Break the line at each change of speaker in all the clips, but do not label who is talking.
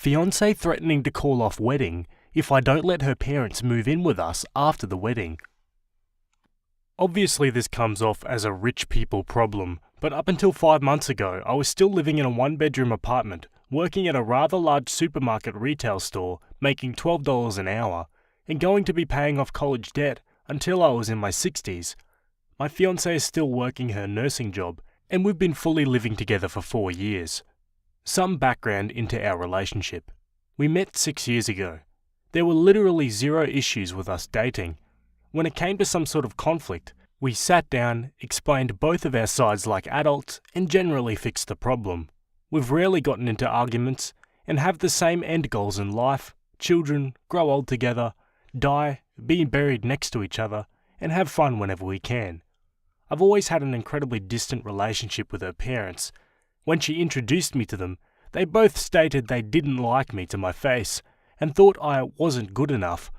Fiance threatening to call off wedding if I don't let her parents move in with us after the wedding. Obviously this comes off as a rich people problem, but up until 5 months ago I was still living in a 1-bedroom apartment, working at a rather large supermarket retail store, making $12 an hour, and going to be paying off college debt until I was in my 60s. My fiancée is still working her nursing job, and we've been fully living together for 4 years. Some background into our relationship. We met 6 years ago. There were literally zero issues with us dating. When it came to some sort of conflict, we sat down, explained both of our sides like adults, and generally fixed the problem. We've rarely gotten into arguments, and have the same end goals in life: children, grow old together, die, be buried next to each other, and have fun whenever we can. I've always had an incredibly distant relationship with her parents. When she introduced me to them, they both stated they didn't like me to my face, and thought I wasn't good enough.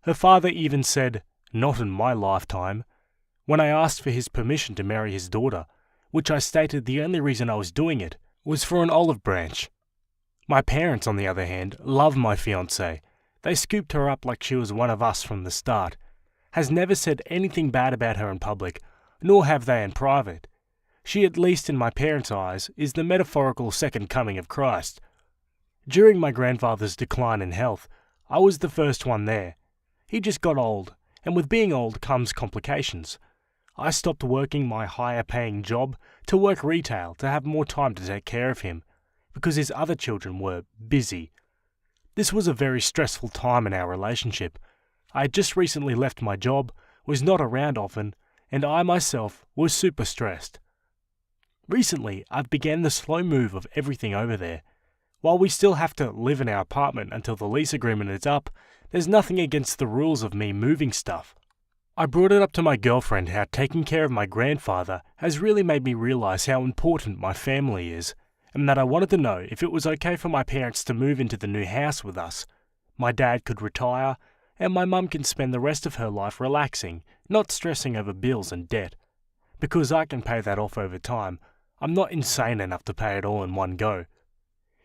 Her father even said, "Not in my lifetime," when I asked for his permission to marry his daughter, which I stated the only reason I was doing it was for an olive branch. My parents, on the other hand, love my fiancée. They scooped her up like she was one of us from the start. Has never said anything bad about her in public, nor have they in private. She, at least in my parents' eyes, is the metaphorical second coming of Christ. During my grandfather's decline in health, I was the first one there. He just got old, and with being old comes complications. I stopped working my higher-paying job to work retail to have more time to take care of him, because his other children were busy. This was a very stressful time in our relationship. I had just recently left my job, was not around often, and I myself was super stressed. Recently, I've began the slow move of everything over there. While we still have to live in our apartment until the lease agreement is up, there's nothing against the rules of me moving stuff. I brought it up to my girlfriend how taking care of my grandfather has really made me realize how important my family is, and that I wanted to know if it was okay for my parents to move into the new house with us. My dad could retire, and my mum can spend the rest of her life relaxing, not stressing over bills and debt. Because I can pay that off over time, I'm not insane enough to pay it all in one go.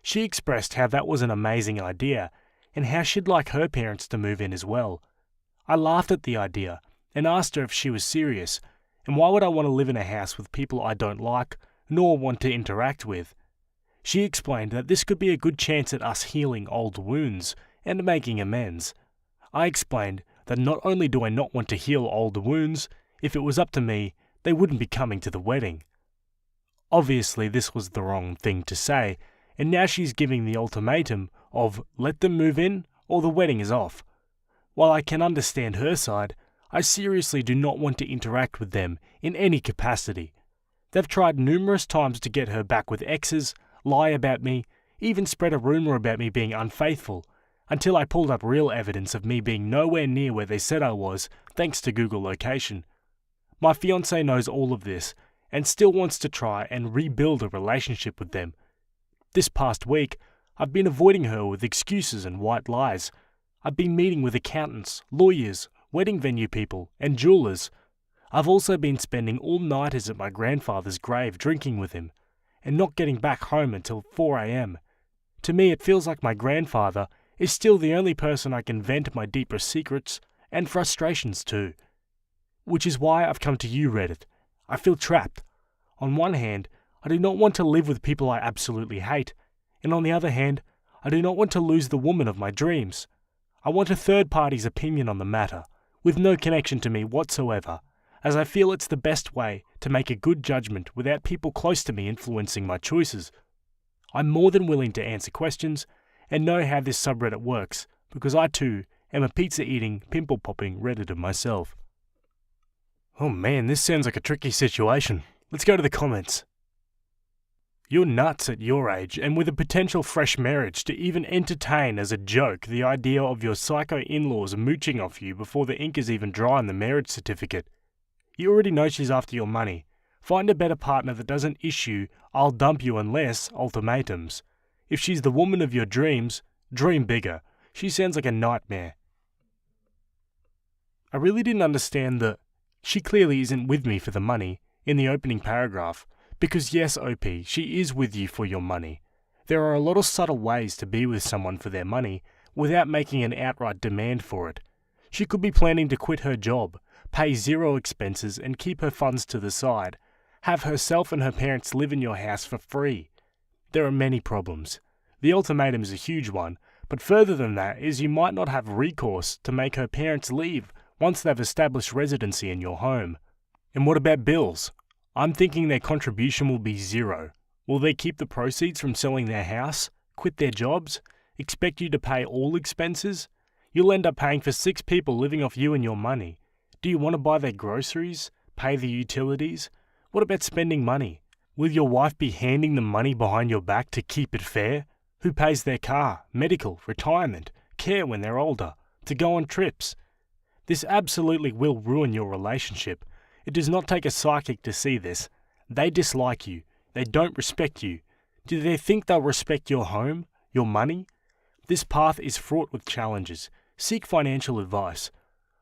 She expressed how that was an amazing idea, and how she'd like her parents to move in as well. I laughed at the idea, and asked her if she was serious, and why would I want to live in a house with people I don't like, nor want to interact with. She explained that this could be a good chance at us healing old wounds, and making amends. I explained that not only do I not want to heal old wounds, if it was up to me, they wouldn't be coming to the wedding. Obviously this was the wrong thing to say, and now she's giving the ultimatum of let them move in or the wedding is off. While I can understand her side, I seriously do not want to interact with them in any capacity. They've tried numerous times to get her back with exes, lie about me, even spread a rumour about me being unfaithful, until I pulled up real evidence of me being nowhere near where they said I was, thanks to Google location. My fiancé knows all of this, and still wants to try and rebuild a relationship with them. This past week, I've been avoiding her with excuses and white lies. I've been meeting with accountants, lawyers, wedding venue people, and jewelers. I've also been spending all-nighters at my grandfather's grave drinking with him, and not getting back home until 4 a.m. To me, it feels like my grandfather is still the only person I can vent my deeper secrets and frustrations to. Which is why I've come to you, Reddit. I feel trapped. On one hand, I do not want to live with people I absolutely hate, and on the other hand, I do not want to lose the woman of my dreams. I want a third party's opinion on the matter, with no connection to me whatsoever, as I feel it's the best way to make a good judgment without people close to me influencing my choices. I'm more than willing to answer questions and know how this subreddit works, because I too am a pizza-eating, pimple-popping Redditor myself. Oh man, this sounds like a tricky situation. Let's go to the comments. You're nuts at your age, and with a potential fresh marriage, to even entertain as a joke the idea of your psycho in-laws mooching off you before the ink is even dry on the marriage certificate. You already know she's after your money. Find a better partner that doesn't issue "I'll dump you unless" ultimatums. If she's the woman of your dreams, dream bigger. She sounds like a nightmare. I really didn't understand the "she clearly isn't with me for the money" in the opening paragraph, because yes, OP, she is with you for your money. There are a lot of subtle ways to be with someone for their money without making an outright demand for it. She could be planning to quit her job, pay zero expenses and keep her funds to the side, have herself and her parents live in your house for free. There are many problems. The ultimatum is a huge one, but further than that is you might not have recourse to make her parents leave once they've established residency in your home. And what about bills? I'm thinking their contribution will be zero. Will they keep the proceeds from selling their house, quit their jobs, expect you to pay all expenses? You'll end up paying for 6 people living off you and your money. Do you want to buy their groceries, pay the utilities? What about spending money? Will your wife be handing them money behind your back to keep it fair? Who pays their car, medical, retirement, care when they're older, to go on trips? This absolutely will ruin your relationship. It does not take a psychic to see this. They dislike you. They don't respect you. Do they think they'll respect your home, your money? This path is fraught with challenges. Seek financial advice.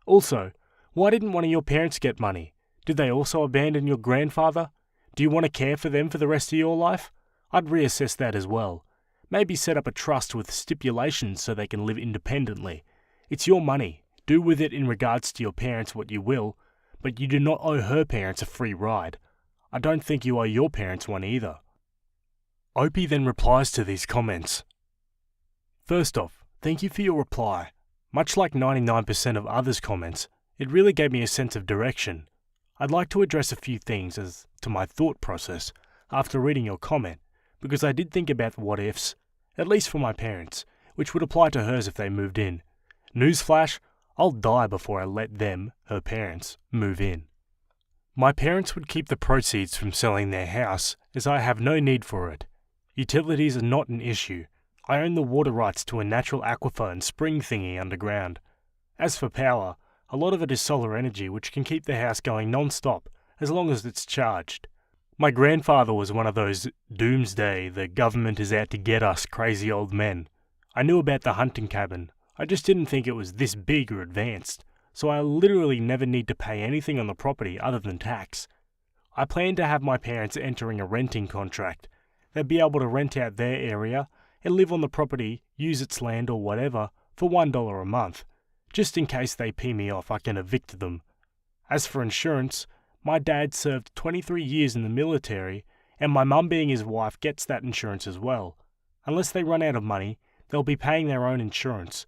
Also, why didn't one of your parents get money? Did they also abandon your grandfather? Do you want to care for them for the rest of your life? I'd reassess that as well. Maybe set up a trust with stipulations so they can live independently. It's your money. Do with it in regards to your parents what you will, but you do not owe her parents a free ride. I don't think you owe your parents one either. Opie then replies to these comments. First off, thank you for your reply. Much like 99% of others' comments, it really gave me a sense of direction. I'd like to address a few things as to my thought process after reading your comment, because I did think about what ifs, at least for my parents, which would apply to hers if they moved in. Newsflash, I'll die before I let them, her parents, move in. My parents would keep the proceeds from selling their house, as I have no need for it. Utilities are not an issue. I own the water rights to a natural aquifer and spring thingy underground. As for power, a lot of it is solar energy which can keep the house going non-stop as long as it's charged. My grandfather was one of those doomsday, the government is out to get us crazy old men. I knew about the hunting cabin. I just didn't think it was this big or advanced, so I literally never need to pay anything on the property other than tax. I plan to have my parents entering a renting contract. They'd be able to rent out their area and live on the property, use its land or whatever, for $1 a month. Just in case they pee me off, I can evict them. As for insurance, my dad served 23 years in the military, and my mum being his wife gets that insurance as well. Unless they run out of money, they'll be paying their own insurance.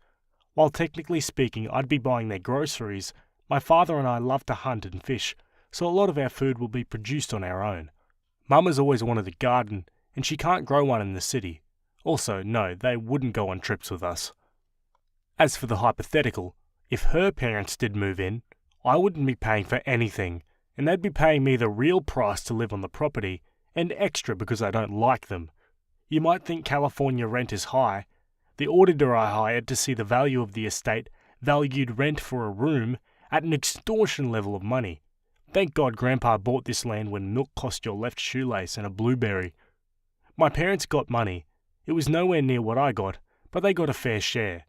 While technically speaking, I'd be buying their groceries, my father and I love to hunt and fish, so a lot of our food will be produced on our own. Mum has always wanted a garden, and she can't grow one in the city. Also, no, they wouldn't go on trips with us. As for the hypothetical, if her parents did move in, I wouldn't be paying for anything, and they'd be paying me the real price to live on the property, and extra because I don't like them. You might think California rent is high. The auditor I hired to see the value of the estate valued rent for a room at an extortion level of money. Thank God Grandpa bought this land when milk cost your left shoelace and a blueberry. My parents got money. It was nowhere near what I got, but they got a fair share.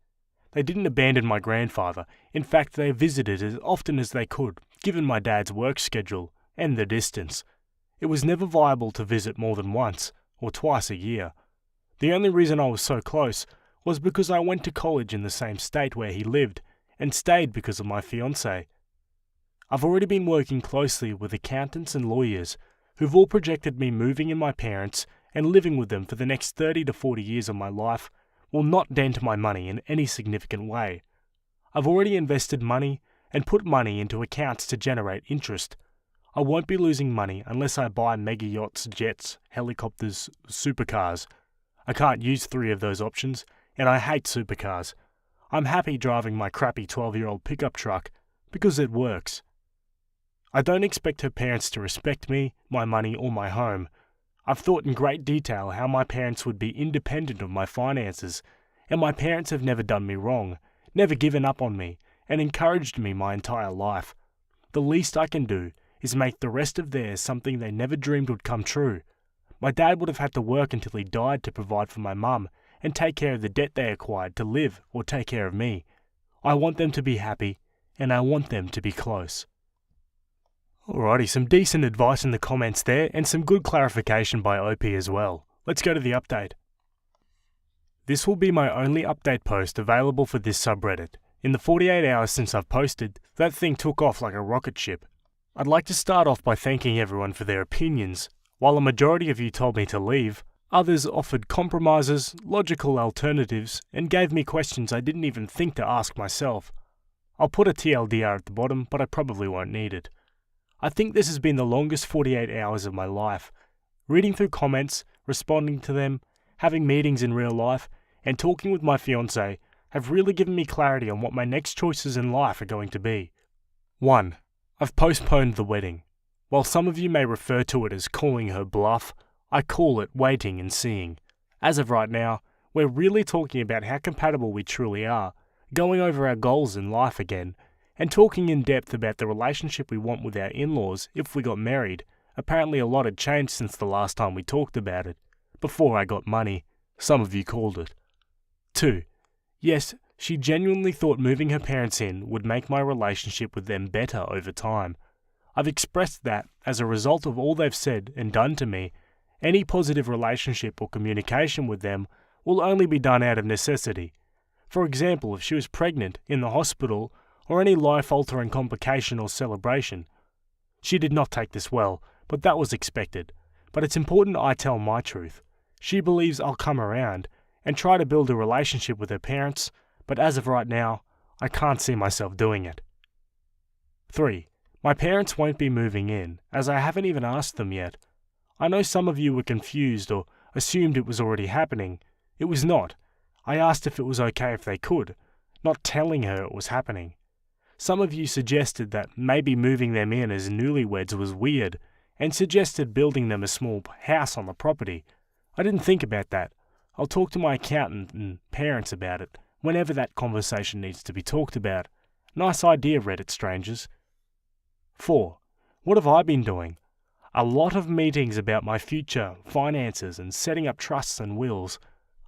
They didn't abandon my grandfather. In fact, they visited as often as they could, given my dad's work schedule and the distance. It was never viable to visit more than once or twice a year. The only reason I was so close was because I went to college in the same state where he lived and stayed because of my fiance. I've already been working closely with accountants and lawyers who've all projected me moving in my parents and living with them for the next 30 to 40 years of my life will not dent my money in any significant way. I've already invested money and put money into accounts to generate interest. I won't be losing money unless I buy mega yachts, jets, helicopters, supercars. I can't use 3 of those options, and I hate supercars. I'm happy driving my crappy 12-year-old pickup truck because it works. I don't expect her parents to respect me, my money, or my home. I've thought in great detail how my parents would be independent of my finances, and my parents have never done me wrong, never given up on me, and encouraged me my entire life. The least I can do is make the rest of theirs something they never dreamed would come true. My dad would have had to work until he died to provide for my mum and take care of the debt they acquired to live or take care of me. I want them to be happy, and I want them to be close. Alrighty, some decent advice in the comments there, and some good clarification by OP as well. Let's go to the update. This will be my only update post available for this subreddit. In the 48 hours since I've posted, that thing took off like a rocket ship. I'd like to start off by thanking everyone for their opinions. While a majority of you told me to leave, others offered compromises, logical alternatives, and gave me questions I didn't even think to ask myself. I'll put a TLDR at the bottom, but I probably won't need it. I think this has been the longest 48 hours of my life. Reading through comments, responding to them, having meetings in real life, and talking with my fiance have really given me clarity on what my next choices in life are going to be. 1. I've postponed the wedding. While some of you may refer to it as calling her bluff, I call it waiting and seeing. As of right now, we're really talking about how compatible we truly are, going over our goals in life again, and talking in depth about the relationship we want with our in-laws if we got married. Apparently a lot had changed since the last time we talked about it. Before I got money, some of you called it. 2. Yes, she genuinely thought moving her parents in would make my relationship with them better over time. I've expressed that, as a result of all they've said and done to me, any positive relationship or communication with them will only be done out of necessity. For example, if she was pregnant, in the hospital, or any life-altering complication or celebration. She did not take this well, but that was expected. But it's important I tell my truth. She believes I'll come around and try to build a relationship with her parents, but as of right now, I can't see myself doing it. 3. My parents won't be moving in, as I haven't even asked them yet. I know some of you were confused or assumed it was already happening. It was not. I asked if it was okay if they could, not telling her it was happening. Some of you suggested that maybe moving them in as newlyweds was weird, and suggested building them a small house on the property. I didn't think about that. I'll talk to my accountant and parents about it, whenever that conversation needs to be talked about. Nice idea, Reddit strangers. 4. What have I been doing? A lot of meetings about my future, finances, and setting up trusts and wills.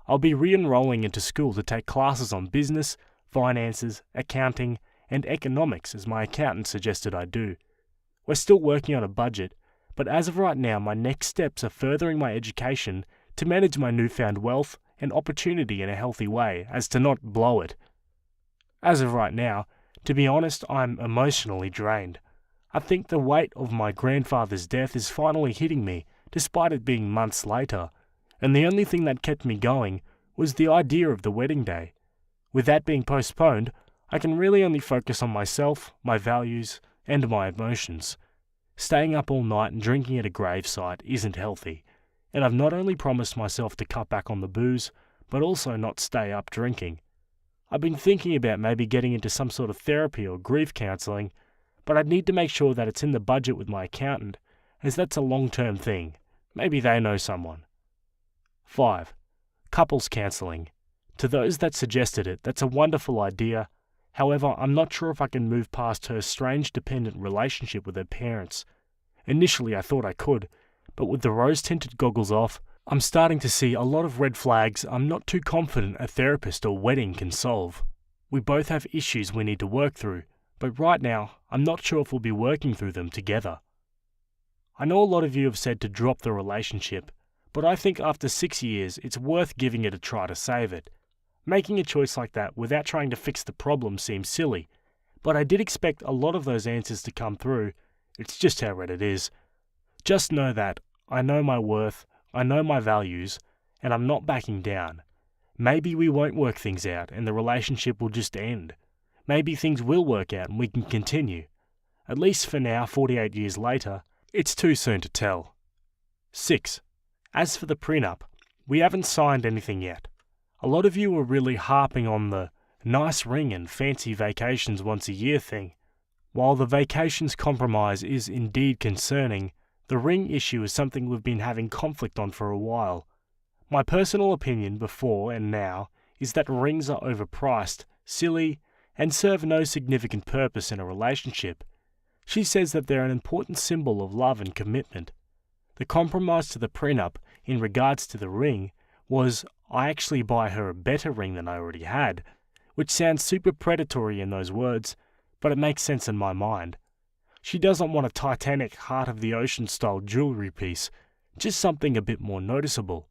I'll be re-enrolling into school to take classes on business, finances, accounting, and economics as my accountant suggested I do. We're still working on a budget, but as of right now my next steps are furthering my education to manage my newfound wealth and opportunity in a healthy way as to not blow it. As of right now, to be honest, I'm emotionally drained. I think the weight of my grandfather's death is finally hitting me, despite it being months later, and the only thing that kept me going was the idea of the wedding day. With that being postponed, I can really only focus on myself, my values, and my emotions. Staying up all night and drinking at a gravesite isn't healthy, and I've not only promised myself to cut back on the booze, but also not stay up drinking. I've been thinking about maybe getting into some sort of therapy or grief counselling, but I'd need to make sure that it's in the budget with my accountant, as that's a long-term thing. Maybe they know someone. 5. Couples counselling. To those that suggested it, that's a wonderful idea. However, I'm not sure if I can move past her strange dependent relationship with her parents. Initially I thought I could, but with the rose-tinted goggles off, I'm starting to see a lot of red flags I'm not too confident a therapist or wedding can solve. We both have issues we need to work through, but right now, I'm not sure if we'll be working through them together. I know a lot of you have said to drop the relationship, but I think after 6 years, it's worth giving it a try to save it. Making a choice like that without trying to fix the problem seems silly, but I did expect a lot of those answers to come through. It's just how Reddit is. Just know that I know my worth, I know my values, and I'm not backing down. Maybe we won't work things out and the relationship will just end. Maybe things will work out and we can continue. At least for now, 48 years later, it's too soon to tell. 6. As for the prenup, we haven't signed anything yet. A lot of you were really harping on the nice ring and fancy vacations once a year thing. While the vacations compromise is indeed concerning, the ring issue is something we've been having conflict on for a while. My personal opinion before and now is that rings are overpriced, silly, and serve no significant purpose in a relationship. She says that they're an important symbol of love and commitment. The compromise to the prenup in regards to the ring was I actually buy her a better ring than I already had, which sounds super predatory in those words, but it makes sense in my mind. She doesn't want a Titanic heart of the ocean style jewelry piece, just something a bit more noticeable.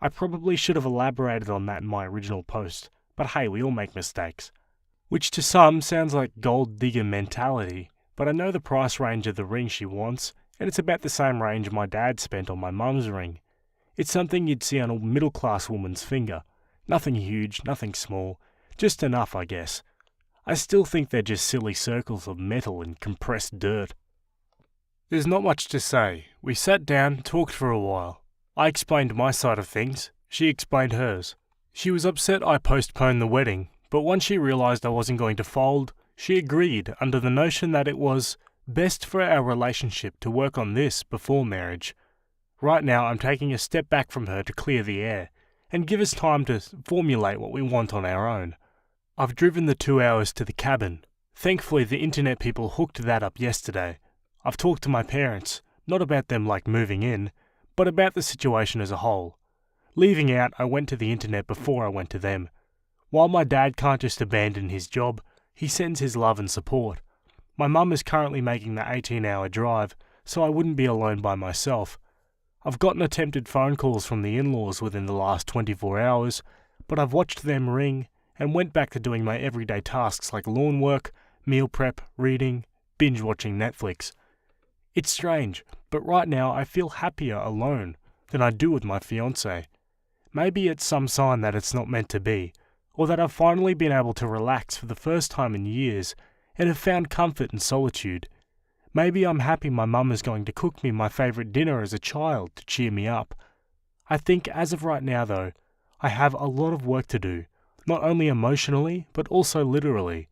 I probably should have elaborated on that in my original post, but hey, we all make mistakes. Which to some sounds like gold digger mentality, but I know the price range of the ring she wants, and it's about the same range my dad spent on my mum's ring. It's something you'd see on a middle-class woman's finger. Nothing huge, nothing small, just enough, I guess. I still think they're just silly circles of metal and compressed dirt. There's not much to say. We sat down, talked for a while. I explained my side of things, she explained hers. She was upset I postponed the wedding, but once she realised I wasn't going to fold, she agreed under the notion that it was best for our relationship to work on this before marriage. Right now I'm taking a step back from her to clear the air, and give us time to formulate what we want on our own. I've driven the 2 hours to the cabin. Thankfully the internet people hooked that up yesterday. I've talked to my parents, not about them like moving in, but about the situation as a whole. Leaving out, I went to the internet before I went to them. While my dad can't just abandon his job, he sends his love and support. My mum is currently making the 18-hour drive, so I wouldn't be alone by myself. I've gotten attempted phone calls from the in-laws within the last 24 hours, but I've watched them ring and went back to doing my everyday tasks like lawn work, meal prep, reading, binge-watching Netflix. It's strange, but right now I feel happier alone than I do with my fiance. Maybe it's some sign that it's not meant to be, or that I've finally been able to relax for the first time in years and have found comfort in solitude. Maybe I'm happy my mum is going to cook me my favourite dinner as a child to cheer me up. I think as of right now though, I have a lot of work to do, not only emotionally, but also literally.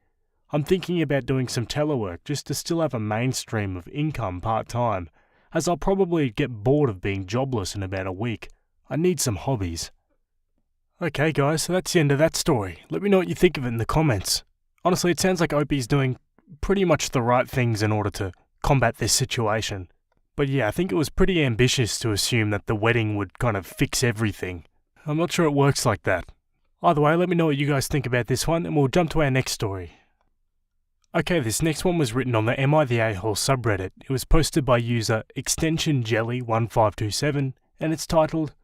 I'm thinking about doing some telework just to still have a mainstream of income part-time, as I'll probably get bored of being jobless in about a week. I need some hobbies. Okay guys, so that's the end of that story. Let me know what you think of it in the comments. Honestly, it sounds like Opie's doing pretty much the right things in order to combat this situation. But yeah, I think it was pretty ambitious to assume that the wedding would kind of fix everything. I'm not sure it works like that. Either way, let me know what you guys think about this one, and we'll jump to our next story. Okay, this next one was written on the Am I the A-hole subreddit. It was posted by user extensionjelly1527, and it's titled,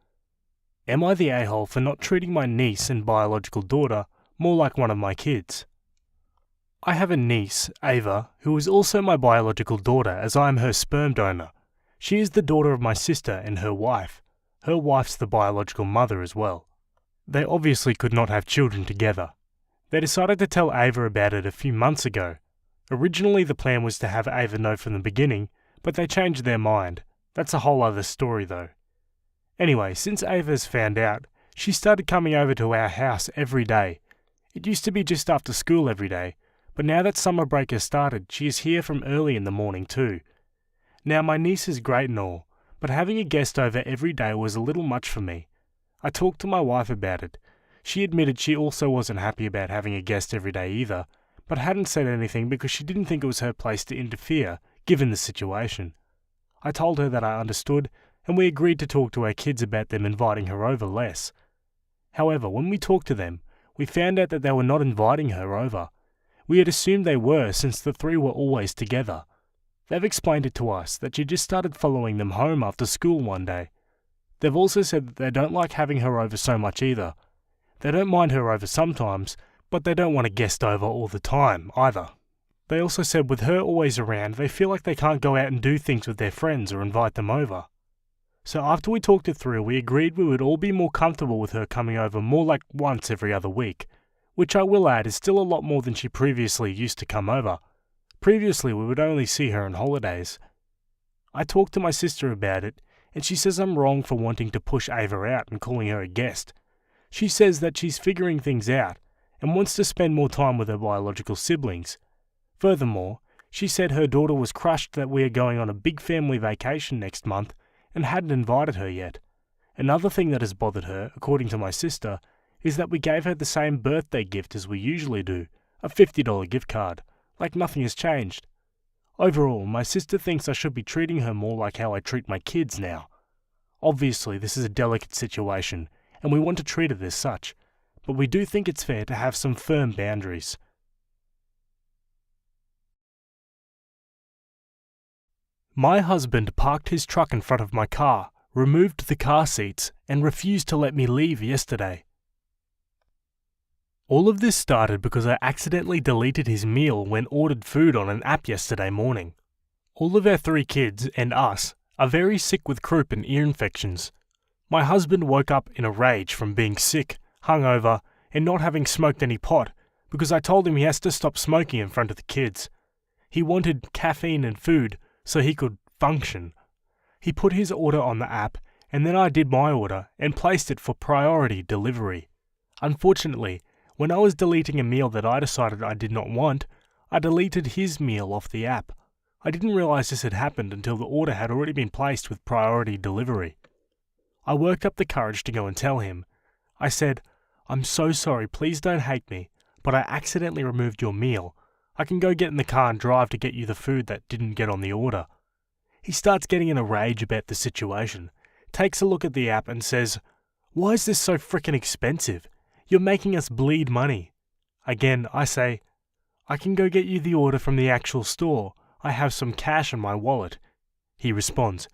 Am I the a-hole for not treating my niece and biological daughter more like one of my kids? I have a niece, Ava, who is also my biological daughter as I am her sperm donor. She is the daughter of my sister and her wife. Her wife's the biological mother as well. They obviously could not have children together. They decided to tell Ava about it a few months ago. Originally the plan was to have Ava know from the beginning, but they changed their mind. That's a whole other story though. Anyway, since Ava's found out, she started coming over to our house every day. It used to be just after school every day, but now that summer break has started, she is here from early in the morning too. Now my niece is great and all, but having a guest over every day was a little much for me. I talked to my wife about it. She admitted she also wasn't happy about having a guest every day either, but hadn't said anything because she didn't think it was her place to interfere, given the situation. I told her that I understood, and we agreed to talk to our kids about them inviting her over less. However, when we talked to them, we found out that they were not inviting her over. We had assumed they were since the three were always together. They've explained it to us that she just started following them home after school one day. They've also said that they don't like having her over so much either. They don't mind her over sometimes, but they don't want a guest over all the time either. They also said with her always around, they feel like they can't go out and do things with their friends or invite them over. So after we talked it through, we agreed we would all be more comfortable with her coming over more like once every other week, which I will add is still a lot more than she previously used to come over. Previously we would only see her on holidays. I talked to my sister about it, and she says I'm wrong for wanting to push Ava out and calling her a guest. She says that she's figuring things out, and wants to spend more time with her biological siblings. Furthermore, she said her daughter was crushed that we are going on a big family vacation next month, and hadn't invited her yet. Another thing that has bothered her, according to my sister, is that we gave her the same birthday gift as we usually do, a $50 gift card, like nothing has changed. Overall, my sister thinks I should be treating her more like how I treat my kids now. Obviously, this is a delicate situation, and we want to treat it as such, but we do think it's fair to have some firm boundaries. My husband parked his truck in front of my car, removed the car seats, and refused to let me leave yesterday. All of this started because I accidentally deleted his meal when ordered food on an app yesterday morning. All of our 3 kids and us are very sick with croup and ear infections. My husband woke up in a rage from being sick, hungover, and not having smoked any pot because I told him he has to stop smoking in front of the kids. He wanted caffeine and food so he could function. He put his order on the app and then I did my order and placed it for priority delivery. Unfortunately, when I was deleting a meal that I decided I did not want, I deleted his meal off the app. I didn't realize this had happened until the order had already been placed with priority delivery. I worked up the courage to go and tell him. I said, "I'm so sorry, please don't hate me, but I accidentally removed your meal. I can go get in the car and drive to get you the food that didn't get on the order." He starts getting in a rage about the situation, takes a look at the app and says, "Why is this so frickin' expensive? You're making us bleed money." Again, I say, "I can go get you the order from the actual store. I have some cash in my wallet." He responds,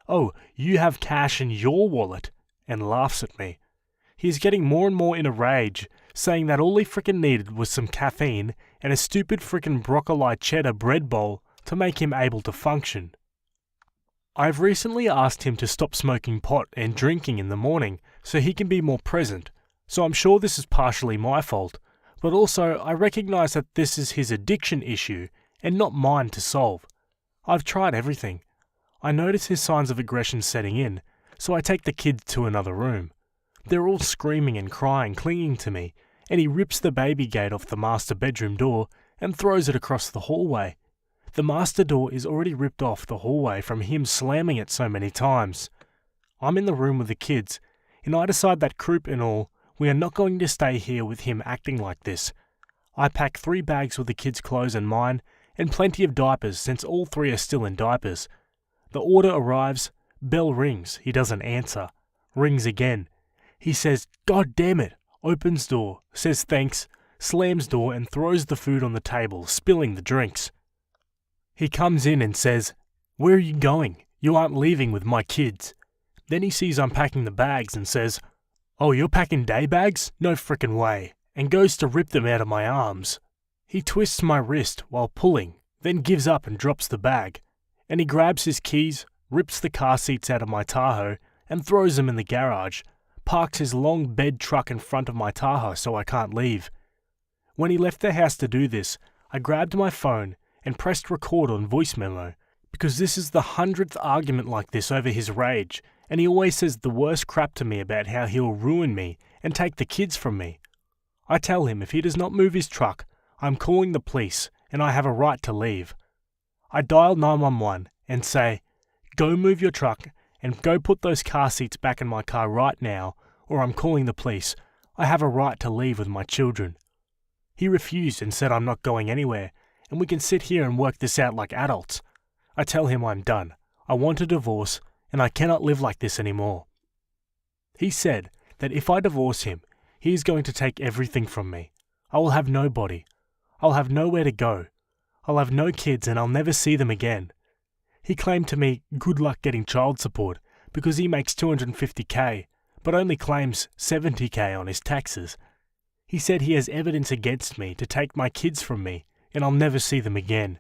"Oh, you have cash in your wallet," and laughs at me. He is getting more and more in a rage, saying that all he frickin' needed was some caffeine and a stupid frickin' broccoli cheddar bread bowl to make him able to function. I've recently asked him to stop smoking pot and drinking in the morning so he can be more present, so I'm sure this is partially my fault, but also I recognise that this is his addiction issue and not mine to solve. I've tried everything. I notice his signs of aggression setting in, so I take the kids to another room. They're all screaming and crying, clinging to me, and he rips the baby gate off the master bedroom door and throws it across the hallway. The master door is already ripped off the hallway from him slamming it so many times. I'm in the room with the kids, and I decide that croup and all, we are not going to stay here with him acting like this. I pack 3 bags with the kids' clothes and mine, and plenty of diapers since all 3 are still in diapers. The order arrives, bell rings, he doesn't answer. Rings again. He says, "God damn it," opens door, says thanks, slams door and throws the food on the table, spilling the drinks. He comes in and says, "Where are you going? You aren't leaving with my kids." Then he sees I'm packing the bags and says, "Oh, you're packing day bags? No frickin' way," and goes to rip them out of my arms. He twists my wrist while pulling, then gives up and drops the bag, and he grabs his keys, rips the car seats out of my Tahoe and throws them in the garage, parks his long bed truck in front of my Tahoe so I can't leave. When he left the house to do this, I grabbed my phone and pressed record on voice memo, because this is the 100th argument like this over his rage, and he always says the worst crap to me about how he'll ruin me and take the kids from me. I tell him if he does not move his truck, I'm calling the police and I have a right to leave. I dial 911 and say, "Go move your truck and go put those car seats back in my car right now, or I'm calling the police. I have a right to leave with my children." He refused and said I'm not going anywhere, and we can sit here and work this out like adults. I tell him I'm done. I want a divorce, and I cannot live like this anymore. He said that if I divorce him, he is going to take everything from me. I will have nobody. I'll have nowhere to go. I'll have no kids and I'll never see them again. He claimed to me good luck getting child support because he makes $250K, but only claims $70K on his taxes. He said he has evidence against me to take my kids from me and I'll never see them again.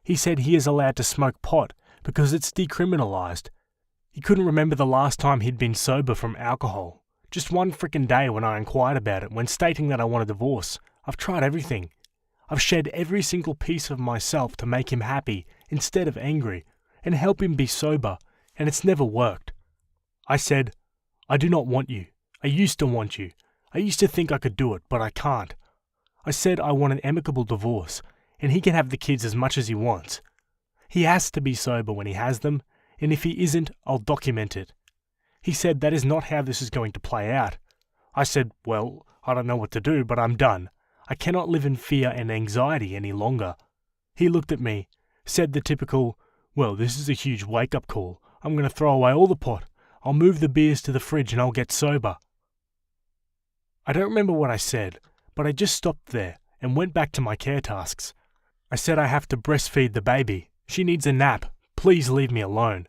He said he is allowed to smoke pot because it's decriminalized. He couldn't remember the last time he'd been sober from alcohol. Just one frickin' day when I inquired about it when stating that I want a divorce. I've tried everything. I've shed every single piece of myself to make him happy instead of angry and help him be sober, and it's never worked. I said, "I do not want you. I used to want you. I used to think I could do it, but I can't." I said I want an amicable divorce, and he can have the kids as much as he wants. He has to be sober when he has them, and if he isn't, I'll document it. He said that is not how this is going to play out. I said, well, I don't know what to do, but I'm done. I cannot live in fear and anxiety any longer. He looked at me, said the typical, "Well, this is a huge wake-up call. I'm going to throw away all the pot. I'll move the beers to the fridge and I'll get sober." I don't remember what I said, but I just stopped there and went back to my care tasks. I said I have to breastfeed the baby. She needs a nap. Please leave me alone.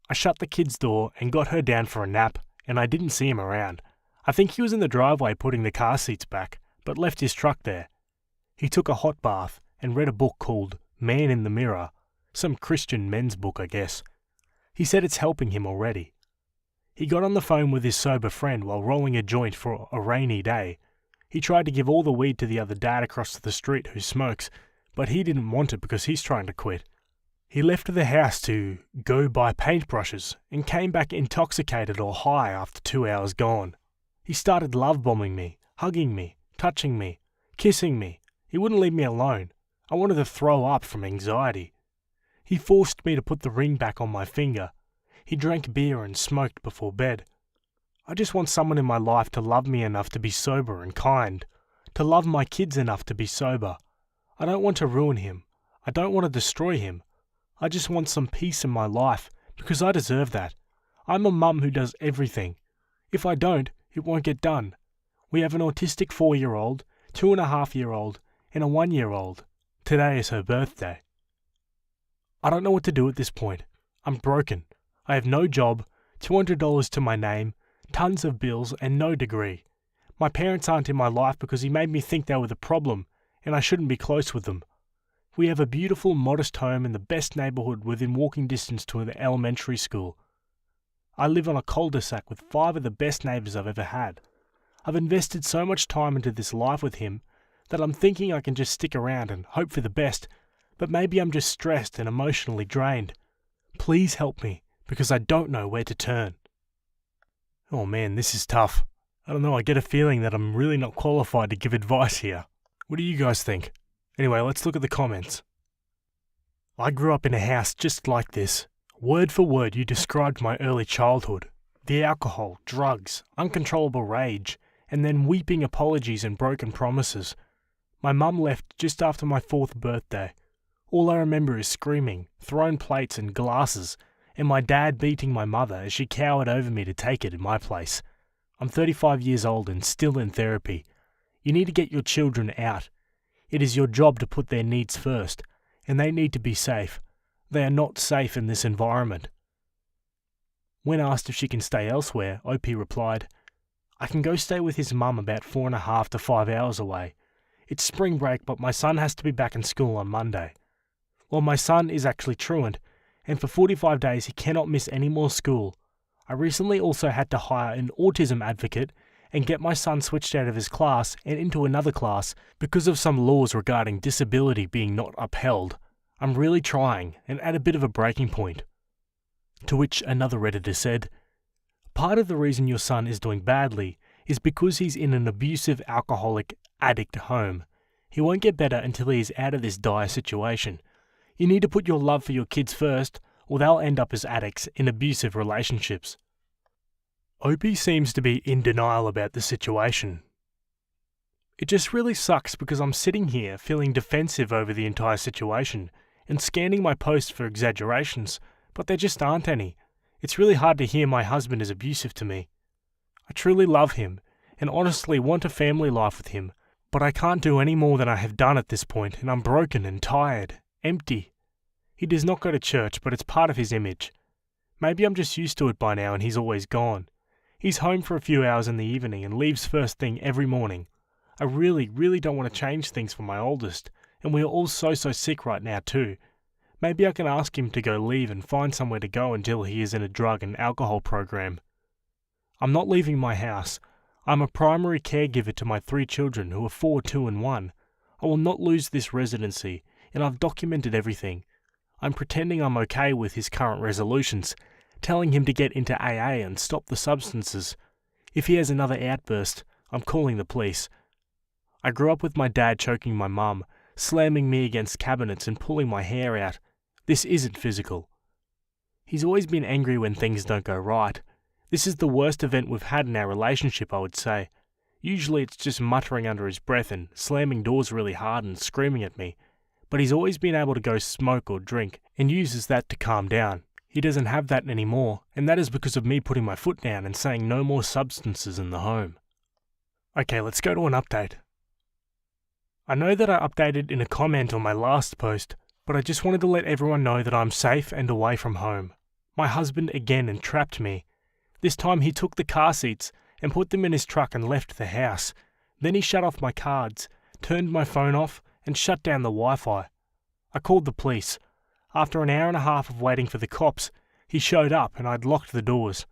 I shut the kid's door and got her down for a nap and I didn't see him around. I think he was in the driveway putting the car seats back, but left his truck there. He took a hot bath and read a book called Man in the Mirror, some Christian men's book, I guess. He said it's helping him already. He got on the phone with his sober friend while rolling a joint for a rainy day. He tried to give all the weed to the other dad across the street who smokes, but he didn't want it because he's trying to quit. He left the house to go buy paintbrushes and came back intoxicated or high after 2 hours gone. He started love-bombing me, hugging me, touching me, kissing me. He wouldn't leave me alone. I wanted to throw up from anxiety. He forced me to put the ring back on my finger. He drank beer and smoked before bed. I just want someone in my life to love me enough to be sober and kind, to love my kids enough to be sober. I don't want to ruin him. I don't want to destroy him. I just want some peace in my life because I deserve that. I'm a mum who does everything. If I don't, it won't get done. We have an autistic 4-year-old, 2.5-year-old, and a 1-year-old. Today is her birthday. I don't know what to do at this point. I'm broken. I have no job, $200 to my name, tons of bills, and no degree. My parents aren't in my life because he made me think they were the problem, and I shouldn't be close with them. We have a beautiful, modest home in the best neighbourhood within walking distance to an elementary school. I live on a cul-de-sac with 5 of the best neighbours I've ever had. I've invested so much time into this life with him that I'm thinking I can just stick around and hope for the best, but maybe I'm just stressed and emotionally drained. Please help me, because I don't know where to turn. Oh man, this is tough. I don't know, I get a feeling that I'm really not qualified to give advice here. What do you guys think? Anyway, let's look at the comments. I grew up in a house just like this. Word for word, you described my early childhood. The alcohol, drugs, uncontrollable rage, and then weeping apologies and broken promises. My mum left just after my 4th birthday. All I remember is screaming, thrown plates and glasses, and my dad beating my mother as she cowered over me to take it in my place. I'm 35 years old and still in therapy. You need to get your children out. It is your job to put their needs first, and they need to be safe. They are not safe in this environment. When asked if she can stay elsewhere, OP replied, I can go stay with his mum about 4.5 to 5 hours away. It's spring break, but my son has to be back in school on Monday. Well, my son is actually truant, and for 45 days he cannot miss any more school. I recently also had to hire an autism advocate and get my son switched out of his class and into another class because of some laws regarding disability being not upheld. I'm really trying and at a bit of a breaking point. To which another Redditor said, part of the reason your son is doing badly is because he's in an abusive alcoholic addict home. He won't get better until he is out of this dire situation. You need to put your love for your kids first, or they'll end up as addicts in abusive relationships. Opie seems to be in denial about the situation. It just really sucks because I'm sitting here feeling defensive over the entire situation and scanning my posts for exaggerations, but there just aren't any. It's really hard to hear my husband is abusive to me. I truly love him and honestly want a family life with him, but I can't do any more than I have done at this point, and I'm broken and tired, empty. He does not go to church, but it's part of his image. Maybe I'm just used to it by now and he's always gone. He's home for a few hours in the evening and leaves first thing every morning. I really don't want to change things for my oldest, and we are all so sick right now too. Maybe I can ask him to go leave and find somewhere to go until he is in a drug and alcohol program. I'm not leaving my house. I'm a primary caregiver to my 3 children who are 4, 2 and 1. I will not lose this residency, and I've documented everything. I'm pretending I'm okay with his current resolutions, telling him to get into AA and stop the substances. If he has another outburst, I'm calling the police. I grew up with my dad choking my mum, slamming me against cabinets and pulling my hair out. This isn't physical. He's always been angry when things don't go right. This is the worst event we've had in our relationship, I would say. Usually it's just muttering under his breath and slamming doors really hard and screaming at me. But he's always been able to go smoke or drink and uses that to calm down. He doesn't have that anymore, and that is because of me putting my foot down and saying no more substances in the home. Okay, let's go to an update. I know that I updated in a comment on my last post, but I just wanted to let everyone know that I'm safe and away from home. My husband again entrapped me. This time he took the car seats and put them in his truck and left the house. Then he shut off my cards, turned my phone off, and shut down the Wi-Fi. I called the police. After an hour and a half of waiting for the cops, he showed up and I'd locked the doors.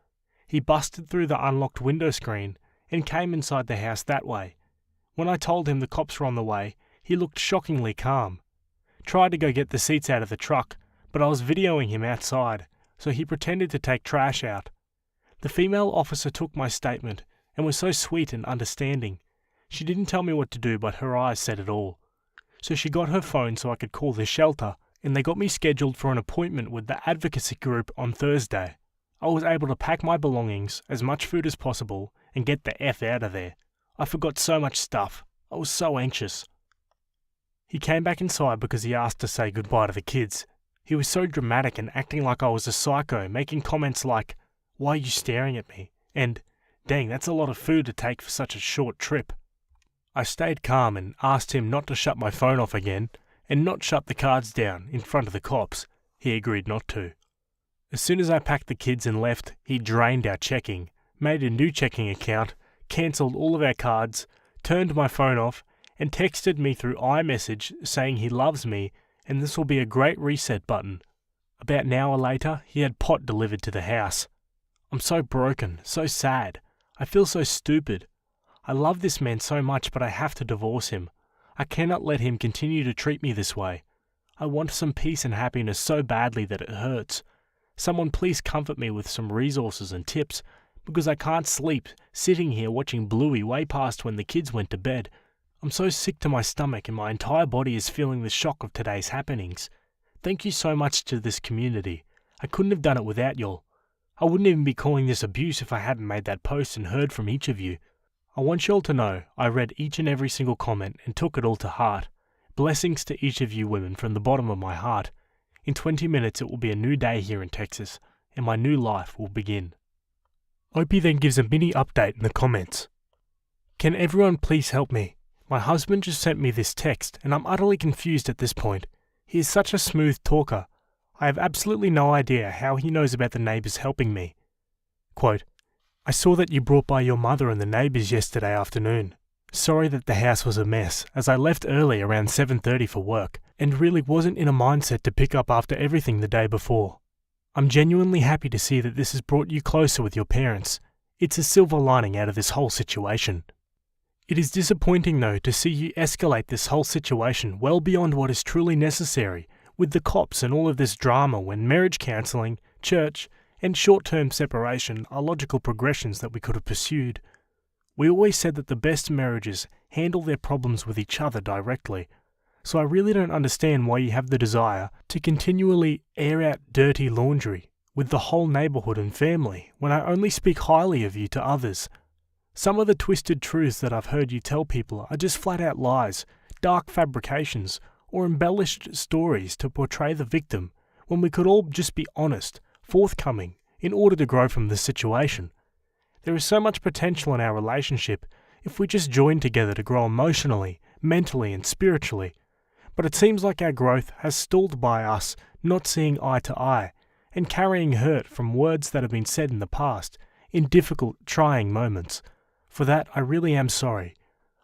He busted through the unlocked window screen and came inside the house that way. When I told him the cops were on the way, he looked shockingly calm. Tried to go get the seats out of the truck, but I was videoing him outside, so he pretended to take trash out. The female officer took my statement and was so sweet and understanding. She didn't tell me what to do, but her eyes said it all. So she got her phone so I could call the shelter, and they got me scheduled for an appointment with the advocacy group on Thursday. I was able to pack my belongings, as much food as possible, and get the F out of there. I forgot so much stuff. I was so anxious. He came back inside because he asked to say goodbye to the kids. He was so dramatic and acting like I was a psycho, making comments like, "Why are you staring at me?" and, "Dang, that's a lot of food to take for such a short trip." I stayed calm and asked him not to shut my phone off again and not shut the cards down in front of the cops. He agreed not to. As soon as I packed the kids and left, he drained our checking, made a new checking account, cancelled all of our cards, turned my phone off, and texted me through iMessage saying he loves me and this will be a great reset button. About an hour later, he had pot delivered to the house. I'm so broken, so sad. I feel so stupid. I love this man so much, but I have to divorce him. I cannot let him continue to treat me this way. I want some peace and happiness so badly that it hurts. Someone please comfort me with some resources and tips, because I can't sleep sitting here watching Bluey way past when the kids went to bed. I'm so sick to my stomach and my entire body is feeling the shock of today's happenings. Thank you so much to this community. I couldn't have done it without y'all. I wouldn't even be calling this abuse if I hadn't made that post and heard from each of you. I want y'all to know I read each and every single comment and took it all to heart. Blessings to each of you women from the bottom of my heart. In 20 minutes it will be a new day here in Texas, and my new life will begin. Opie then gives a mini update in the comments. Can everyone please help me? My husband just sent me this text and I'm utterly confused at this point. He is such a smooth talker. I have absolutely no idea how he knows about the neighbours helping me. Quote, I saw that you brought by your mother and the neighbours yesterday afternoon. Sorry that the house was a mess, as I left early around 7:30 for work, and really wasn't in a mindset to pick up after everything the day before. I'm genuinely happy to see that this has brought you closer with your parents. It's a silver lining out of this whole situation. It is disappointing though to see you escalate this whole situation well beyond what is truly necessary, with the cops and all of this drama when marriage counselling, church, and short-term separation are logical progressions that we could have pursued. We always said that the best marriages handle their problems with each other directly, so I really don't understand why you have the desire to continually air out dirty laundry with the whole neighbourhood and family when I only speak highly of you to others. Some of the twisted truths that I've heard you tell people are just flat-out lies, dark fabrications, or embellished stories to portray the victim when we could all just be honest, forthcoming, in order to grow from this situation. There is so much potential in our relationship if we just join together to grow emotionally, mentally and spiritually. But it seems like our growth has stalled by us not seeing eye to eye and carrying hurt from words that have been said in the past in difficult, trying moments. For that, I really am sorry.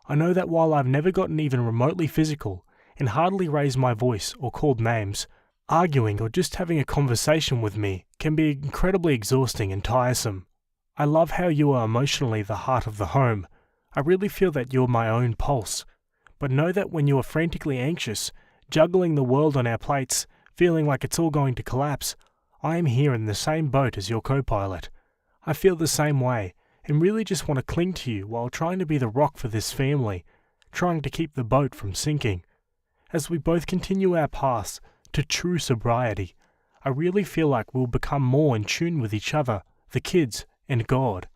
I know that while I've never gotten even remotely physical and hardly raised my voice or called names, arguing or just having a conversation with me can be incredibly exhausting and tiresome. I love how you are emotionally the heart of the home. I really feel that you're my own pulse. But know that when you are frantically anxious, juggling the world on our plates, feeling like it's all going to collapse, I am here in the same boat as your co-pilot. I feel the same way and really just want to cling to you while trying to be the rock for this family, trying to keep the boat from sinking. As we both continue our paths to true sobriety, I really feel like we'll become more in tune with each other, the kids, and God.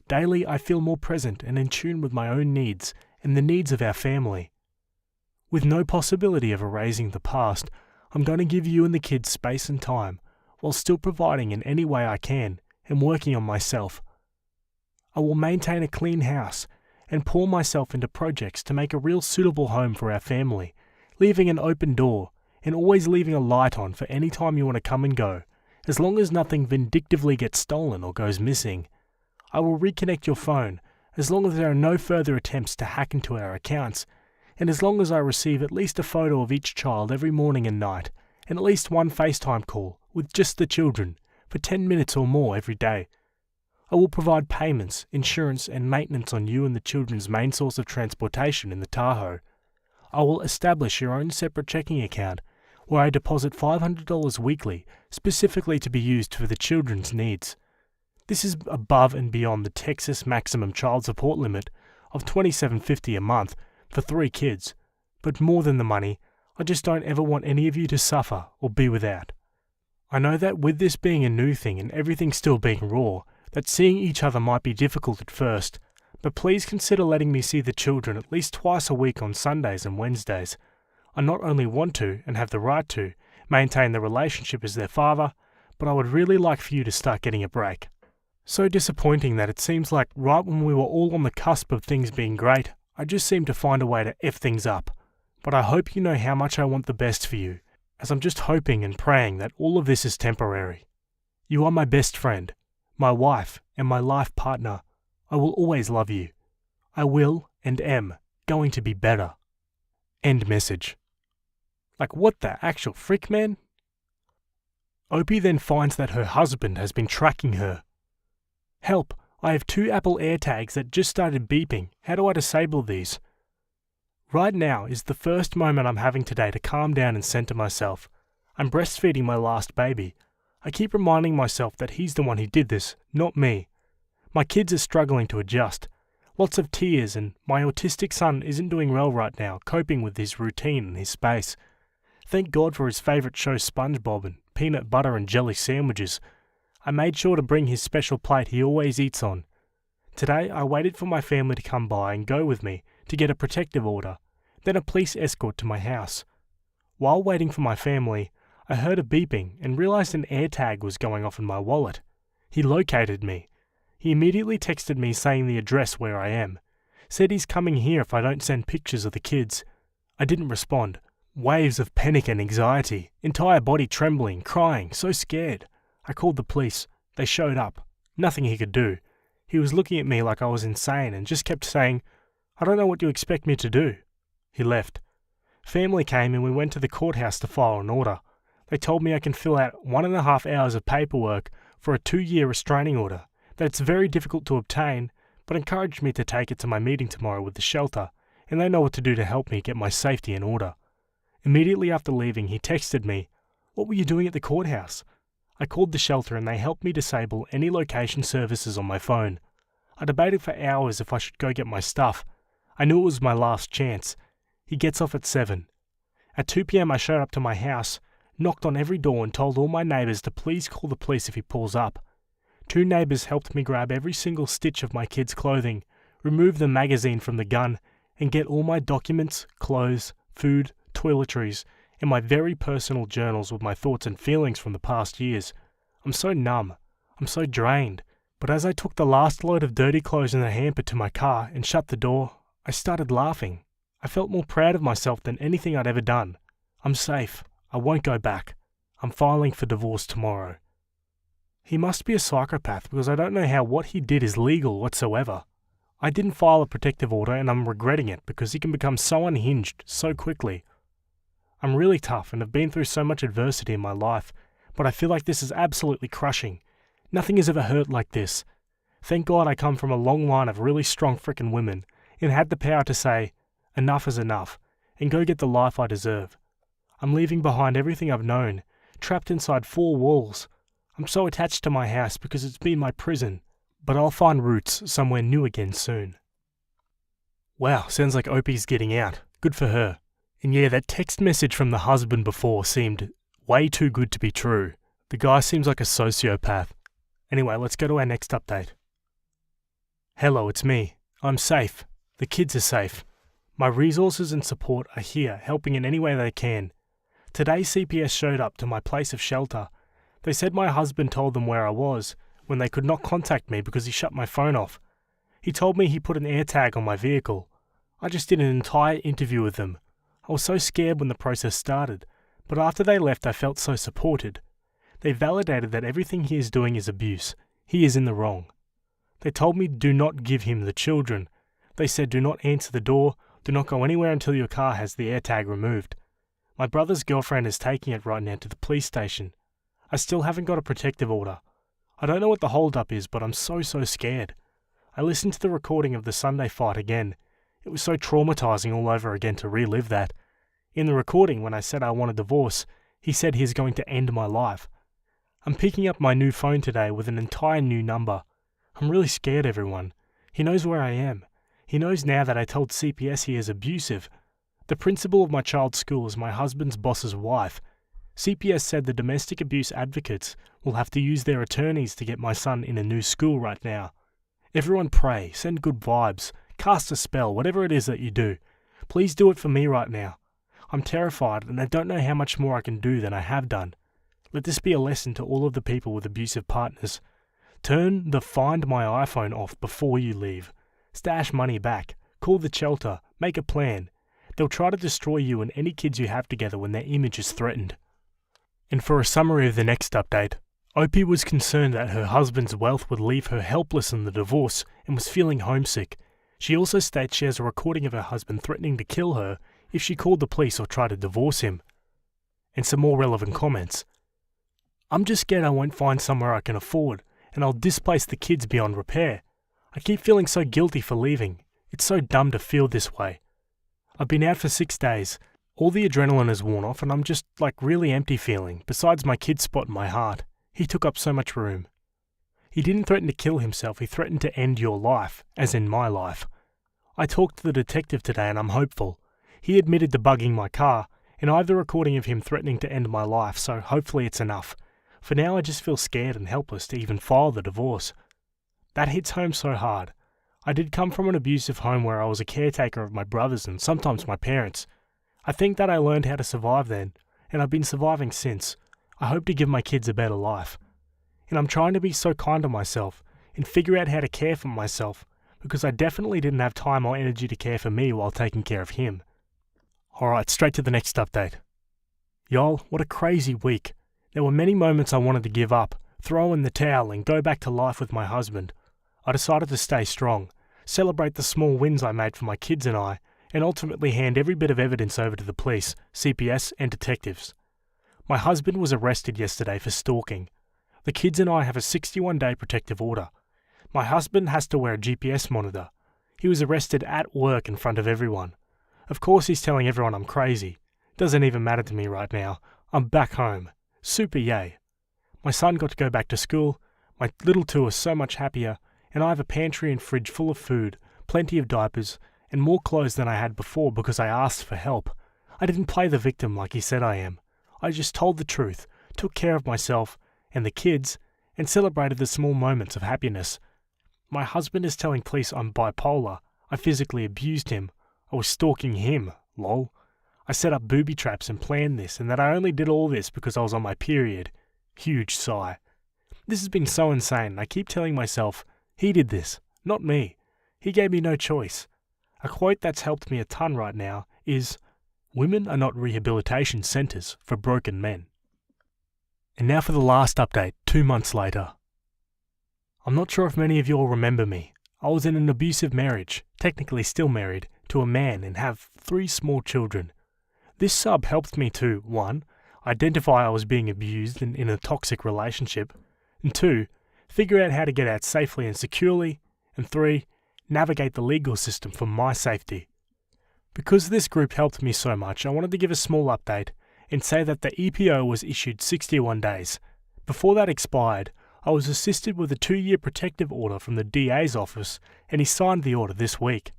Daily I feel more present and in tune with my own needs and the needs of our family. With no possibility of erasing the past, I'm going to give you and the kids space and time, while still providing in any way I can and working on myself. I will maintain a clean house and pour myself into projects to make a real suitable home for our family, leaving an open door and always leaving a light on for any time you want to come and go, as long as nothing vindictively gets stolen or goes missing. I will reconnect your phone, as long as there are no further attempts to hack into our accounts, and as long as I receive at least a photo of each child every morning and night, and at least one FaceTime call with just the children for 10 minutes or more every day. I will provide payments, insurance and maintenance on you and the children's main source of transportation in the Tahoe. I will establish your own separate checking account where I deposit $500 weekly specifically to be used for the children's needs. This is above and beyond the Texas maximum child support limit of $27.50 a month for 3 kids, but more than the money, I just don't ever want any of you to suffer or be without. I know that with this being a new thing and everything still being raw, that seeing each other might be difficult at first, but please consider letting me see the children at least twice a week on Sundays and Wednesdays. I not only want to, and have the right to, maintain the relationship as their father, but I would really like for you to start getting a break. So disappointing that it seems like right when we were all on the cusp of things being great, I just seem to find a way to F things up. But I hope you know how much I want the best for you, as I'm just hoping and praying that all of this is temporary. You are my best friend, my wife, and my life partner. I will always love you. I will and am going to be better. End message. Like what the actual frick, man? Opie then finds that her husband has been tracking her. Help, I have 2 Apple AirTags that just started beeping. How do I disable these? Right now is the first moment I'm having today to calm down and center myself. I'm breastfeeding my last baby. I keep reminding myself that he's the one who did this, not me. My kids are struggling to adjust. Lots of tears, and my autistic son isn't doing well right now, coping with his routine and his space. Thank God for his favourite show SpongeBob and peanut butter and jelly sandwiches. I made sure to bring his special plate he always eats on. Today I waited for my family to come by and go with me to get a protective order, then a police escort to my house. While waiting for my family, I heard a beeping and realised an AirTag was going off in my wallet. He located me. He immediately texted me saying the address where I am. Said he's coming here if I don't send pictures of the kids. I didn't respond. Waves of panic and anxiety, entire body trembling, crying, so scared. I called the police. They showed up. Nothing he could do. He was looking at me like I was insane and just kept saying, "I don't know what you expect me to do." He left. Family came and we went to the courthouse to file an order. They told me I can fill out 1.5 hours of paperwork for a 2-year restraining order, that it's very difficult to obtain, but encouraged me to take it to my meeting tomorrow with the shelter, and they know what to do to help me get my safety in order. Immediately after leaving, he texted me, "What were you doing at the courthouse?" I called the shelter and they helped me disable any location services on my phone. I debated for hours if I should go get my stuff. I knew it was my last chance. He gets off at 7. At 2 p.m. I showed up to my house, knocked on every door and told all my neighbours to please call the police if he pulls up. 2 neighbours helped me grab every single stitch of my kids' clothing, remove the magazine from the gun, and get all my documents, clothes, food, toiletries, and my very personal journals with my thoughts and feelings from the past years. I'm so numb. I'm so drained. But as I took the last load of dirty clothes in the hamper to my car and shut the door, I started laughing. I felt more proud of myself than anything I'd ever done. I'm safe. I won't go back. I'm filing for divorce tomorrow. He must be a psychopath because I don't know how what he did is legal whatsoever. I didn't file a protective order and I'm regretting it because he can become so unhinged so quickly. I'm really tough and have been through so much adversity in my life, but I feel like this is absolutely crushing. Nothing has ever hurt like this. Thank God I come from a long line of really strong frickin' women and had the power to say, enough is enough, and go get the life I deserve. I'm leaving behind everything I've known, trapped inside 4 walls. I'm so attached to my house because it's been my prison, but I'll find roots somewhere new again soon. Wow, sounds like Opie's getting out. Good for her. And yeah, that text message from the husband before seemed way too good to be true. The guy seems like a sociopath. Anyway, let's go to our next update. Hello, it's me. I'm safe. The kids are safe. My resources and support are here, helping in any way they can. Today CPS showed up to my place of shelter. They said my husband told them where I was, when they could not contact me because he shut my phone off. He told me he put an AirTag on my vehicle. I just did an entire interview with them. I was so scared when the process started, but after they left I felt so supported. They validated that everything he is doing is abuse. He is in the wrong. They told me do not give him the children. They said do not answer the door, do not go anywhere until your car has the AirTag removed. My brother's girlfriend is taking it right now to the police station. I still haven't got a protective order. I don't know what the hold-up is, but I'm so scared. I listened to the recording of the Sunday fight again. It was so traumatizing all over again to relive that. In the recording, when I said I want a divorce, he said he is going to end my life. I'm picking up my new phone today with an entire new number. I'm really scared, everyone. He knows where I am. He knows now that I told CPS he is abusive. The principal of my child's school is my husband's boss's wife. CPS said the domestic abuse advocates will have to use their attorneys to get my son in a new school right now. Everyone pray, send good vibes, cast a spell, whatever it is that you do. Please do it for me right now. I'm terrified and I don't know how much more I can do than I have done. Let this be a lesson to all of the people with abusive partners. Turn the Find My iPhone off before you leave. Stash money back. Call the shelter. Make a plan. They'll try to destroy you and any kids you have together when their image is threatened. And for a summary of the next update, Opie was concerned that her husband's wealth would leave her helpless in the divorce and was feeling homesick. She also states she has a recording of her husband threatening to kill her if she called the police or tried to divorce him. And some more relevant comments. I'm just scared I won't find somewhere I can afford, and I'll displace the kids beyond repair. I keep feeling so guilty for leaving. It's so dumb to feel this way. I've been out for 6 days. All the adrenaline is worn off and I'm just really empty feeling, besides my kid's spot in my heart. He took up so much room. He didn't threaten to kill himself, he threatened to end your life, as in my life. I talked to the detective today and I'm hopeful. He admitted to bugging my car, and I have the recording of him threatening to end my life, so hopefully it's enough. For now I just feel scared and helpless to even file the divorce. That hits home so hard. I did come from an abusive home where I was a caretaker of my brothers and sometimes my parents. I think that I learned how to survive then, and I've been surviving since. I hope to give my kids a better life. And I'm trying to be so kind to myself and figure out how to care for myself, because I definitely didn't have time or energy to care for me while taking care of him. Alright, straight to the next update. Y'all, what a crazy week. There were many moments I wanted to give up, throw in the towel and go back to life with my husband. I decided to stay strong, celebrate the small wins I made for my kids and I, and ultimately hand every bit of evidence over to the police, CPS and detectives. My husband was arrested yesterday for stalking. The kids and I have a 61-day protective order. My husband has to wear a GPS monitor. He was arrested at work in front of everyone. Of course he's telling everyone I'm crazy. Doesn't even matter to me right now. I'm back home. Super yay. My son got to go back to school. My little two are so much happier, and I have a pantry and fridge full of food, plenty of diapers, and more clothes than I had before because I asked for help. I didn't play the victim like he said I am. I just told the truth, took care of myself and the kids, and celebrated the small moments of happiness. My husband is telling police I'm bipolar. I physically abused him. I was stalking him, lol. I set up booby traps and planned this, and that I only did all this because I was on my period. Huge sigh. This has been so insane. I keep telling myself, he did this, not me. He gave me no choice. A quote that's helped me a ton right now is, "Women are not rehabilitation centres for broken men." And now for the last update, 2 months later. I'm not sure if many of you all remember me. I was in an abusive marriage, technically still married, to a man and have 3 small children. This sub helped me to, 1, identify I was being abused and in a toxic relationship, and 2, figure out how to get out safely and securely, and 3, navigate the legal system for my safety. Because this group helped me so much, I wanted to give a small update and say that the EPO was issued 61 days. Before that expired, I was assisted with a 2-year protective order from the DA's office, and he signed the order this week.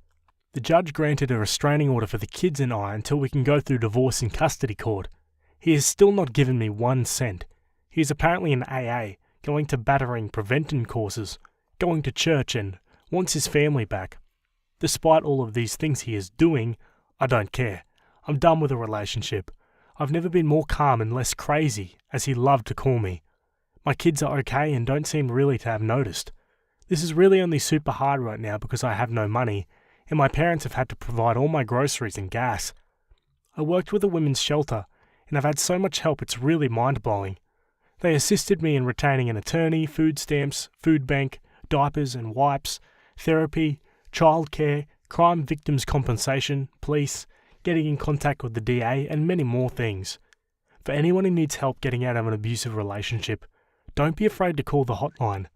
The judge granted a restraining order for the kids and I until we can go through divorce in custody court. He has still not given me 1 cent. He is apparently in AA, going to battering prevention courses, going to church and wants his family back. Despite all of these things he is doing, I don't care. I'm done with the relationship. I've never been more calm and less crazy, as he loved to call me. My kids are okay and don't seem really to have noticed. This is really only super hard right now because I have no money, and my parents have had to provide all my groceries and gas. I worked with a women's shelter, and I've had so much help it's really mind-blowing. They assisted me in retaining an attorney, food stamps, food bank, diapers and wipes, therapy, childcare, crime victims compensation, police, getting in contact with the DA, and many more things. For anyone who needs help getting out of an abusive relationship, don't be afraid to call the hotline.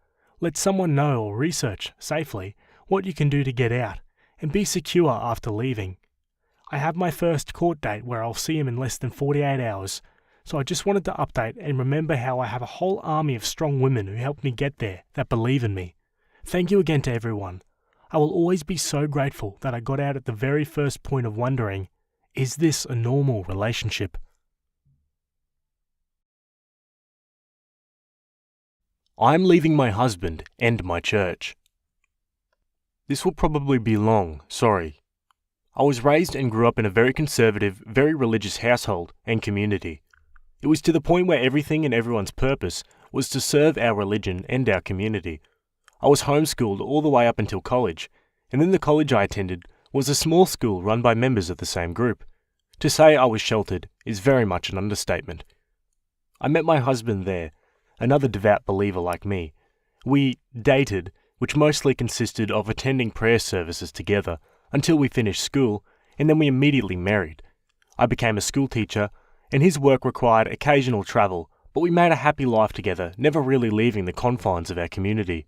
Let someone know or research, safely, what you can do to get out, and be secure after leaving. I have my first court date where I'll see him in less than 48 hours, so I just wanted to update and remember how I have a whole army of strong women who helped me get there, that believe in me. Thank you again to everyone. I will always be so grateful that I got out at the very first point of wondering, is this a normal relationship? I'm leaving my husband and my church. This will probably be long, sorry. I was raised and grew up in a very conservative, very religious household and community. It was to the point where everything and everyone's purpose was to serve our religion and our community. I was homeschooled all the way up until college, and then the college I attended was a small school run by members of the same group. To say I was sheltered is very much an understatement. I met my husband there, another devout believer like me. We dated, which mostly consisted of attending prayer services together until we finished school, and then we immediately married. I became a school teacher, and his work required occasional travel, but we made a happy life together, never really leaving the confines of our community.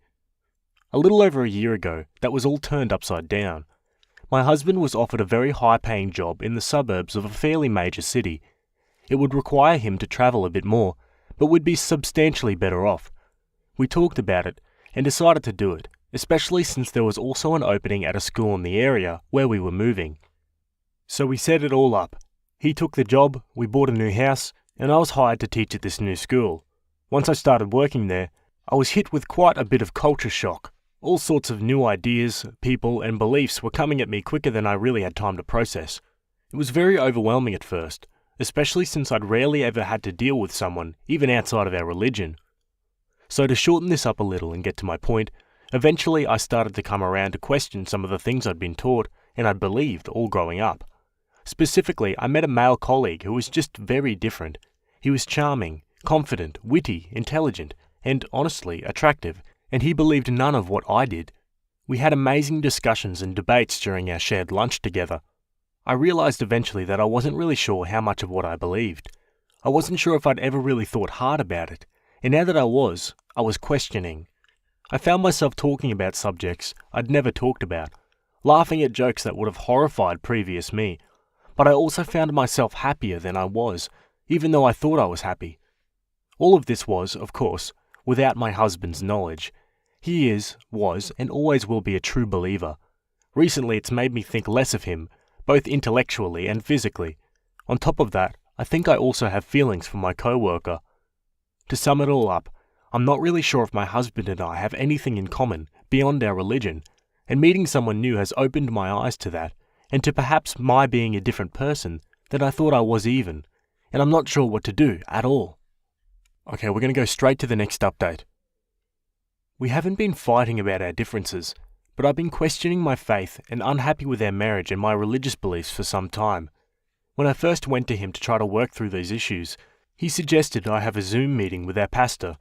A little over a year ago, that was all turned upside down. My husband was offered a very high-paying job in the suburbs of a fairly major city. It would require him to travel a bit more, but would be substantially better off. We talked about it and decided to do it, especially since there was also an opening at a school in the area where we were moving. So we set it all up. He took the job, we bought a new house, and I was hired to teach at this new school. Once I started working there, I was hit with quite a bit of culture shock. All sorts of new ideas, people, and beliefs were coming at me quicker than I really had time to process. It was very overwhelming at first, especially since I'd rarely ever had to deal with someone, even outside of our religion. So to shorten this up a little and get to my point, eventually I started to come around to question some of the things I'd been taught and I'd believed all growing up. Specifically, I met a male colleague who was just very different. He was charming, confident, witty, intelligent, and honestly attractive, and he believed none of what I did. We had amazing discussions and debates during our shared lunch together. I realized eventually that I wasn't really sure how much of what I believed. I wasn't sure if I'd ever really thought hard about it, and now that I was questioning. I found myself talking about subjects I'd never talked about, laughing at jokes that would have horrified previous me, but I also found myself happier than I was, even though I thought I was happy. All of this was, of course, without my husband's knowledge. He is, was, and always will be a true believer. Recently it's made me think less of him, both intellectually and physically. On top of that, I think I also have feelings for my co-worker. To sum it all up, I'm not really sure if my husband and I have anything in common beyond our religion, and meeting someone new has opened my eyes to that, and to perhaps my being a different person than I thought I was even, and I'm not sure what to do at all. Okay, we're going to go straight to the next update. We haven't been fighting about our differences, but I've been questioning my faith and unhappy with our marriage and my religious beliefs for some time. When I first went to him to try to work through these issues, he suggested I have a Zoom meeting with our pastor.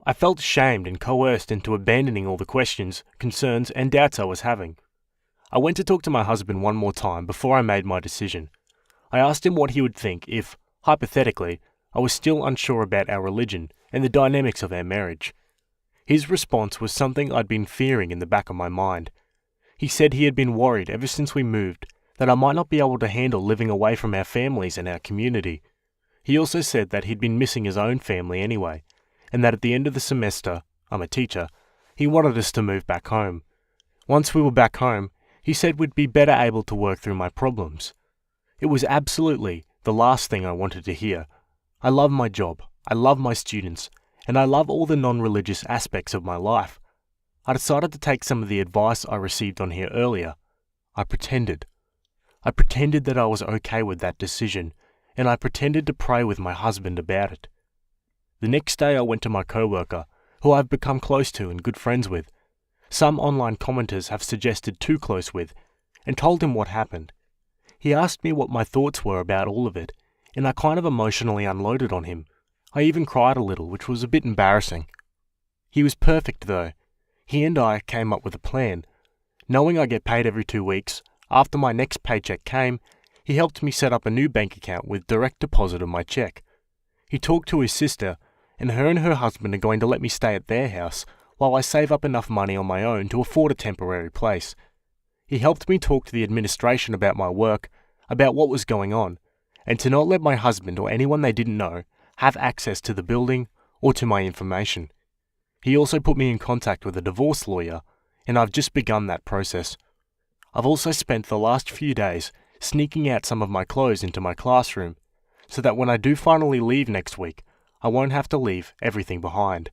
I felt shamed and coerced into abandoning all the questions, concerns, and doubts I was having. I went to talk to my husband one more time before I made my decision. I asked him what he would think if, hypothetically, I was still unsure about our religion and the dynamics of our marriage. His response was something I'd been fearing in the back of my mind. He said he had been worried ever since we moved that I might not be able to handle living away from our families and our community. He also said that he'd been missing his own family anyway, and that at the end of the semester, I'm a teacher, he wanted us to move back home. Once we were back home, he said we'd be better able to work through my problems. It was absolutely the last thing I wanted to hear. I love my job, I love my students, and I love all the non-religious aspects of my life. I decided to take some of the advice I received on here earlier. I pretended. I pretended that I was okay with that decision, and I pretended to pray with my husband about it. The next day I went to my co-worker, who I've become close to and good friends with. Some online commenters have suggested too close with, and told him what happened. He asked me what my thoughts were about all of it, and I kind of emotionally unloaded on him. I even cried a little, which was a bit embarrassing. He was perfect though. He and I came up with a plan. Knowing I get paid every 2 weeks, after my next paycheck came, he helped me set up a new bank account with direct deposit of my check. He talked to his sister, and her husband are going to let me stay at their house while I save up enough money on my own to afford a temporary place. He helped me talk to the administration about my work, about what was going on, and to not let my husband or anyone they didn't know have access to the building or to my information. He also put me in contact with a divorce lawyer, and I've just begun that process. I've also spent the last few days sneaking out some of my clothes into my classroom, so that when I do finally leave next week, I won't have to leave everything behind.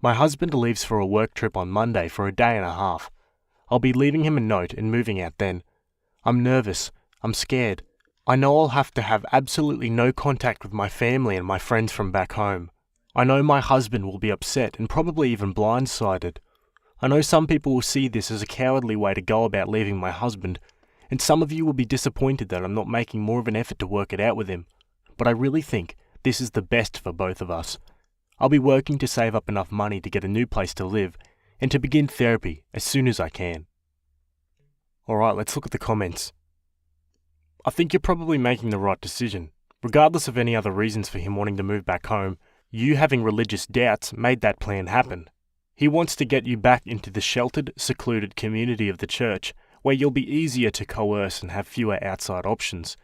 My husband leaves for a work trip on Monday for a day and a half. I'll be leaving him a note and moving out then. I'm nervous. I'm scared. I know I'll have to have absolutely no contact with my family and my friends from back home. I know my husband will be upset and probably even blindsided. I know some people will see this as a cowardly way to go about leaving my husband, and some of you will be disappointed that I'm not making more of an effort to work it out with him, but I really think this is the best for both of us. I'll be working to save up enough money to get a new place to live and to begin therapy as soon as I can. Alright, let's look at the comments. I think you're probably making the right decision. Regardless of any other reasons for him wanting to move back home, you having religious doubts made that plan happen. He wants to get you back into the sheltered, secluded community of the church, where you'll be easier to coerce and have fewer outside options.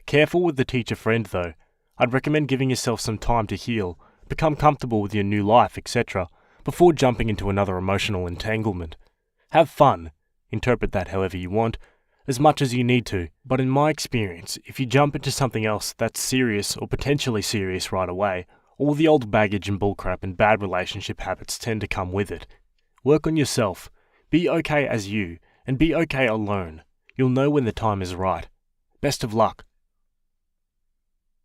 Careful with the teacher friend though. I'd recommend giving yourself some time to heal, become comfortable with your new life, etc., before jumping into another emotional entanglement. Have fun, interpret that however you want, as much as you need to, but in my experience, if you jump into something else that's serious or potentially serious right away, all the old baggage and bullcrap and bad relationship habits tend to come with it. Work on yourself, be okay as you, and be okay alone. You'll know when the time is right. Best of luck.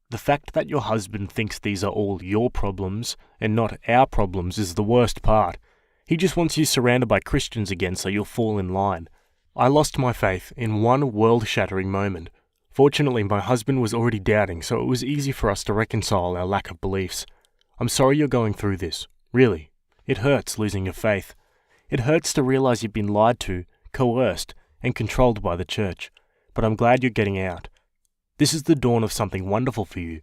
The fact that your husband thinks these are all your problems and not our problems is the worst part. He just wants you surrounded by Christians again so you'll fall in line. I lost my faith in one world-shattering moment. Fortunately, my husband was already doubting, so it was easy for us to reconcile our lack of beliefs. I'm sorry you're going through this. Really. It hurts losing your faith. It hurts to realize you've been lied to, coerced, and controlled by the church. But I'm glad you're getting out. This is the dawn of something wonderful for you.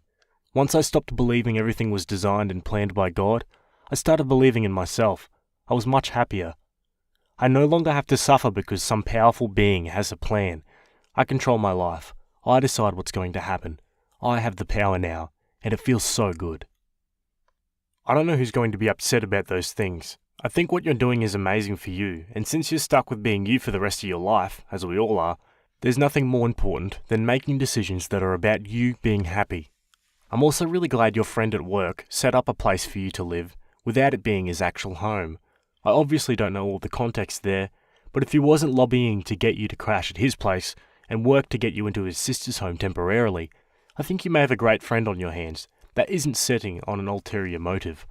Once I stopped believing everything was designed and planned by God, I started believing in myself. I was much happier. I no longer have to suffer because some powerful being has a plan. I control my life. I decide what's going to happen. I have the power now, and it feels so good. I don't know who's going to be upset about those things. I think what you're doing is amazing for you, and since you're stuck with being you for the rest of your life, as we all are, there's nothing more important than making decisions that are about you being happy. I'm also really glad your friend at work set up a place for you to live without it being his actual home. I obviously don't know all the context there, but if he wasn't lobbying to get you to crash at his place and work to get you into his sister's home temporarily, I think you may have a great friend on your hands that isn't setting on an ulterior motive.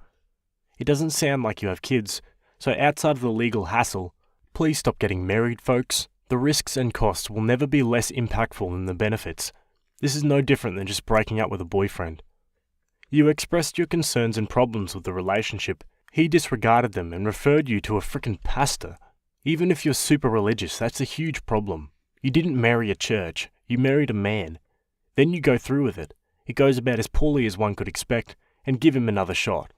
It doesn't sound like you have kids, so outside of the legal hassle, please stop getting married, folks. The risks and costs will never be less impactful than the benefits. This is no different than just breaking up with a boyfriend. You expressed your concerns and problems with the relationship. He disregarded them and referred you to a frickin' pastor. Even if you're super religious, that's a huge problem. You didn't marry a church, you married a man. Then you go through with it. It goes about as poorly as one could expect, and give him another shot.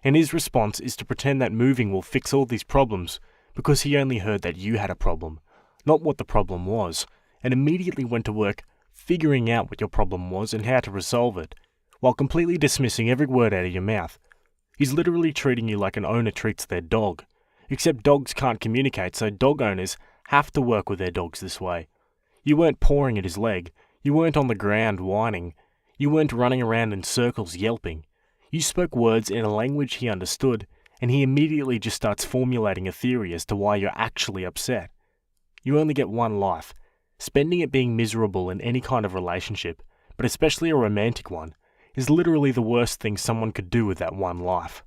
And his response is to pretend that moving will fix all these problems, because he only heard that you had a problem, not what the problem was, and immediately went to work figuring out what your problem was and how to resolve it, while completely dismissing every word out of your mouth. He's literally treating you like an owner treats their dog. Except dogs can't communicate, so dog owners have to work with their dogs this way. You weren't pawing at his leg. You weren't on the ground whining. You weren't running around in circles yelping. You spoke words in a language he understood, and he immediately just starts formulating a theory as to why you're actually upset. You only get one life. Spending it being miserable in any kind of relationship, but especially a romantic one, is literally the worst thing someone could do with that one life.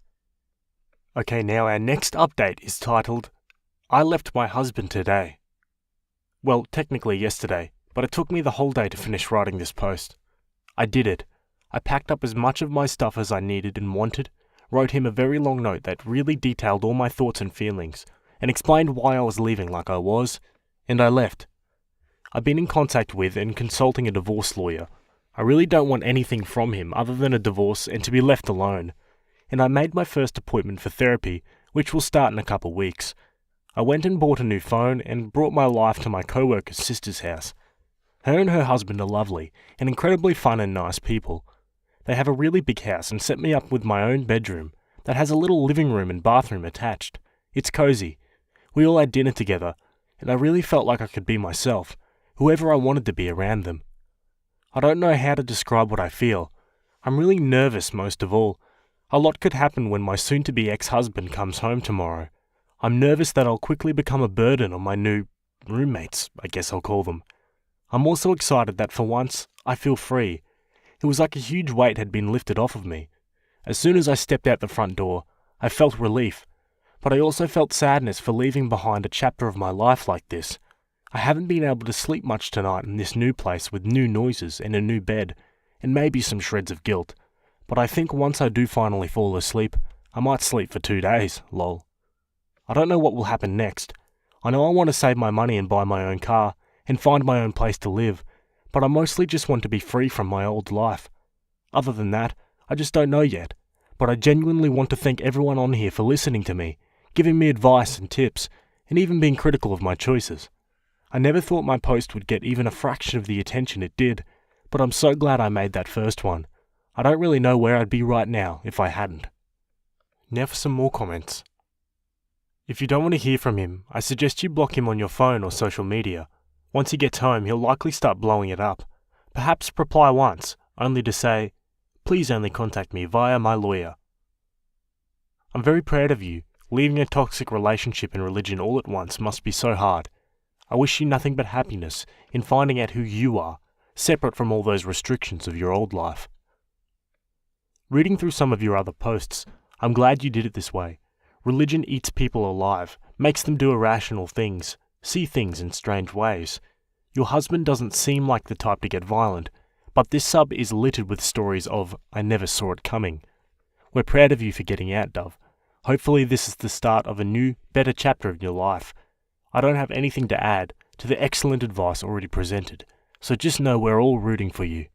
Okay, now our next update is titled, I left my husband today. Well, technically yesterday, but it took me the whole day to finish writing this post. I did it. I packed up as much of my stuff as I needed and wanted, wrote him a very long note that really detailed all my thoughts and feelings, and explained why I was leaving like I was, and I left. I've been in contact with and consulting a divorce lawyer. I really don't want anything from him other than a divorce and to be left alone, and I made my first appointment for therapy, which will start in a couple weeks. I went and bought a new phone and brought my life to my co-worker's sister's house. Her and her husband are lovely and incredibly fun and nice people. They have a really big house and set me up with my own bedroom that has a little living room and bathroom attached. It's cozy. We all had dinner together, and I really felt like I could be myself, whoever I wanted to be around them. I don't know how to describe what I feel. I'm really nervous most of all. A lot could happen when my soon-to-be ex-husband comes home tomorrow. I'm nervous that I'll quickly become a burden on my new roommates, I guess I'll call them. I'm also excited that for once, I feel free. It was like a huge weight had been lifted off of me. As soon as I stepped out the front door, I felt relief, but I also felt sadness for leaving behind a chapter of my life like this. I haven't been able to sleep much tonight in this new place with new noises and a new bed, and maybe some shreds of guilt. But I think once I do finally fall asleep, I might sleep for 2 days, lol. I don't know what will happen next. I know I want to save my money and buy my own car, and find my own place to live, but I mostly just want to be free from my old life. Other than that, I just don't know yet, but I genuinely want to thank everyone on here for listening to me, giving me advice and tips, and even being critical of my choices. I never thought my post would get even a fraction of the attention it did, but I'm so glad I made that first one. I don't really know where I'd be right now if I hadn't. Now for some more comments. If you don't want to hear from him, I suggest you block him on your phone or social media. Once he gets home, he'll likely start blowing it up. Perhaps reply once, only to say, "Please only contact me via my lawyer." I'm very proud of you. Leaving a toxic relationship and religion all at once must be so hard. I wish you nothing but happiness in finding out who you are, separate from all those restrictions of your old life. Reading through some of your other posts, I'm glad you did it this way. Religion eats people alive, makes them do irrational things, see things in strange ways. Your husband doesn't seem like the type to get violent, but this sub is littered with stories of "I never saw it coming." We're proud of you for getting out, Dove. Hopefully this is the start of a new, better chapter of your life. I don't have anything to add to the excellent advice already presented, so just know we're all rooting for you.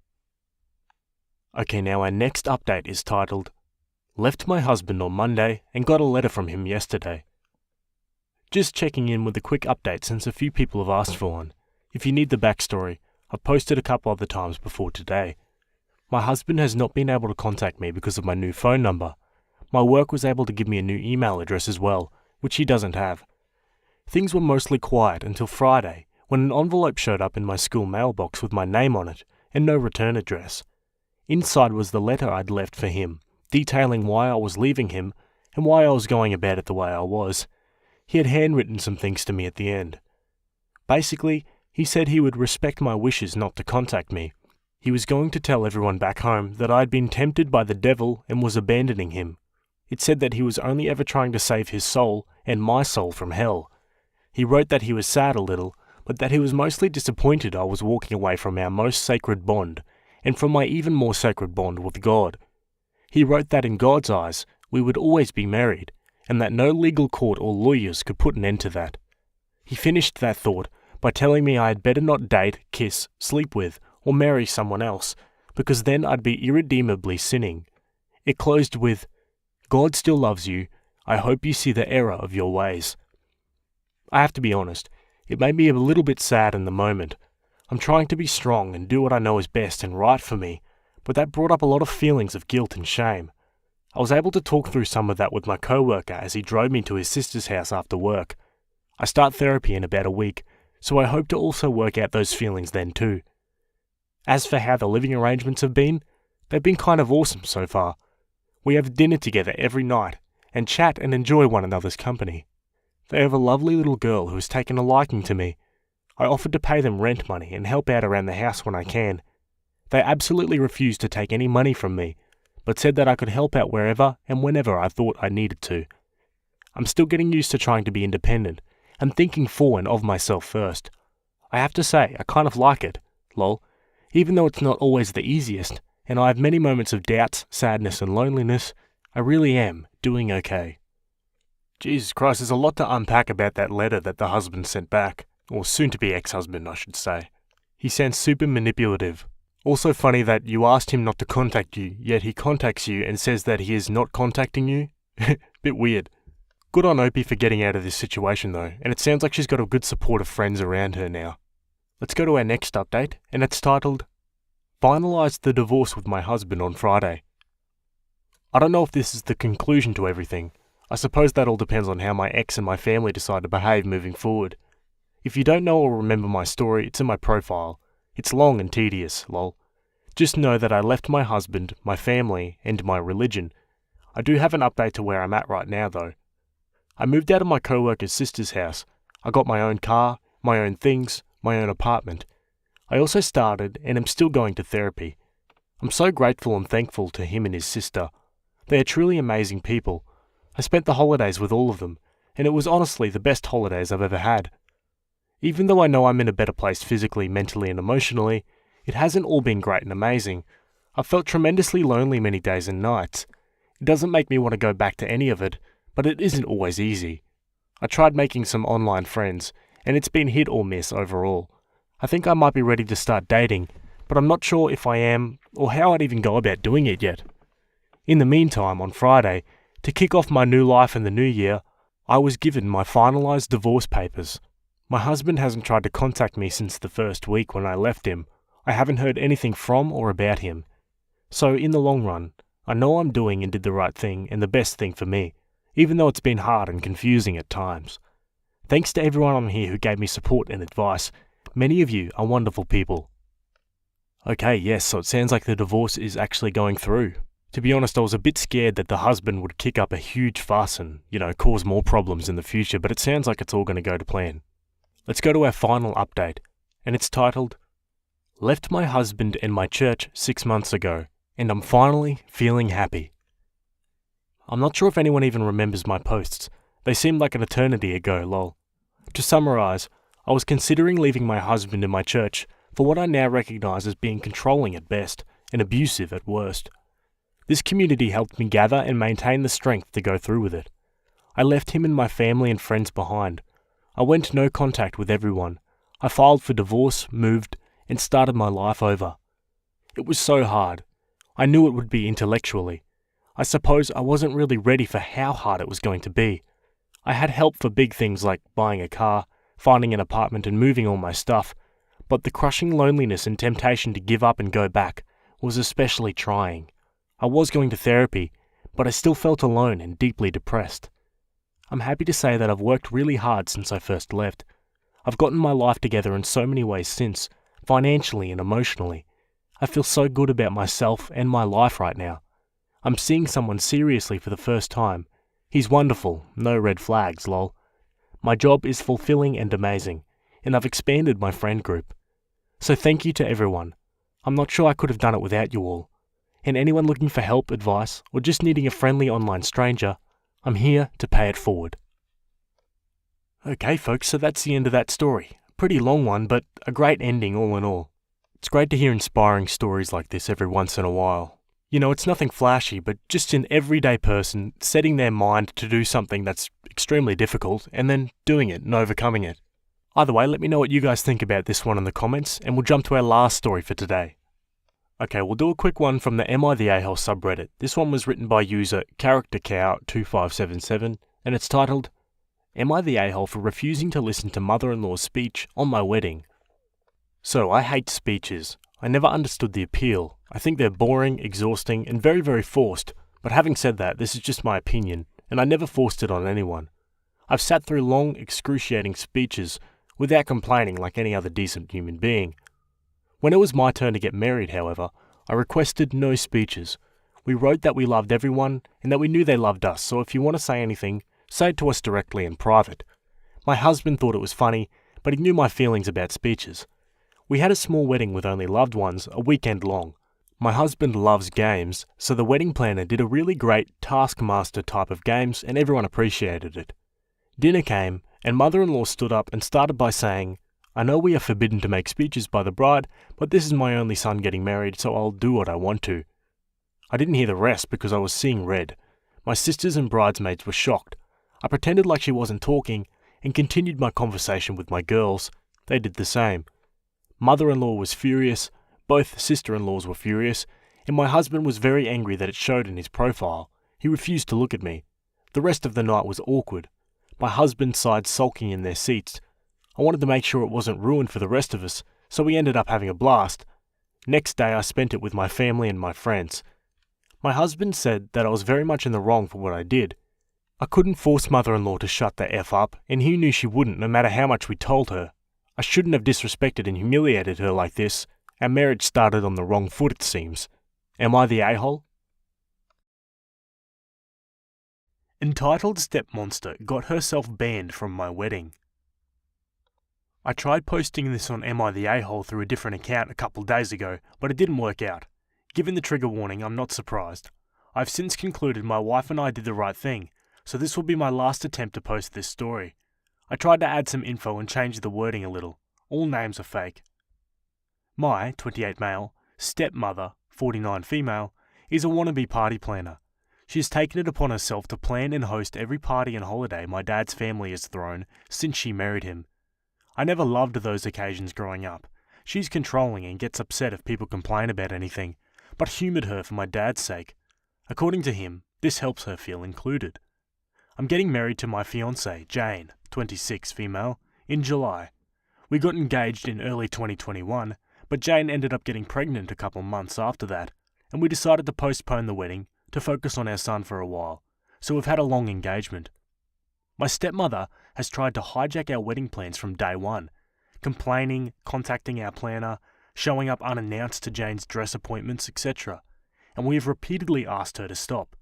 Okay, now our next update is titled, "Left my husband on Monday and got a letter from him yesterday." Just checking in with a quick update since a few people have asked for one. If you need the backstory, I've posted a couple other times before today. My husband has not been able to contact me because of my new phone number. My work was able to give me a new email address as well, which he doesn't have. Things were mostly quiet until Friday, when an envelope showed up in my school mailbox with my name on it and no return address. Inside was the letter I'd left for him, detailing why I was leaving him and why I was going about it the way I was. He had handwritten some things to me at the end. Basically, he said he would respect my wishes not to contact me. He was going to tell everyone back home that I had been tempted by the devil and was abandoning him. It said that he was only ever trying to save his soul and my soul from hell. He wrote that he was sad a little, but that he was mostly disappointed I was walking away from our most sacred bond, and from my even more sacred bond with God. He wrote that in God's eyes, we would always be married, and that no legal court or lawyers could put an end to that. He finished that thought by telling me I had better not date, kiss, sleep with, or marry someone else, because then I'd be irredeemably sinning. It closed with, "God still loves you. I hope you see the error of your ways." I have to be honest, it made me a little bit sad in the moment. I'm trying to be strong and do what I know is best and right for me, but that brought up a lot of feelings of guilt and shame. I was able to talk through some of that with my co-worker as he drove me to his sister's house after work. I start therapy in about a week, so I hope to also work out those feelings then too. As for how the living arrangements have been, they've been kind of awesome so far. We have dinner together every night and chat and enjoy one another's company. They have a lovely little girl who has taken a liking to me. I offered to pay them rent money and help out around the house when I can. They absolutely refused to take any money from me, but said that I could help out wherever and whenever I thought I needed to. I'm still getting used to trying to be independent and thinking for and of myself first. I have to say, I kind of like it, lol. Even though it's not always the easiest, and I have many moments of doubts, sadness and loneliness, I really am doing okay. Jesus Christ, there's a lot to unpack about that letter that the husband sent back, or soon-to-be ex-husband I should say. He sounds super manipulative. Also funny that you asked him not to contact you, yet he contacts you and says that he is not contacting you. Bit weird. Good on Opie for getting out of this situation though, and it sounds like she's got a good support of friends around her now. Let's go to our next update, and it's titled, Finalised the divorce with my husband on Friday. I don't know if this is the conclusion to everything. I suppose that all depends on how my ex and my family decide to behave moving forward. If you don't know or remember my story, it's in my profile. It's long and tedious, lol. Just know that I left my husband, my family, and my religion. I do have an update to where I'm at right now though. I moved out of my co-worker's sister's house. I got my own car, my own things, my own apartment. I also started and am still going to therapy. I'm so grateful and thankful to him and his sister. They are truly amazing people. I spent the holidays with all of them, and it was honestly the best holidays I've ever had. Even though I know I'm in a better place physically, mentally and emotionally, it hasn't all been great and amazing. I've felt tremendously lonely many days and nights. It doesn't make me want to go back to any of it, but it isn't always easy. I tried making some online friends, and it's been hit or miss overall. I think I might be ready to start dating, but I'm not sure if I am, or how I'd even go about doing it yet. In the meantime, on Friday, to kick off my new life in the new year, I was given my finalised divorce papers. My husband hasn't tried to contact me since the first week when I left him. I haven't heard anything from or about him. So in the long run, I know I'm doing and did the right thing and the best thing for me, even though it's been hard and confusing at times. Thanks to everyone on here who gave me support and advice. Many of you are wonderful people. Okay, yes, so it sounds like the divorce is actually going through. To be honest, I was a bit scared that the husband would kick up a huge fuss and, cause more problems in the future, but it sounds like it's all going to go to plan. Let's go to our final update, and it's titled, Left my husband and my church 6 months ago, and I'm finally feeling happy. I'm not sure if anyone even remembers my posts. They seemed like an eternity ago, lol. To summarise, I was considering leaving my husband and my church for what I now recognise as being controlling at best and abusive at worst. This community helped me gather and maintain the strength to go through with it. I left him and my family and friends behind. I went no contact with everyone. I filed for divorce, moved, and started my life over. It was so hard. I knew it would be intellectually. I suppose I wasn't really ready for how hard it was going to be. I had help for big things like buying a car, finding an apartment and moving all my stuff, but the crushing loneliness and temptation to give up and go back was especially trying. I was going to therapy, but I still felt alone and deeply depressed. I'm happy to say that I've worked really hard since I first left. I've gotten my life together in so many ways since, financially and emotionally. I feel so good about myself and my life right now. I'm seeing someone seriously for the first time. He's wonderful, no red flags, lol. My job is fulfilling and amazing, and I've expanded my friend group. So thank you to everyone. I'm not sure I could have done it without you all. And anyone looking for help, advice, or just needing a friendly online stranger, I'm here to pay it forward. Okay folks, so that's the end of that story. Pretty long one, but a great ending all in all. It's great to hear inspiring stories like this every once in a while. It's nothing flashy, but just an everyday person setting their mind to do something that's extremely difficult and then doing it and overcoming it. Either way, let me know what you guys think about this one in the comments, and we'll jump to our last story for today. Okay, we'll do a quick one from the Am I the A-hole subreddit. This one was written by user CharacterCow2577, and it's titled, Am I the A-hole for refusing to listen to mother-in-law's speech on my wedding? So, I hate speeches. I never understood the appeal. I think they're boring, exhausting, and very, very forced. But having said that, this is just my opinion, and I never forced it on anyone. I've sat through long, excruciating speeches without complaining like any other decent human being. When it was my turn to get married, however, I requested no speeches. We wrote that we loved everyone and that we knew they loved us, so if you want to say anything, say it to us directly in private. My husband thought it was funny, but he knew my feelings about speeches. We had a small wedding with only loved ones, a weekend long. My husband loves games, so the wedding planner did a really great Taskmaster type of games and everyone appreciated it. Dinner came, and mother-in-law stood up and started by saying, I know we are forbidden to make speeches by the bride, but this is my only son getting married, so I'll do what I want to. I didn't hear the rest because I was seeing red. My sisters and bridesmaids were shocked. I pretended like she wasn't talking and continued my conversation with my girls. They did the same. Mother-in-law was furious, both sister-in-laws were furious, and my husband was very angry that it showed in his profile. He refused to look at me. The rest of the night was awkward. My husband sighed sulking in their seats. I wanted to make sure it wasn't ruined for the rest of us, so we ended up having a blast. Next day I spent it with my family and my friends. My husband said that I was very much in the wrong for what I did. I couldn't force mother-in-law to shut the F up, and he knew she wouldn't no matter how much we told her. I shouldn't have disrespected and humiliated her like this. Our marriage started on the wrong foot, it seems. Am I the a-hole? Entitled Stepmonster got herself banned from my wedding. I tried posting this on Am I the A-hole through a different account a couple days ago, but it didn't work out. Given the trigger warning, I'm not surprised. I've since concluded my wife and I did the right thing, so this will be my last attempt to post this story. I tried to add some info and change the wording a little. All names are fake. My, 28 male, stepmother, 49 female, is a wannabe party planner. She has taken it upon herself to plan and host every party and holiday my dad's family has thrown since she married him. I never loved those occasions growing up. She's controlling and gets upset if people complain about anything, but humoured her for my dad's sake. According to him, this helps her feel included. I'm getting married to my fiance, Jane, 26 female, in July. We got engaged in early 2021, but Jane ended up getting pregnant a couple months after that, and we decided to postpone the wedding to focus on our son for a while, so we've had a long engagement. My stepmother has tried to hijack our wedding plans from day one, complaining, contacting our planner, showing up unannounced to Jane's dress appointments, etc., and we have repeatedly asked her to stop.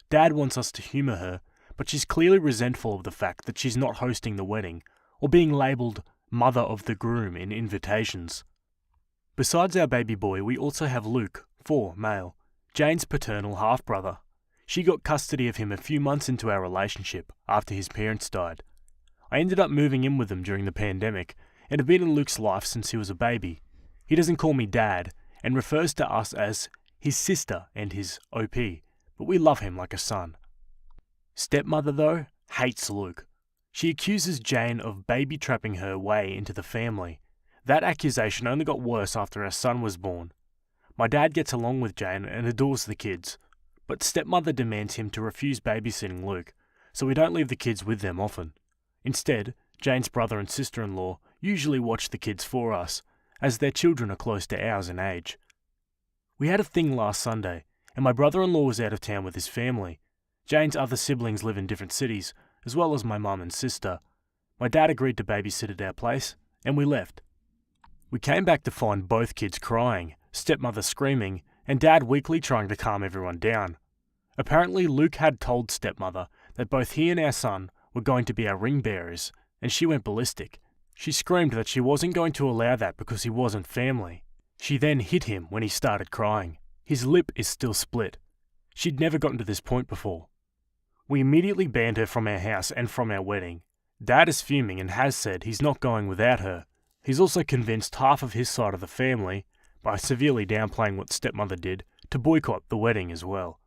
Dad wants us to humour her, but she's clearly resentful of the fact that she's not hosting the wedding, or being labelled mother of the groom in invitations. Besides our baby boy, we also have Luke, 4 male, Jane's paternal half-brother. She got custody of him a few months into our relationship, after his parents died. I ended up moving in with him during the pandemic, and have been in Luke's life since he was a baby. He doesn't call me Dad, and refers to us as his sister and his OP, but we love him like a son. Stepmother, though, hates Luke. She accuses Jane of baby-trapping her way into the family. That accusation only got worse after our son was born. My dad gets along with Jane and adores the kids, but stepmother demands him to refuse babysitting Luke, so we don't leave the kids with them often. Instead, Jane's brother and sister-in-law usually watch the kids for us, as their children are close to ours in age. We had a thing last Sunday, and my brother-in-law was out of town with his family. Jane's other siblings live in different cities, as well as my mum and sister. My dad agreed to babysit at our place, and we left. We came back to find both kids crying, stepmother screaming, and Dad weakly trying to calm everyone down. Apparently Luke had told stepmother that both he and our son were going to be our ring bearers, and she went ballistic. She screamed that she wasn't going to allow that because he wasn't family. She then hit him when he started crying. His lip is still split. She'd never gotten to this point before. We immediately banned her from our house and from our wedding. Dad is fuming and has said he's not going without her. He's also convinced half of his side of the family, by severely downplaying what stepmother did, to boycott the wedding as well.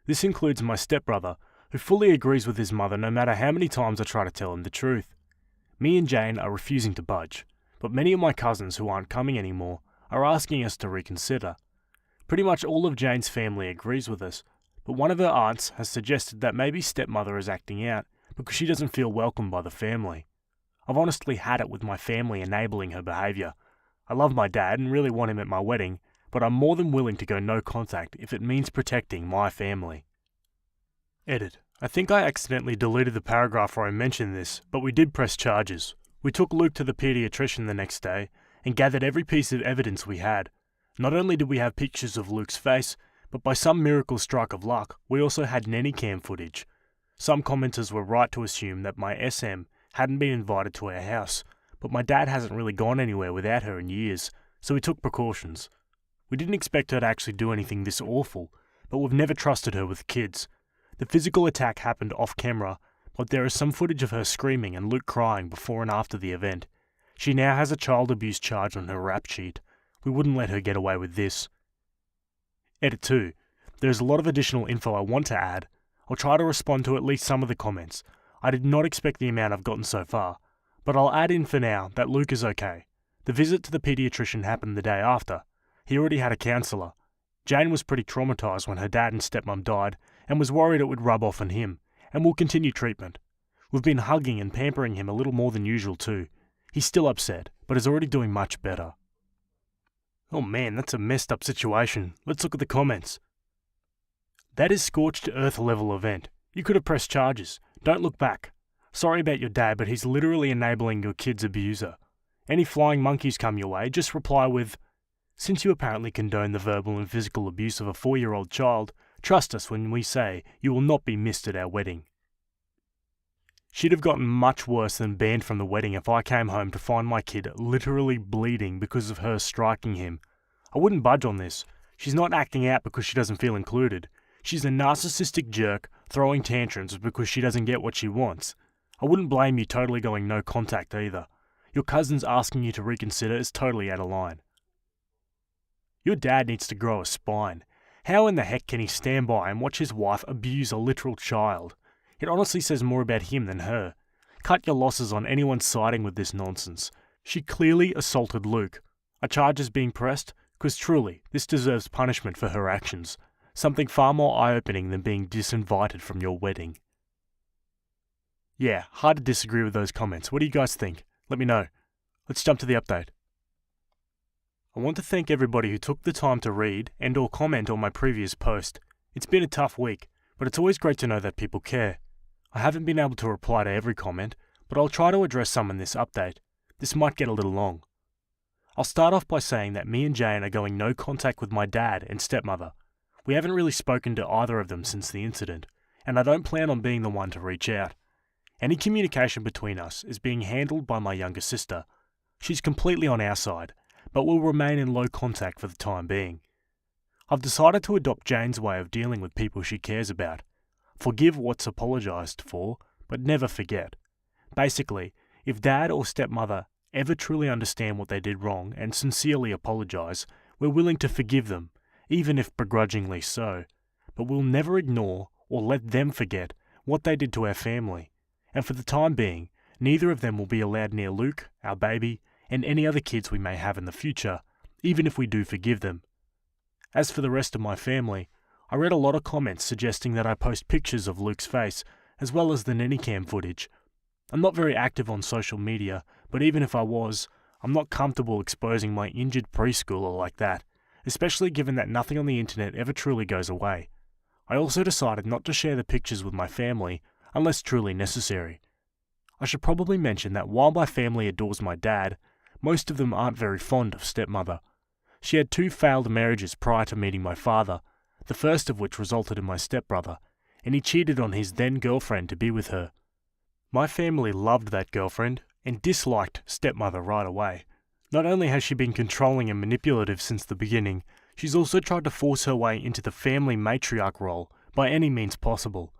This includes my stepbrother, who fully agrees with his mother no matter how many times I try to tell him the truth. Me and Jane are refusing to budge, but many of my cousins who aren't coming anymore are asking us to reconsider. Pretty much all of Jane's family agrees with us, but one of her aunts has suggested that maybe stepmother is acting out because she doesn't feel welcomed by the family. I've honestly had it with my family enabling her behaviour. I love my dad and really want him at my wedding, but I'm more than willing to go no contact if it means protecting my family. Edit. I think I accidentally deleted the paragraph where I mentioned this, but we did press charges. We took Luke to the paediatrician the next day and gathered every piece of evidence we had. Not only did we have pictures of Luke's face, but by some miracle strike of luck, we also had nanny cam footage. Some commenters were right to assume that my SM hadn't been invited to our house, but my dad hasn't really gone anywhere without her in years, so we took precautions. We didn't expect her to actually do anything this awful, but we've never trusted her with kids. The physical attack happened off camera, but there is some footage of her screaming and Luke crying before and after the event. She now has a child abuse charge on her rap sheet. We wouldn't let her get away with this. Edit 2. There's a lot of additional info I want to add. I'll try to respond to at least some of the comments. I did not expect the amount I've gotten so far, but I'll add in for now that Luke is okay. The visit to the paediatrician happened the day after. He already had a counsellor. Jane was pretty traumatised when her dad and stepmom died and was worried it would rub off on him, and will continue treatment. We've been hugging and pampering him a little more than usual too. He's still upset, but is already doing much better. Oh man, that's a messed up situation. Let's look at the comments. That is scorched earth level event. You could have pressed charges. Don't look back. Sorry about your dad, but he's literally enabling your kid's abuser. Any flying monkeys come your way, just reply with, "Since you apparently condone the verbal and physical abuse of a 4-year-old child, trust us when we say you will not be missed at our wedding." She'd have gotten much worse than banned from the wedding if I came home to find my kid literally bleeding because of her striking him. I wouldn't budge on this. She's not acting out because she doesn't feel included. She's a narcissistic jerk throwing tantrums because she doesn't get what she wants. I wouldn't blame you totally going no contact either. Your cousin's asking you to reconsider is totally out of line. Your dad needs to grow a spine. How in the heck can he stand by and watch his wife abuse a literal child? It honestly says more about him than her. Cut your losses on anyone siding with this nonsense. She clearly assaulted Luke. A charge is being pressed, because truly, this deserves punishment for her actions. Something far more eye-opening than being disinvited from your wedding. Yeah, hard to disagree with those comments. What do you guys think? Let me know. Let's jump to the update. I want to thank everybody who took the time to read and or comment on my previous post. It's been a tough week, but it's always great to know that people care. I haven't been able to reply to every comment, but I'll try to address some in this update. This might get a little long. I'll start off by saying that me and Jane are going no contact with my dad and stepmother. We haven't really spoken to either of them since the incident, and I don't plan on being the one to reach out. Any communication between us is being handled by my younger sister. She's completely on our side, but will remain in low contact for the time being. I've decided to adopt Jane's way of dealing with people she cares about. Forgive what's apologised for, but never forget. Basically, if dad or stepmother ever truly understand what they did wrong and sincerely apologise, we're willing to forgive them, even if begrudgingly so, but we'll never ignore or let them forget what they did to our family. And for the time being, neither of them will be allowed near Luke, our baby, and any other kids we may have in the future, even if we do forgive them. As for the rest of my family, I read a lot of comments suggesting that I post pictures of Luke's face, as well as the nanny cam footage. I'm not very active on social media, but even if I was, I'm not comfortable exposing my injured preschooler like that, especially given that nothing on the internet ever truly goes away. I also decided not to share the pictures with my family, unless truly necessary. I should probably mention that while my family adores my dad, most of them aren't very fond of stepmother. She had 2 failed marriages prior to meeting my father, the first of which resulted in my stepbrother, and he cheated on his then girlfriend to be with her. My family loved that girlfriend and disliked stepmother right away. Not only has she been controlling and manipulative since the beginning, she's also tried to force her way into the family matriarch role by any means possible.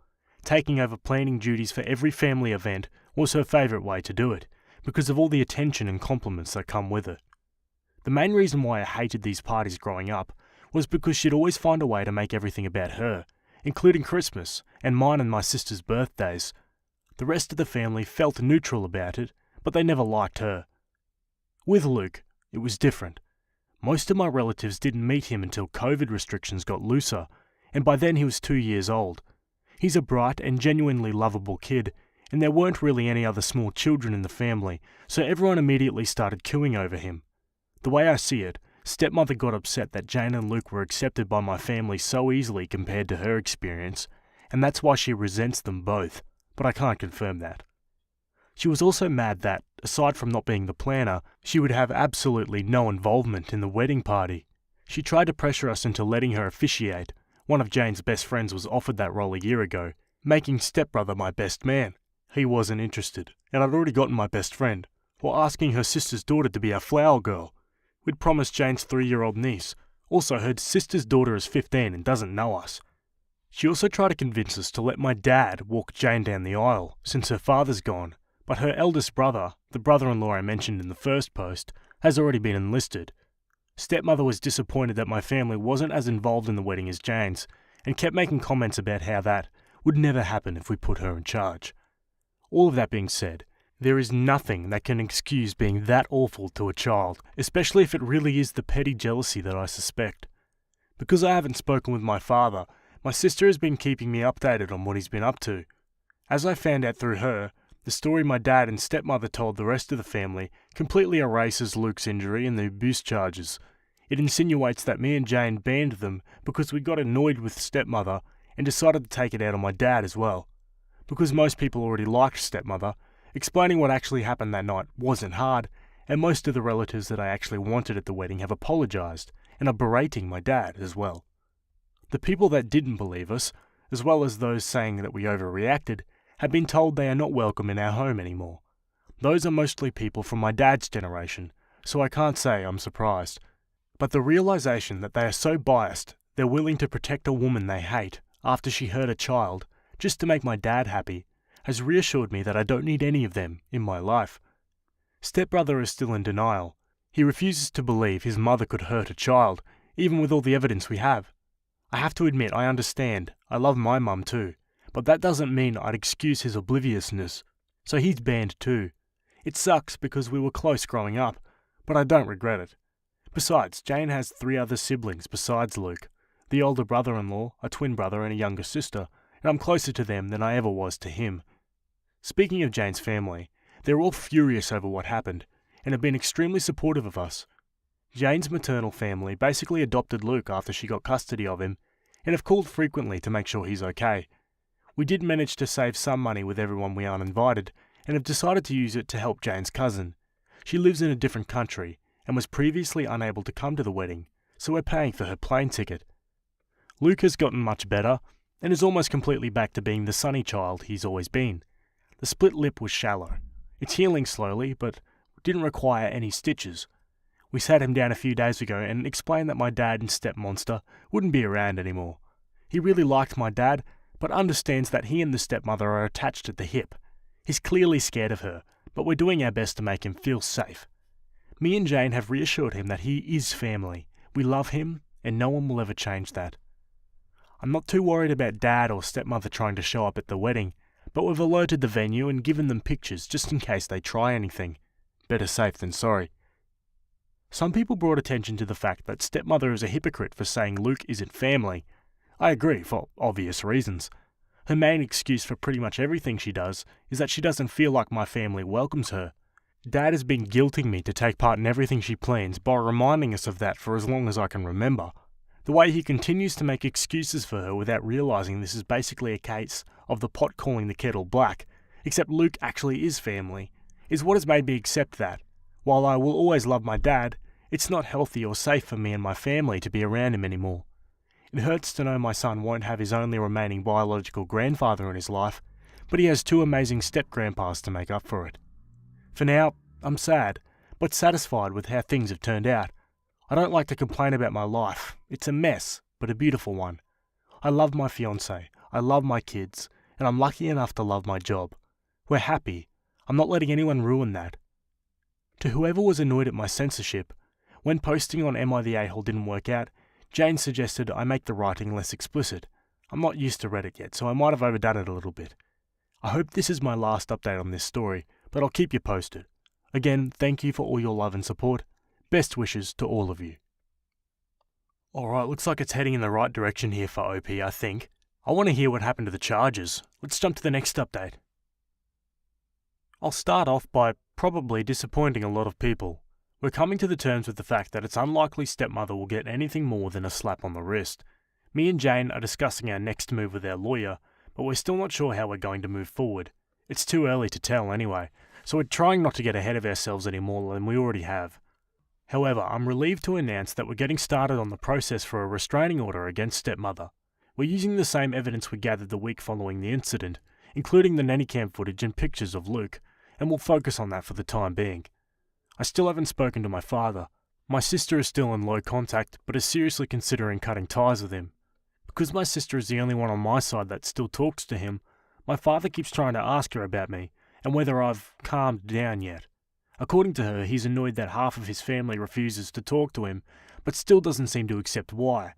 Taking over planning duties for every family event was her favourite way to do it, because of all the attention and compliments that come with it. The main reason why I hated these parties growing up was because she'd always find a way to make everything about her, including Christmas and mine and my sister's birthdays. The rest of the family felt neutral about it, but they never liked her. With Luke, it was different. Most of my relatives didn't meet him until COVID restrictions got looser, and by then he was 2 years old. He's a bright and genuinely lovable kid, and there weren't really any other small children in the family, so everyone immediately started cooing over him. The way I see it, stepmother got upset that Jane and Luke were accepted by my family so easily compared to her experience, and that's why she resents them both, but I can't confirm that. She was also mad that, aside from not being the planner, she would have absolutely no involvement in the wedding party. She tried to pressure us into letting her officiate. One of Jane's best friends was offered that role a year ago, making stepbrother my best man. He wasn't interested, and I'd already gotten my best friend, while asking her sister's daughter to be our flower girl. We'd promised Jane's 3-year-old niece. Also, her sister's daughter is 15 and doesn't know us. She also tried to convince us to let my dad walk Jane down the aisle, since her father's gone, but her eldest brother, the brother-in-law I mentioned in the first post, has already been enlisted. Stepmother was disappointed that my family wasn't as involved in the wedding as Jane's, and kept making comments about how that would never happen if we put her in charge. All of that being said, there is nothing that can excuse being that awful to a child, especially if it really is the petty jealousy that I suspect. Because I haven't spoken with my father, my sister has been keeping me updated on what he's been up to. As I found out through her, the story my dad and stepmother told the rest of the family completely erases Luke's injury and the abuse charges. It insinuates that me and Jane banned them because we got annoyed with stepmother and decided to take it out on my dad as well. Because most people already liked stepmother, explaining what actually happened that night wasn't hard, and most of the relatives that I actually wanted at the wedding have apologised and are berating my dad as well. The people that didn't believe us, as well as those saying that we overreacted, have been told they are not welcome in our home anymore. Those are mostly people from my dad's generation, so I can't say I'm surprised. But the realisation that they are so biased, they're willing to protect a woman they hate after she hurt a child, just to make my dad happy, has reassured me that I don't need any of them in my life. Stepbrother is still in denial. He refuses to believe his mother could hurt a child, even with all the evidence we have. I have to admit I understand, I love my mum too, but that doesn't mean I'd excuse his obliviousness, so he's banned too. It sucks because we were close growing up, but I don't regret it. Besides, Jane has 3 other siblings besides Luke, the older brother-in-law, a twin brother and a younger sister, and I'm closer to them than I ever was to him. Speaking of Jane's family, they're all furious over what happened, and have been extremely supportive of us. Jane's maternal family basically adopted Luke after she got custody of him, and have called frequently to make sure he's okay. We did manage to save some money with everyone we uninvited, and have decided to use it to help Jane's cousin. She lives in a different country, and was previously unable to come to the wedding, so we're paying for her plane ticket. Luke has gotten much better, and is almost completely back to being the sunny child he's always been. The split lip was shallow. It's healing slowly, but didn't require any stitches. We sat him down a few days ago and explained that my dad and stepmonster wouldn't be around anymore. He really liked my dad, but understands that he and the stepmother are attached at the hip. He's clearly scared of her, but we're doing our best to make him feel safe. Me and Jane have reassured him that he is family. We love him, and no one will ever change that. I'm not too worried about dad or stepmother trying to show up at the wedding, but we've alerted the venue and given them pictures just in case they try anything. Better safe than sorry. Some people brought attention to the fact that stepmother is a hypocrite for saying Luke isn't family. I agree, for obvious reasons. Her main excuse for pretty much everything she does is that she doesn't feel like my family welcomes her. Dad has been guilting me to take part in everything she plans by reminding us of that for as long as I can remember. The way he continues to make excuses for her without realising this is basically a case of the pot calling the kettle black, except Luke actually is family, is what has made me accept that. While I will always love my dad, it's not healthy or safe for me and my family to be around him anymore. It hurts to know my son won't have his only remaining biological grandfather in his life, but he has 2 amazing step-grandpas to make up for it. For now, I'm sad, but satisfied with how things have turned out. I don't like to complain about my life. It's a mess, but a beautiful one. I love my fiance, I love my kids, and I'm lucky enough to love my job. We're happy. I'm not letting anyone ruin that. To whoever was annoyed at my censorship, when posting on Am I the A-hole didn't work out, Jane suggested I make the writing less explicit. I'm not used to Reddit yet, so I might have overdone it a little bit. I hope this is my last update on this story, but I'll keep you posted. Again, thank you for all your love and support. Best wishes to all of you. Alright, looks like it's heading in the right direction here for OP, I think. I want to hear what happened to the charges. Let's jump to the next update. I'll start off by probably disappointing a lot of people. We're coming to the terms with the fact that it's unlikely stepmother will get anything more than a slap on the wrist. Me and Jane are discussing our next move with our lawyer, but we're still not sure how we're going to move forward. It's too early to tell anyway, so we're trying not to get ahead of ourselves any more than we already have. However, I'm relieved to announce that we're getting started on the process for a restraining order against stepmother. We're using the same evidence we gathered the week following the incident, including the nanny cam footage and pictures of Luke, and we'll focus on that for the time being. I still haven't spoken to my father. My sister is still in low contact, but is seriously considering cutting ties with him. Because my sister is the only one on my side that still talks to him, my father keeps trying to ask her about me, and whether I've calmed down yet. According to her, he's annoyed that half of his family refuses to talk to him, but still doesn't seem to accept why.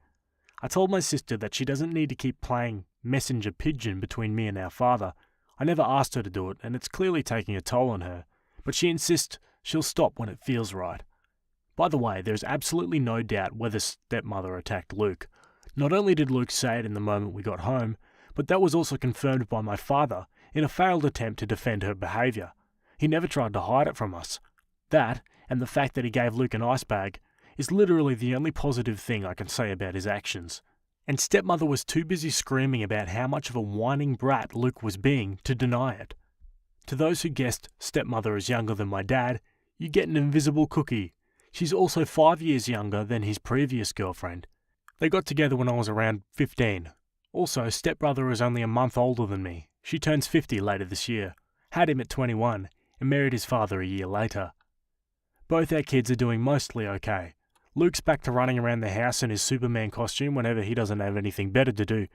I told my sister that she doesn't need to keep playing messenger pigeon between me and our father. I never asked her to do it, and it's clearly taking a toll on her, but she insists she'll stop when it feels right. By the way, there's absolutely no doubt whether stepmother attacked Luke. Not only did Luke say it in the moment we got home, but that was also confirmed by my father in a failed attempt to defend her behaviour. He never tried to hide it from us. That, and the fact that he gave Luke an ice bag, is literally the only positive thing I can say about his actions. And stepmother was too busy screaming about how much of a whining brat Luke was being to deny it. To those who guessed stepmother is younger than my dad, you get an invisible cookie. She's also 5 years younger than his previous girlfriend. They got together when I was around 15. Also, stepbrother is only a month older than me. She turns 50 later this year. Had him at 21, and married his father a year later. Both our kids are doing mostly okay. Luke's back to running around the house in his Superman costume whenever he doesn't have anything better to do.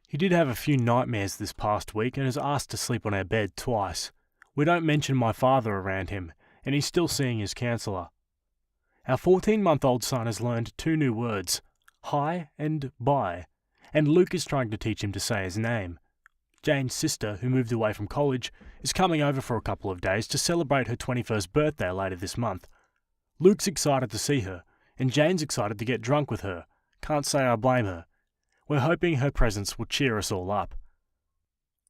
He did have a few nightmares this past week and is asked to sleep on our bed twice. We don't mention my father around him, and he's still seeing his counsellor. Our 14-month-old son has learned 2 new words, hi and bye, and Luke is trying to teach him to say his name. Jane's sister, who moved away from college, is coming over for a couple of days to celebrate her 21st birthday later this month. Luke's excited to see her, and Jane's excited to get drunk with her. Can't say I blame her. We're hoping her presence will cheer us all up.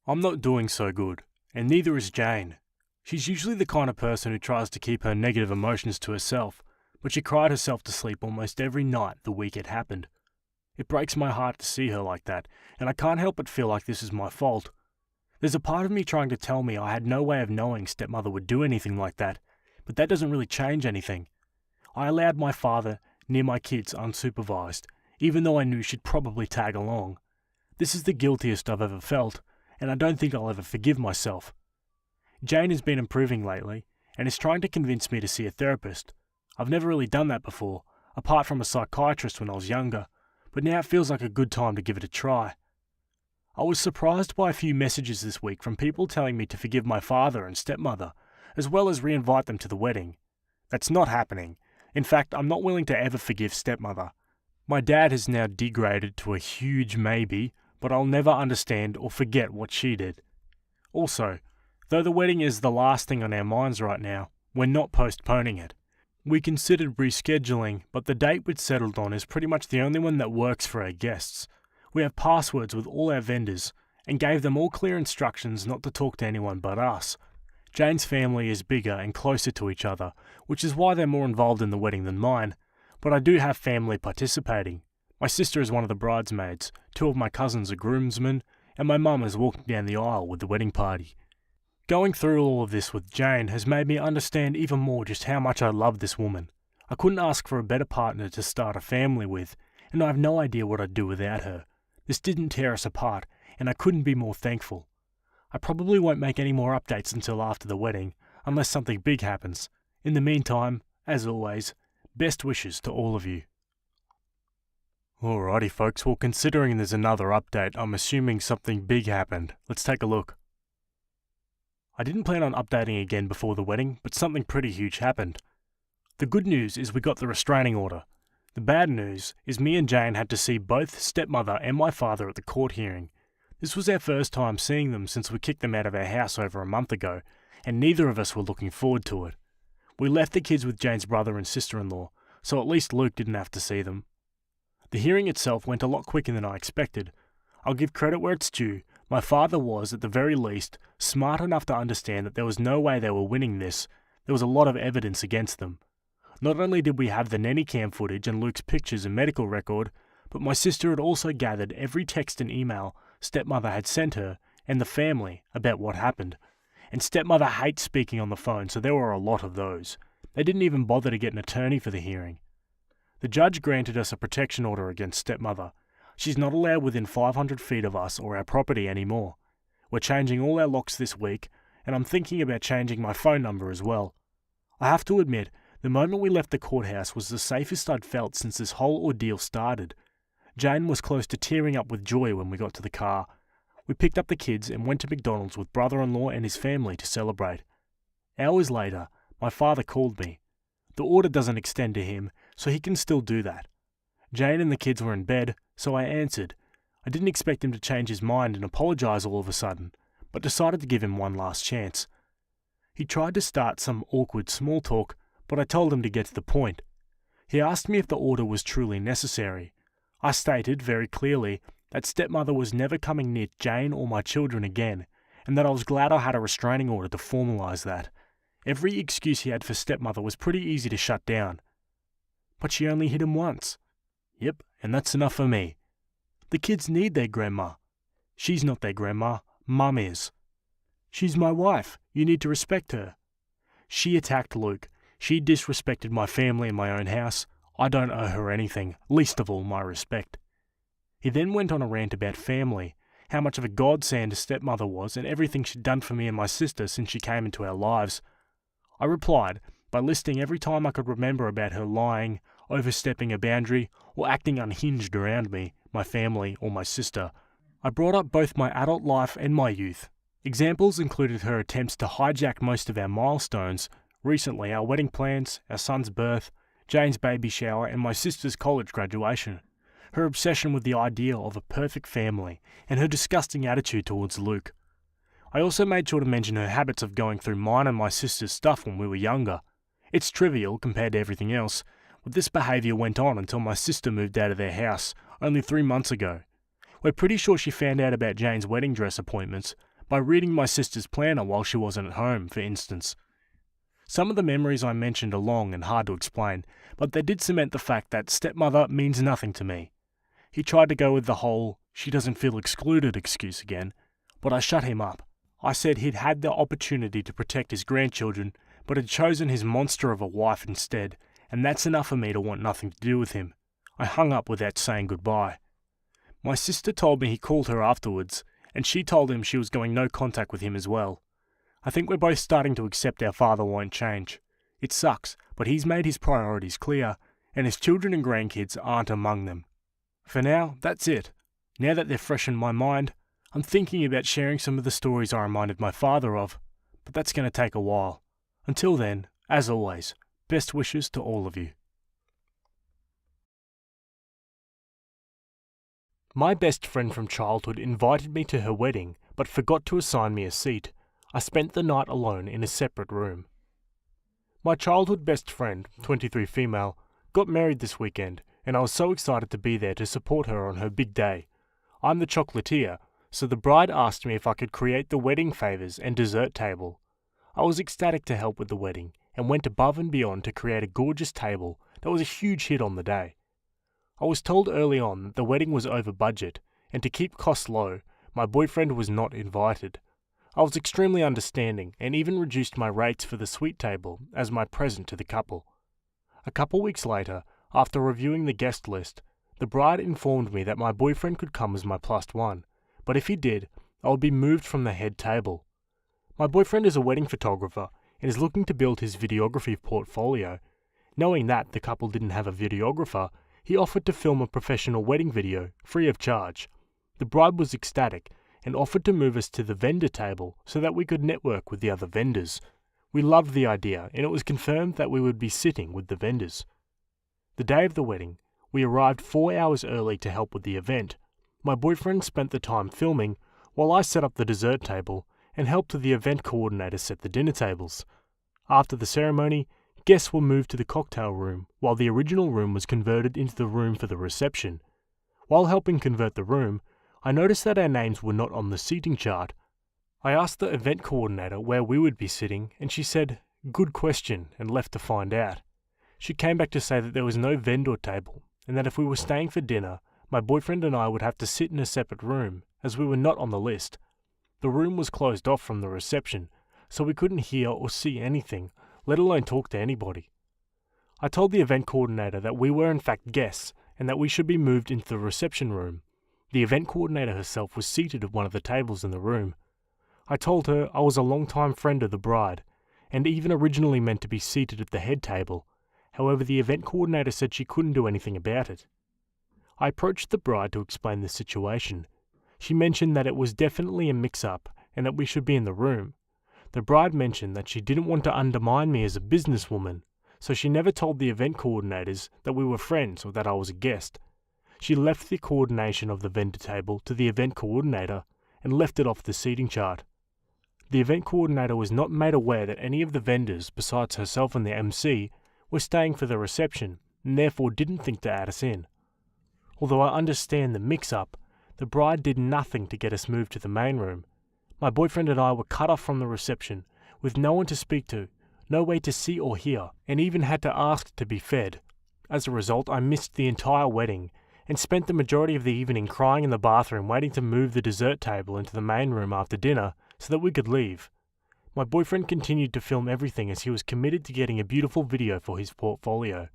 I'm not doing so good, and neither is Jane. She's usually the kind of person who tries to keep her negative emotions to herself, but she cried herself to sleep almost every night the week it happened. It breaks my heart to see her like that, and I can't help but feel like this is my fault. There's a part of me trying to tell me I had no way of knowing stepmother would do anything like that, but that doesn't really change anything. I allowed my father near my kids unsupervised, even though I knew she'd probably tag along. This is the guiltiest I've ever felt, and I don't think I'll ever forgive myself. Jane has been improving lately, and is trying to convince me to see a therapist. I've never really done that before, apart from a psychiatrist when I was younger, but now it feels like a good time to give it a try. I was surprised by a few messages this week from people telling me to forgive my father and stepmother, as well as re-invite them to the wedding. That's not happening. In fact, I'm not willing to ever forgive stepmother. My dad has now degraded to a huge maybe, but I'll never understand or forget what she did. Also, though the wedding is the last thing on our minds right now, we're not postponing it. We considered rescheduling, but the date we'd settled on is pretty much the only one that works for our guests. We have passwords with all our vendors, and gave them all clear instructions not to talk to anyone but us. Jane's family is bigger and closer to each other, which is why they're more involved in the wedding than mine, but I do have family participating. My sister is one of the bridesmaids, 2 of my cousins are groomsmen, and my mum is walking down the aisle with the wedding party. Going through all of this with Jane has made me understand even more just how much I love this woman. I couldn't ask for a better partner to start a family with, and I have no idea what I'd do without her. This didn't tear us apart, and I couldn't be more thankful. I probably won't make any more updates until after the wedding, unless something big happens. In the meantime, as always, best wishes to all of you. Alrighty folks, well considering there's another update, I'm assuming something big happened. Let's take a look. I didn't plan on updating again before the wedding, but something pretty huge happened. The good news is we got the restraining order. The bad news is me and Jane had to see both stepmother and my father at the court hearing. This was our first time seeing them since we kicked them out of our house over a month ago, and neither of us were looking forward to it. We left the kids with Jane's brother and sister-in-law, so at least Luke didn't have to see them. The hearing itself went a lot quicker than I expected. I'll give credit where it's due. My father was, at the very least, smart enough to understand that there was no way they were winning this. There was a lot of evidence against them. Not only did we have the nanny cam footage and Luke's pictures and medical record, but my sister had also gathered every text and email stepmother had sent her and the family about what happened. And stepmother hates speaking on the phone, so there were a lot of those. They didn't even bother to get an attorney for the hearing. The judge granted us a protection order against stepmother. She's not allowed within 500 feet of us or our property anymore. We're changing all our locks this week, and I'm thinking about changing my phone number as well. I have to admit, the moment we left the courthouse was the safest I'd felt since this whole ordeal started. Jane was close to tearing up with joy when we got to the car. We picked up the kids and went to McDonald's with brother-in-law and his family to celebrate. Hours later, my father called me. The order doesn't extend to him, so he can still do that. Jane and the kids were in bed, so I answered. I didn't expect him to change his mind and apologise all of a sudden, but decided to give him one last chance. He tried to start some awkward small talk, but I told him to get to the point. He asked me if the order was truly necessary. I stated very clearly that stepmother was never coming near Jane or my children again, and that I was glad I had a restraining order to formalise that. Every excuse he had for stepmother was pretty easy to shut down. But she only hit him once. Yep, and that's enough for me. The kids need their grandma. She's not their grandma, Mum is. She's my wife, you need to respect her. She attacked Luke. She disrespected my family and my own house. I don't owe her anything, least of all my respect. He then went on a rant about family, how much of a godsend stepmother was and everything she'd done for me and my sister since she came into our lives. I replied by listing every time I could remember about her lying, overstepping a boundary, or acting unhinged around me, my family, or my sister. I brought up both my adult life and my youth. Examples included her attempts to hijack most of our milestones, recently our wedding plans, our son's birth, Jane's baby shower, and my sister's college graduation. Her obsession with the idea of a perfect family, and her disgusting attitude towards Luke. I also made sure to mention her habits of going through mine and my sister's stuff when we were younger. It's trivial compared to everything else, but this behaviour went on until my sister moved out of their house, only 3 months ago. We're pretty sure she found out about Jane's wedding dress appointments by reading my sister's planner while she wasn't at home, for instance. Some of the memories I mentioned are long and hard to explain, but they did cement the fact that stepmother means nothing to me. He tried to go with the whole "she doesn't feel excluded" excuse again, but I shut him up. I said he'd had the opportunity to protect his grandchildren, but had chosen his monster of a wife instead, and that's enough for me to want nothing to do with him. I hung up without saying goodbye. My sister told me he called her afterwards, and she told him she was going no contact with him as well. I think we're both starting to accept our father won't change. It sucks, but he's made his priorities clear, and his children and grandkids aren't among them. For now, that's it. Now that they're fresh in my mind, I'm thinking about sharing some of the stories I reminded my father of, but that's going to take a while. Until then, as always, best wishes to all of you. My best friend from childhood invited me to her wedding, but forgot to assign me a seat. I spent the night alone in a separate room. My childhood best friend, 23 female, got married this weekend, and I was so excited to be there to support her on her big day. I'm the chocolatier, so the bride asked me if I could create the wedding favours and dessert table. I was ecstatic to help with the wedding, and went above and beyond to create a gorgeous table that was a huge hit on the day. I was told early on that the wedding was over budget, and to keep costs low, my boyfriend was not invited. I was extremely understanding and even reduced my rates for the suite table as my present to the couple. A couple weeks later, after reviewing the guest list, the bride informed me that my boyfriend could come as my +1, but if he did, I would be moved from the head table. My boyfriend is a wedding photographer and is looking to build his videography portfolio. Knowing that the couple didn't have a videographer, he offered to film a professional wedding video, free of charge. The bride was ecstatic and offered to move us to the vendor table so that we could network with the other vendors. We loved the idea, and it was confirmed that we would be sitting with the vendors. The day of the wedding, we arrived 4 hours early to help with the event. My boyfriend spent the time filming, while I set up the dessert table and helped the event coordinator set the dinner tables. After the ceremony, guests were moved to the cocktail room, while the original room was converted into the room for the reception. While helping convert the room, I noticed that our names were not on the seating chart. I asked the event coordinator where we would be sitting, and she said, "Good question," and left to find out. She came back to say that there was no vendor table, and that if we were staying for dinner, my boyfriend and I would have to sit in a separate room, as we were not on the list. The room was closed off from the reception, so we couldn't hear or see anything, let alone talk to anybody. I told the event coordinator that we were in fact guests, and that we should be moved into the reception room. The event coordinator herself was seated at one of the tables in the room. I told her I was a long-time friend of the bride, and even originally meant to be seated at the head table. However, the event coordinator said she couldn't do anything about it. I approached the bride to explain the situation. She mentioned that it was definitely a mix-up and that we should be in the room. The bride mentioned that she didn't want to undermine me as a businesswoman, so she never told the event coordinators that we were friends or that I was a guest. She left the coordination of the vendor table to the event coordinator and left it off the seating chart. The event coordinator was not made aware that any of the vendors, besides herself and the MC, were staying for the reception and therefore didn't think to add us in. Although I understand the mix-up, the bride did nothing to get us moved to the main room. My boyfriend and I were cut off from the reception, with no one to speak to, no way to see or hear, and even had to ask to be fed. As a result, I missed the entire wedding and spent the majority of the evening crying in the bathroom waiting to move the dessert table into the main room after dinner so that we could leave. My boyfriend continued to film everything as he was committed to getting a beautiful video for his portfolio.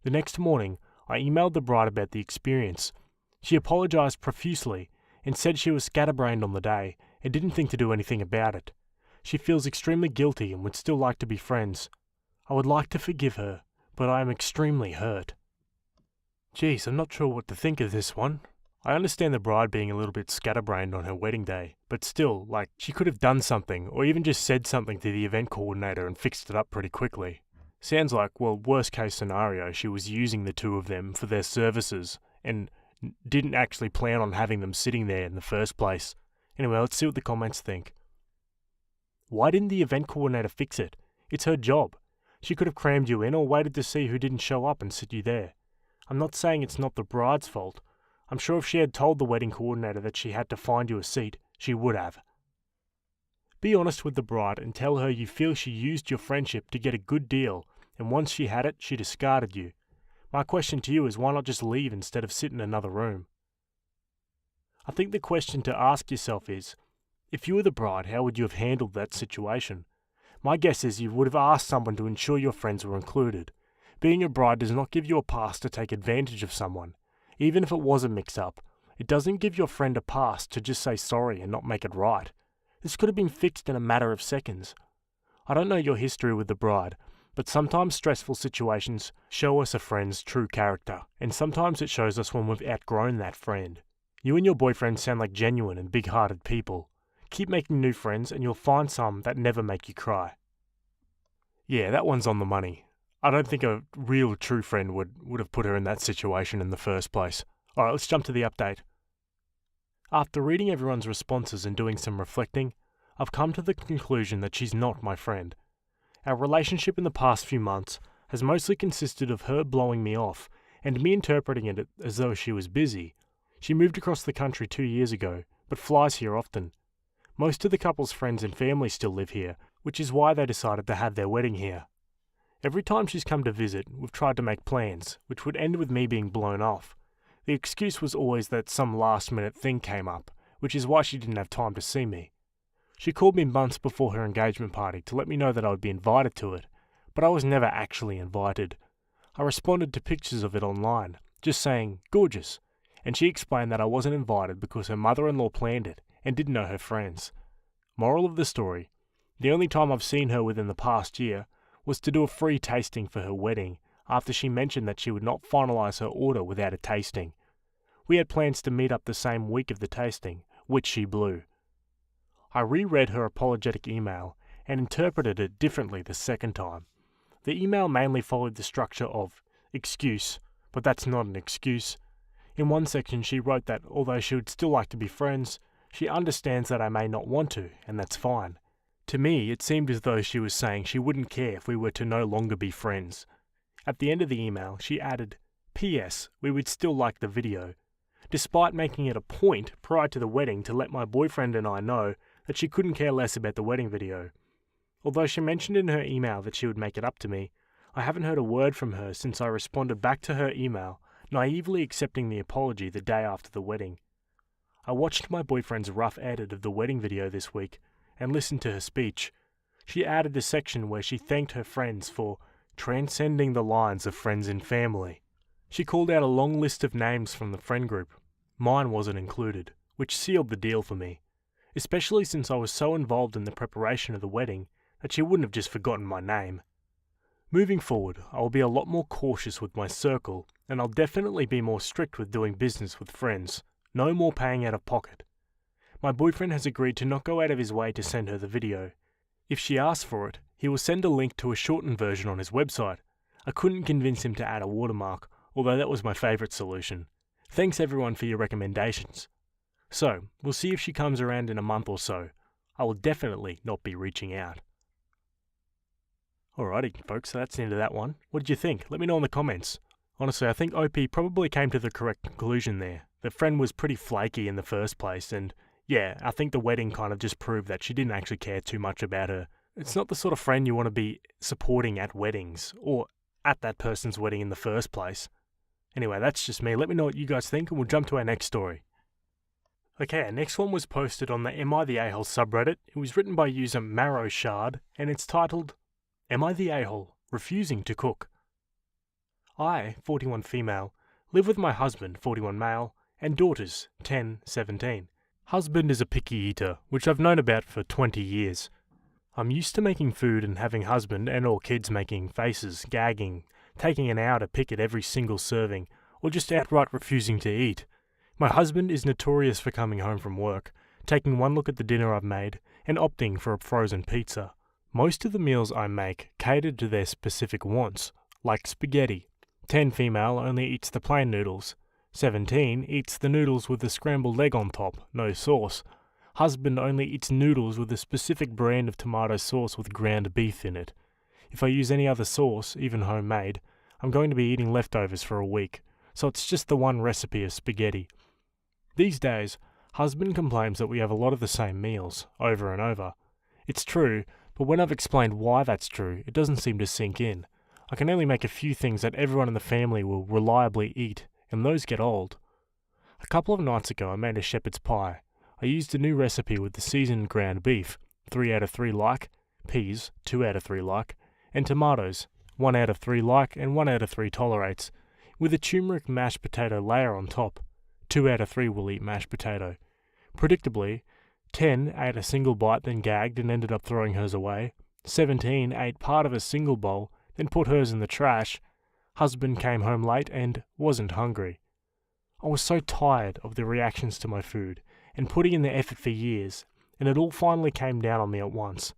The next morning, I emailed the bride about the experience. She apologised profusely and said she was scatterbrained on the day and didn't think to do anything about it. She feels extremely guilty and would still like to be friends. I would like to forgive her, but I am extremely hurt. Geez, I'm not sure what to think of this one. I understand the bride being a little bit scatterbrained on her wedding day, but still, she could have done something, or even just said something to the event coordinator and fixed it up pretty quickly. Sounds like, worst case scenario, she was using the two of them for their services, and didn't actually plan on having them sitting there in the first place. Anyway, let's see what the comments think. Why didn't the event coordinator fix it? It's her job. She could have crammed you in or waited to see who didn't show up and sit you there. I'm not saying it's not the bride's fault. I'm sure if she had told the wedding coordinator that she had to find you a seat, she would have. Be honest with the bride and tell her you feel she used your friendship to get a good deal, and once she had it, she discarded you. My question to you is, why not just leave instead of sit in another room? I think the question to ask yourself is, if you were the bride, how would you have handled that situation? My guess is you would have asked someone to ensure your friends were included. Being a bride does not give you a pass to take advantage of someone. Even if it was a mix-up, it doesn't give your friend a pass to just say sorry and not make it right. This could have been fixed in a matter of seconds. I don't know your history with the bride, but sometimes stressful situations show us a friend's true character, and sometimes it shows us when we've outgrown that friend. You and your boyfriend sound like genuine and big-hearted people. Keep making new friends and you'll find some that never make you cry. Yeah, that one's on the money. I don't think a real true friend would have put her in that situation in the first place. Alright, let's jump to the update. After reading everyone's responses and doing some reflecting, I've come to the conclusion that she's not my friend. Our relationship in the past few months has mostly consisted of her blowing me off and me interpreting it as though she was busy. She moved across the country 2 years ago, but flies here often. Most of the couple's friends and family still live here, which is why they decided to have their wedding here. Every time she's come to visit, we've tried to make plans, which would end with me being blown off. The excuse was always that some last-minute thing came up, which is why she didn't have time to see me. She called me months before her engagement party to let me know that I would be invited to it, but I was never actually invited. I responded to pictures of it online, just saying, "Gorgeous," and she explained that I wasn't invited because her mother-in-law planned it and didn't know her friends. Moral of the story, the only time I've seen her within the past year was to do a free tasting for her wedding after she mentioned that she would not finalise her order without a tasting. We had plans to meet up the same week of the tasting, which she blew. I reread her apologetic email and interpreted it differently the second time. The email mainly followed the structure of excuse, but that's not an excuse. In one section she wrote that although she would still like to be friends, she understands that I may not want to, and that's fine. To me, it seemed as though she was saying she wouldn't care if we were to no longer be friends. At the end of the email, she added, "P.S. We would still like the video," despite making it a point prior to the wedding to let my boyfriend and I know that she couldn't care less about the wedding video. Although she mentioned in her email that she would make it up to me, I haven't heard a word from her since I responded back to her email, naively accepting the apology the day after the wedding. I watched my boyfriend's rough edit of the wedding video this week and listened to her speech. She added a section where she thanked her friends for transcending the lines of friends and family. She called out a long list of names from the friend group. Mine wasn't included, which sealed the deal for me, especially since I was so involved in the preparation of the wedding that she wouldn't have just forgotten my name. Moving forward, I will be a lot more cautious with my circle, and I'll definitely be more strict with doing business with friends. No more paying out of pocket. My boyfriend has agreed to not go out of his way to send her the video. If she asks for it, he will send a link to a shortened version on his website. I couldn't convince him to add a watermark, although that was my favourite solution. Thanks everyone for your recommendations. So, we'll see if she comes around in a month or so. I will definitely not be reaching out. Alrighty folks, so that's the end of that one. What did you think? Let me know in the comments. Honestly, I think OP probably came to the correct conclusion there. The friend was pretty flaky in the first place, and yeah, I think the wedding kind of just proved that she didn't actually care too much about her. It's not the sort of friend you want to be supporting at weddings, or at that person's wedding in the first place. Anyway, that's just me. Let me know what you guys think, and we'll jump to our next story. Okay, our next one was posted on the Am I the A-hole subreddit. It was written by user Marrow Shard, and it's titled, Am I the A-hole? Refusing to cook. I, 41 female, live with my husband, 41 male, and daughters, 10, 17. Husband is a picky eater, which I've known about for 20 years. I'm used to making food and having husband and all kids making faces, gagging, taking an hour to pick at every single serving, or just outright refusing to eat. My husband is notorious for coming home from work, taking one look at the dinner I've made, and opting for a frozen pizza. Most of the meals I make cater to their specific wants, like spaghetti. 10 female only eats the plain noodles. 17 eats the noodles with the scrambled egg on top, no sauce. Husband only eats noodles with a specific brand of tomato sauce with ground beef in it. If I use any other sauce, even homemade, I'm going to be eating leftovers for a week, so it's just the one recipe of spaghetti. These days, husband complains that we have a lot of the same meals, over and over. It's true, but when I've explained why that's true, it doesn't seem to sink in. I can only make a few things that everyone in the family will reliably eat, and those get old. A couple of nights ago I made a shepherd's pie. I used a new recipe with the seasoned ground beef, 3 out of 3 like, peas, 2 out of 3 like, and tomatoes, 1 out of 3 like and 1 out of 3 tolerates, with a turmeric mashed potato layer on top. 2 out of 3 will eat mashed potato. Predictably, 10 ate a single bite then gagged and ended up throwing hers away. 17 ate part of a single bowl, then put hers in the trash. Husband came home late and wasn't hungry. I was so tired of the reactions to my food and putting in the effort for years, and it all finally came down on me at once.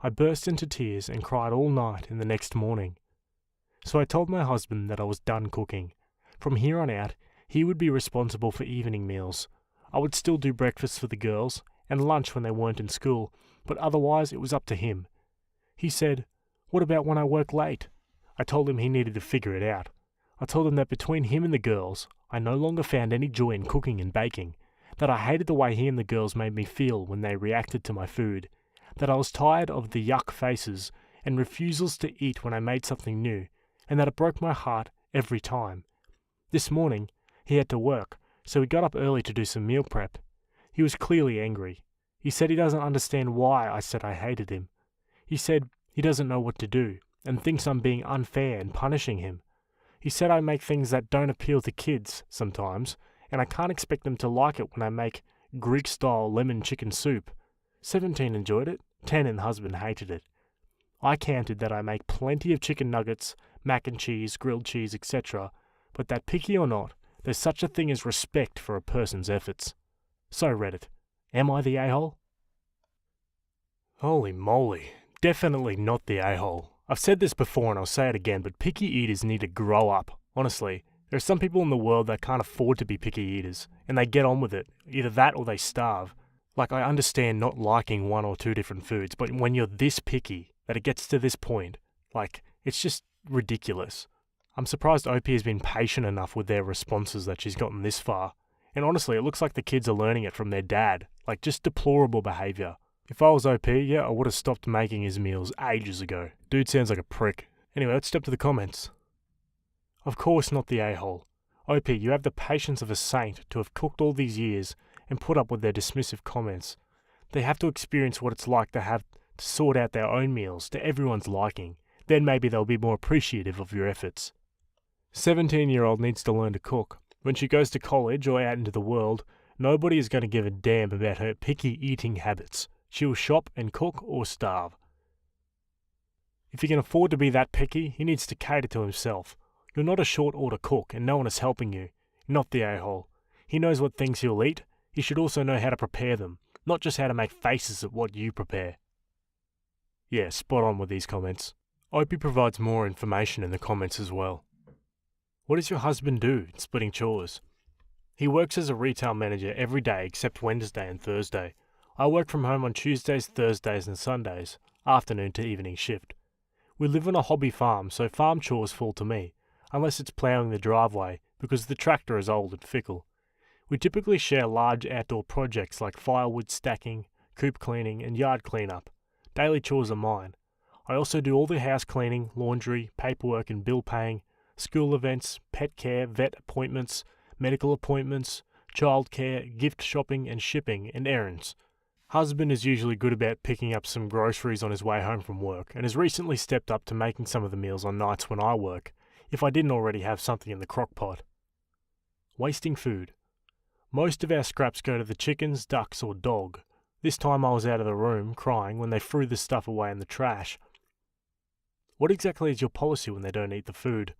I burst into tears and cried all night and the next morning. So I told my husband that I was done cooking. From here on out, he would be responsible for evening meals. I would still do breakfast for the girls and lunch when they weren't in school, but otherwise it was up to him. He said, "What about when I work late?" I told him he needed to figure it out. I told him that between him and the girls, I no longer found any joy in cooking and baking, that I hated the way he and the girls made me feel when they reacted to my food, that I was tired of the yuck faces and refusals to eat when I made something new, and that it broke my heart every time. This morning, he had to work, so he got up early to do some meal prep. He was clearly angry. He said he doesn't understand why I said I hated him. He said he doesn't know what to do, and thinks I'm being unfair and punishing him. He said I make things that don't appeal to kids sometimes, and I can't expect them to like it when I make Greek-style lemon chicken soup. 17 enjoyed it, 10 and husband hated it. I countered that I make plenty of chicken nuggets, mac and cheese, grilled cheese, etc., but that picky or not, there's such a thing as respect for a person's efforts. So Reddit, am I the a-hole? Holy moly, definitely not the a-hole. I've said this before and I'll say it again, but picky eaters need to grow up. Honestly, there are some people in the world that can't afford to be picky eaters, and they get on with it. Either that or they starve. Like, I understand not liking 1 or 2 different foods, but when you're this picky, that it gets to this point, like, it's just ridiculous. I'm surprised OP has been patient enough with their responses that she's gotten this far. And honestly, it looks like the kids are learning it from their dad. Like, just deplorable behaviour. If I was OP, yeah, I would have stopped making his meals ages ago. Dude sounds like a prick. Anyway, let's step to the comments. Of course not the a-hole. OP, you have the patience of a saint to have cooked all these years and put up with their dismissive comments. They have to experience what it's like to have to sort out their own meals to everyone's liking. Then maybe they'll be more appreciative of your efforts. 17-year-old needs to learn to cook. When she goes to college or out into the world, nobody is going to give a damn about her picky eating habits. She'll shop and cook or starve. If he can afford to be that picky, he needs to cater to himself. You're not a short order cook and no one is helping you. Not the a-hole. He knows what things he'll eat. He should also know how to prepare them, not just how to make faces at what you prepare. Yeah, spot on with these comments. Opie provides more information in the comments as well. What does your husband do in splitting chores? He works as a retail manager every day except Wednesday and Thursday. I work from home on Tuesdays, Thursdays and Sundays, afternoon to evening shift. We live on a hobby farm, so farm chores fall to me, unless it's ploughing the driveway, because the tractor is old and fickle. We typically share large outdoor projects like firewood stacking, coop cleaning and yard cleanup. Daily chores are mine. I also do all the house cleaning, laundry, paperwork and bill paying, school events, pet care, vet appointments, medical appointments, childcare, gift shopping and shipping and errands. Husband is usually good about picking up some groceries on his way home from work and has recently stepped up to making some of the meals on nights when I work, if I didn't already have something in the crock pot. Wasting food. Most of our scraps go to the chickens, ducks or dog. This time I was out of the room crying when they threw the stuff away in the trash. What exactly is your policy when they don't eat the food?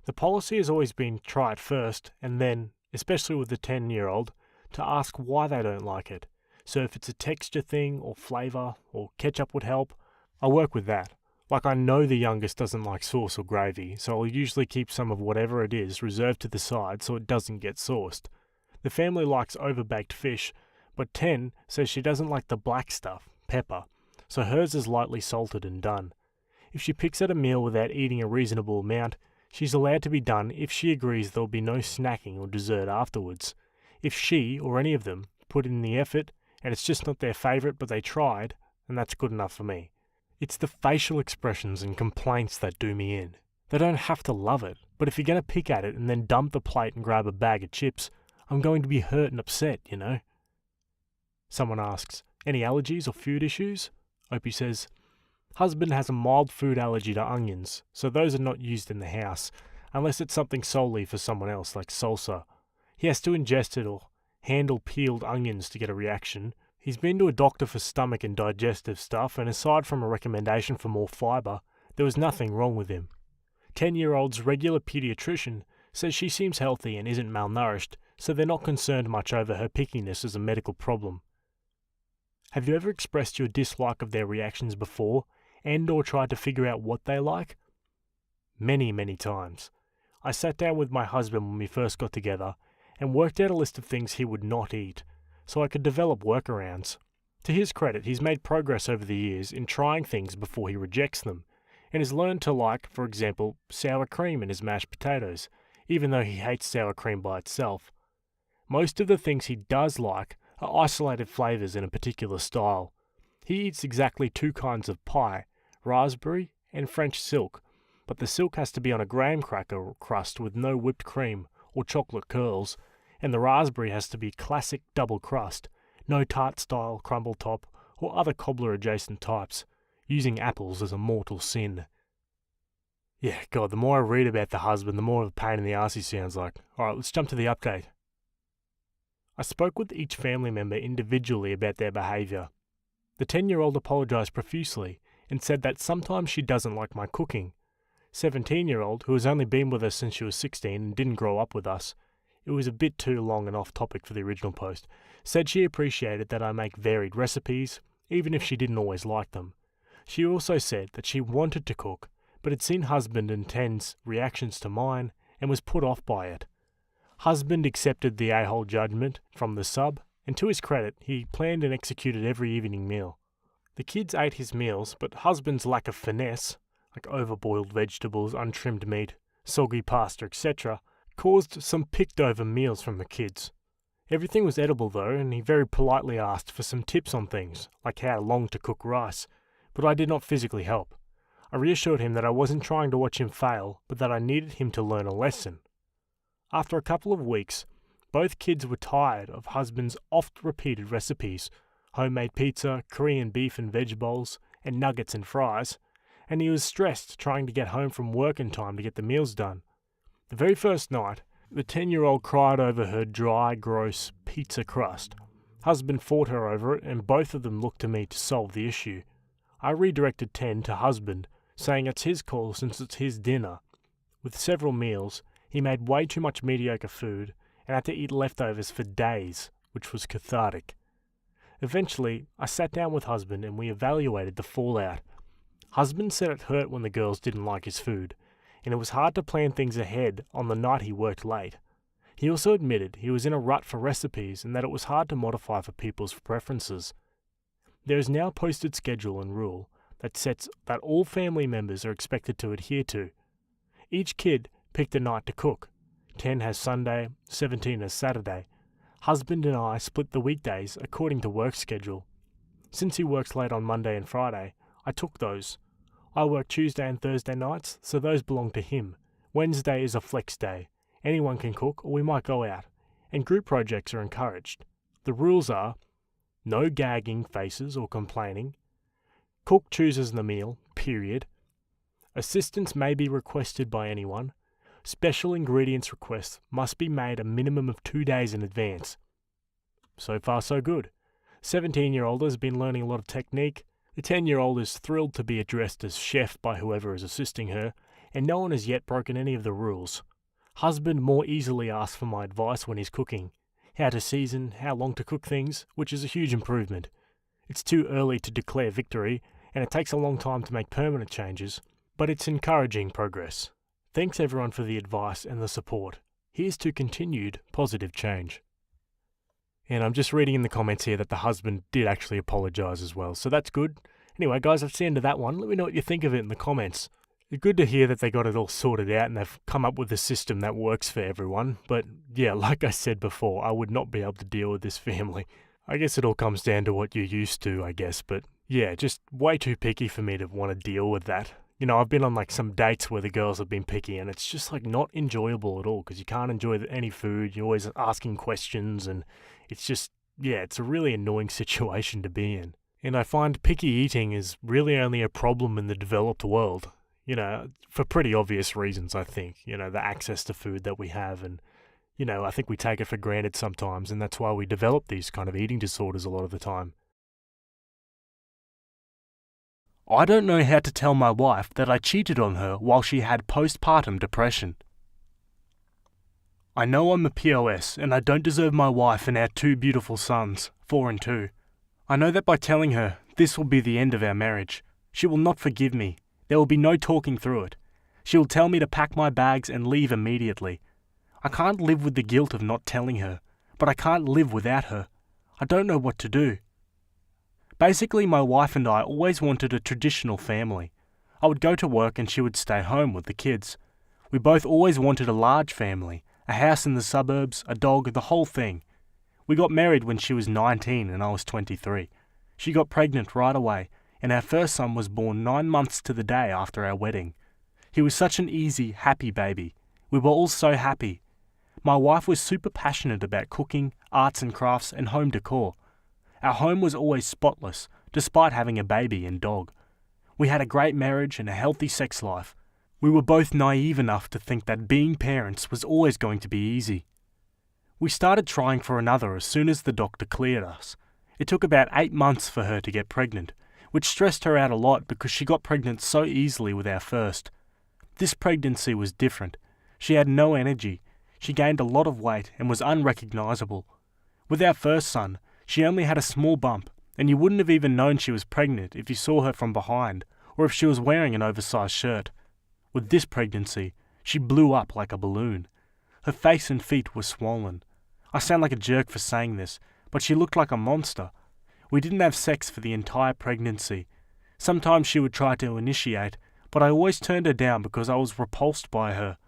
The policy has always been try it first and then, especially with the 10-year-old, to ask why they don't like it. So if it's a texture thing or flavour or ketchup would help, I work with that. Like I know the youngest doesn't like sauce or gravy, so I'll usually keep some of whatever it is reserved to the side so it doesn't get sauced. The family likes overbaked fish, but 10 says she doesn't like the black stuff, pepper, so hers is lightly salted and done. If she picks at a meal without eating a reasonable amount, she's allowed to be done if she agrees there'll be no snacking or dessert afterwards. If she, or any of them, put in the effort, and it's just not their favourite but they tried, then that's good enough for me. It's the facial expressions and complaints that do me in. They don't have to love it, but if you're going to pick at it and then dump the plate and grab a bag of chips, I'm going to be hurt and upset, you know? Someone asks, any allergies or food issues? Opie says, husband has a mild food allergy to onions, so those are not used in the house, unless it's something solely for someone else like salsa. He has to ingest it or handle peeled onions to get a reaction. He's been to a doctor for stomach and digestive stuff, and aside from a recommendation for more fibre, there was nothing wrong with him. 10-year-old's regular paediatrician says she seems healthy and isn't malnourished, so they're not concerned much over her pickiness as a medical problem. Have you ever expressed your dislike of their reactions before, and or tried to figure out what they like? Many, many times. I sat down with my husband when we first got together, and worked out a list of things he would not eat, so I could develop workarounds. To his credit, he's made progress over the years in trying things before he rejects them, and has learned to like, for example, sour cream in his mashed potatoes, even though he hates sour cream by itself. Most of the things he does like are isolated flavours in a particular style. He eats exactly 2 kinds of pie, raspberry and French silk, but the silk has to be on a graham cracker crust with no whipped cream or chocolate curls, and the raspberry has to be classic double crust, no tart style crumble top or other cobbler adjacent types. Using apples is a mortal sin. Yeah, God, the more I read about the husband, the more of a pain in the arse he sounds like. Alright, let's jump to the update. I spoke with each family member individually about their behaviour. The 10-year-old apologised profusely and said that sometimes she doesn't like my cooking. 17-year-old, who has only been with us since she was 16 and didn't grow up with us, it was a bit too long and off topic for the original post, said she appreciated that I make varied recipes, even if she didn't always like them. She also said that she wanted to cook, but had seen husband and Ten's reactions to mine and was put off by it. Husband accepted the a-hole judgment from the sub, and to his credit, he planned and executed every evening meal. The kids ate his meals, but husband's lack of finesse, like overboiled vegetables, untrimmed meat, soggy pasta, etc., caused some picked-over meals from the kids. Everything was edible though, and he very politely asked for some tips on things, like how long to cook rice, but I did not physically help. I reassured him that I wasn't trying to watch him fail, but that I needed him to learn a lesson. After a couple of weeks, both kids were tired of husband's oft-repeated recipes, homemade pizza, Korean beef and veg bowls, and nuggets and fries, and he was stressed trying to get home from work in time to get the meals done. The very first night, the 10-year-old cried over her dry, gross pizza crust. Husband fought her over it, and both of them looked to me to solve the issue. I redirected 10 to husband, saying it's his call since it's his dinner. With several meals, he made way too much mediocre food, and had to eat leftovers for days, which was cathartic. Eventually, I sat down with husband and we evaluated the fallout. Husband said it hurt when the girls didn't like his food, and it was hard to plan things ahead on the night he worked late. He also admitted he was in a rut for recipes and that it was hard to modify for people's preferences. There is now a posted schedule and rule that sets that all family members are expected to adhere to. Each kid picked a night to cook. 10 has Sunday, 17 has Saturday. Husband and I split the weekdays according to work schedule. Since he works late on Monday and Friday, I took those. I work Tuesday and Thursday nights, so those belong to him. Wednesday is a flex day. Anyone can cook, or we might go out. And group projects are encouraged. The rules are: no gagging faces or complaining. Cook chooses the meal, period. Assistance may be requested by anyone. Special ingredients requests must be made a minimum of 2 days in advance. So far, so good. 17-year-old has been learning a lot of technique. The 10-year-old is thrilled to be addressed as chef by whoever is assisting her, and no one has yet broken any of the rules. Husband more easily asks for my advice when he's cooking. How to season, how long to cook things, which is a huge improvement. It's too early to declare victory, and it takes a long time to make permanent changes, but it's encouraging progress. Thanks everyone for the advice and the support. Here's to continued positive change. And I'm just reading in the comments here that the husband did actually apologise as well, so that's good. Anyway, guys, that's the end of that one. Let me know what you think of it in the comments. It's good to hear that they got it all sorted out and they've come up with a system that works for everyone. But yeah, like I said before, I would not be able to deal with this family. I guess it all comes down to what you're used to, I guess. But yeah, just way too picky for me to want to deal with that. You know, I've been on like some dates where the girls have been picky and it's just like not enjoyable at all because you can't enjoy any food. You're always asking questions and it's just, yeah, it's a really annoying situation to be in. And I find picky eating is really only a problem in the developed world. You know, for pretty obvious reasons, I think. You know, the access to food that we have and, you know, I think we take it for granted sometimes and that's why we develop these kind of eating disorders a lot of the time. I don't know how to tell my wife that I cheated on her while she had postpartum depression. I know I'm a POS and I don't deserve my wife and our 2 beautiful sons, 4 and 2. I know that by telling her this will be the end of our marriage, she will not forgive me. There will be no talking through it. She will tell me to pack my bags and leave immediately. I can't live with the guilt of not telling her, but I can't live without her. I don't know what to do. Basically, my wife and I always wanted a traditional family. I would go to work and she would stay home with the kids. We both always wanted a large family, a house in the suburbs, a dog, the whole thing. We got married when she was 19 and I was 23. She got pregnant right away, and our first son was born 9 months to the day after our wedding. He was such an easy, happy baby. We were all so happy. My wife was super passionate about cooking, arts and crafts, and home decor. Our home was always spotless, despite having a baby and dog. We had a great marriage and a healthy sex life. We were both naive enough to think that being parents was always going to be easy. We started trying for another as soon as the doctor cleared us. It took about 8 months for her to get pregnant, which stressed her out a lot because she got pregnant so easily with our first. This pregnancy was different. She had no energy. She gained a lot of weight and was unrecognisable. With our first son, she only had a small bump, and you wouldn't have even known she was pregnant if you saw her from behind, or if she was wearing an oversized shirt. With this pregnancy, she blew up like a balloon. Her face and feet were swollen. I sound like a jerk for saying this, but she looked like a monster. We didn't have sex for the entire pregnancy. Sometimes she would try to initiate, but I always turned her down because I was repulsed by her.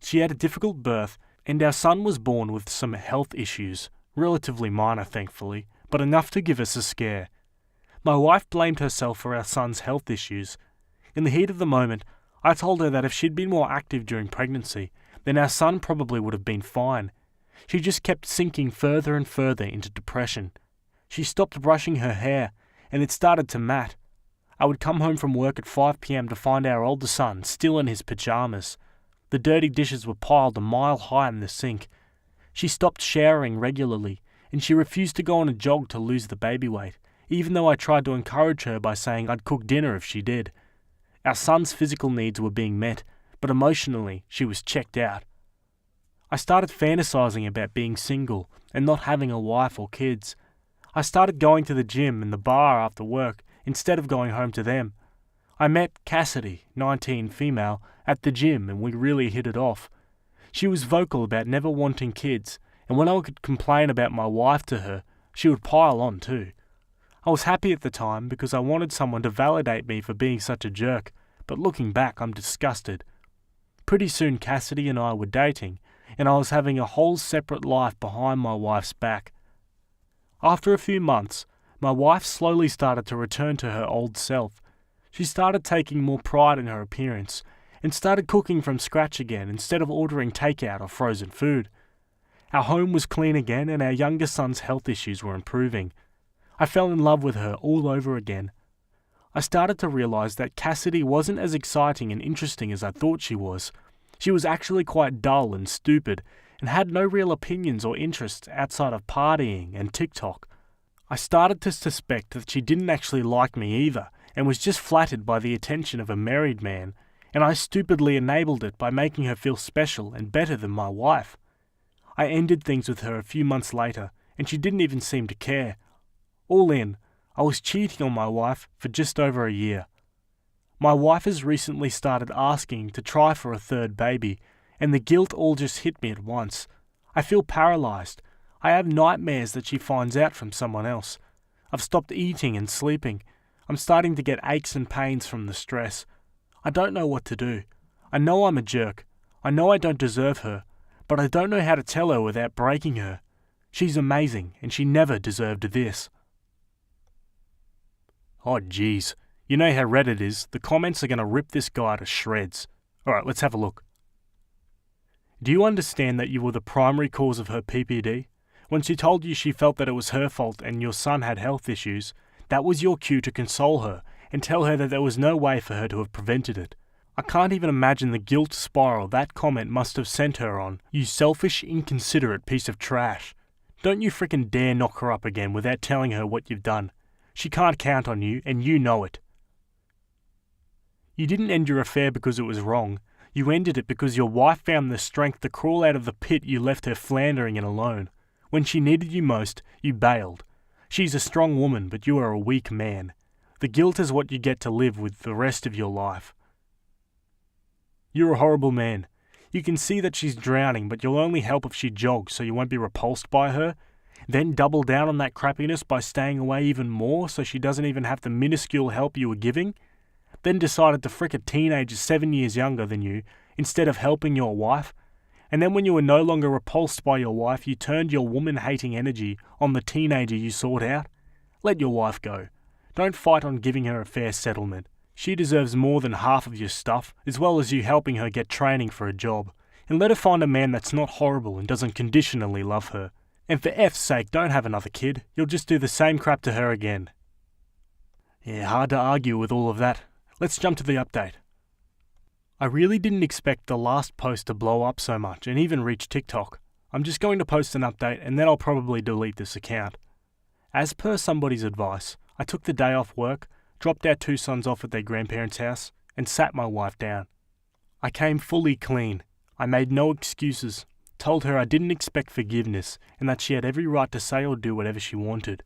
She had a difficult birth, and our son was born with some health issues, relatively minor thankfully, but enough to give us a scare. My wife blamed herself for our son's health issues. In the heat of the moment, I told her that if she'd been more active during pregnancy, then our son probably would have been fine. She just kept sinking further and further into depression. She stopped brushing her hair, and it started to mat. I would come home from work at 5 p.m. to find our older son still in his pajamas. The dirty dishes were piled a mile high in the sink. She stopped showering regularly, and she refused to go on a jog to lose the baby weight, even though I tried to encourage her by saying I'd cook dinner if she did. Our son's physical needs were being met, but emotionally she was checked out. I started fantasizing about being single and not having a wife or kids. I started going to the gym and the bar after work instead of going home to them. I met Cassidy, 19, female, at the gym and we really hit it off. She was vocal about never wanting kids, and when I could complain about my wife to her, she would pile on too. I was happy at the time because I wanted someone to validate me for being such a jerk, but looking back I'm disgusted. Pretty soon Cassidy and I were dating, and I was having a whole separate life behind my wife's back. After a few months, my wife slowly started to return to her old self. She started taking more pride in her appearance and started cooking from scratch again instead of ordering takeout or frozen food. Our home was clean again and our younger son's health issues were improving. I fell in love with her all over again. I started to realize that Cassidy wasn't as exciting and interesting as I thought she was. She was actually quite dull and stupid and had no real opinions or interests outside of partying and TikTok. I started to suspect that she didn't actually like me either and was just flattered by the attention of a married man, and I stupidly enabled it by making her feel special and better than my wife. I ended things with her a few months later, and she didn't even seem to care. All in, I was cheating on my wife for just over a year. My wife has recently started asking to try for a third baby, and the guilt all just hit me at once. I feel paralyzed. I have nightmares that she finds out from someone else. I've stopped eating and sleeping. I'm starting to get aches and pains from the stress. I don't know what to do. I know I'm a jerk. I know I don't deserve her, but I don't know how to tell her without breaking her. She's amazing, and she never deserved this. Oh geez, you know how Reddit is, the comments are going to rip this guy to shreds. Alright, let's have a look. Do you understand that you were the primary cause of her PPD? When she told you she felt that it was her fault and your son had health issues, that was your cue to console her and tell her that there was no way for her to have prevented it. I can't even imagine the guilt spiral that comment must have sent her on, you selfish, inconsiderate piece of trash. Don't you frickin' dare knock her up again without telling her what you've done. She can't count on you, and you know it. You didn't end your affair because it was wrong. You ended it because your wife found the strength to crawl out of the pit you left her floundering in alone. When she needed you most, you bailed. She's a strong woman, but you are a weak man. The guilt is what you get to live with the rest of your life. You're a horrible man. You can see that she's drowning, but you'll only help if she jogs so you won't be repulsed by her. Then double down on that crappiness by staying away even more so she doesn't even have the minuscule help you were giving. Then decided to frick a teenager 7 years younger than you instead of helping your wife. And then when you were no longer repulsed by your wife, you turned your woman-hating energy on the teenager you sought out. Let your wife go. Don't fight on giving her a fair settlement. She deserves more than half of your stuff, as well as you helping her get training for a job. And let her find a man that's not horrible and doesn't conditionally love her. And for F's sake, don't have another kid. You'll just do the same crap to her again. Yeah, hard to argue with all of that. Let's jump to the update. I really didn't expect the last post to blow up so much and even reach TikTok. I'm just going to post an update and then I'll probably delete this account. As per somebody's advice, I took the day off work, dropped our 2 sons off at their grandparents' house, and sat my wife down. I came fully clean. I made no excuses, told her I didn't expect forgiveness and that she had every right to say or do whatever she wanted.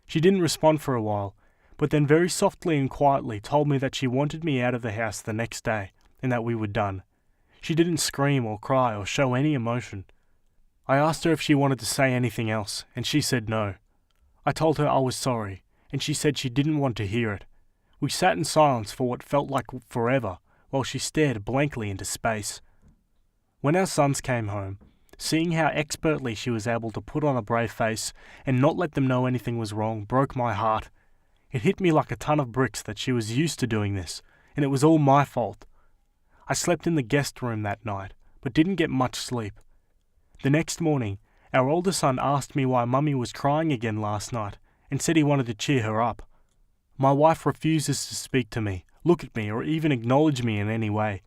She didn't respond for a while, but then very softly and quietly told me that she wanted me out of the house the next day and that we were done. She didn't scream or cry or show any emotion. I asked her if she wanted to say anything else, and she said no. I told her I was sorry, and she said she didn't want to hear it. We sat in silence for what felt like forever, while she stared blankly into space. When our sons came home, seeing how expertly she was able to put on a brave face and not let them know anything was wrong broke my heart. It hit me like a ton of bricks that she was used to doing this, and it was all my fault. I slept in the guest room that night, but didn't get much sleep. The next morning, our older son asked me why Mummy was crying again last night and said he wanted to cheer her up. My wife refuses to speak to me, look at me, or even acknowledge me in any way.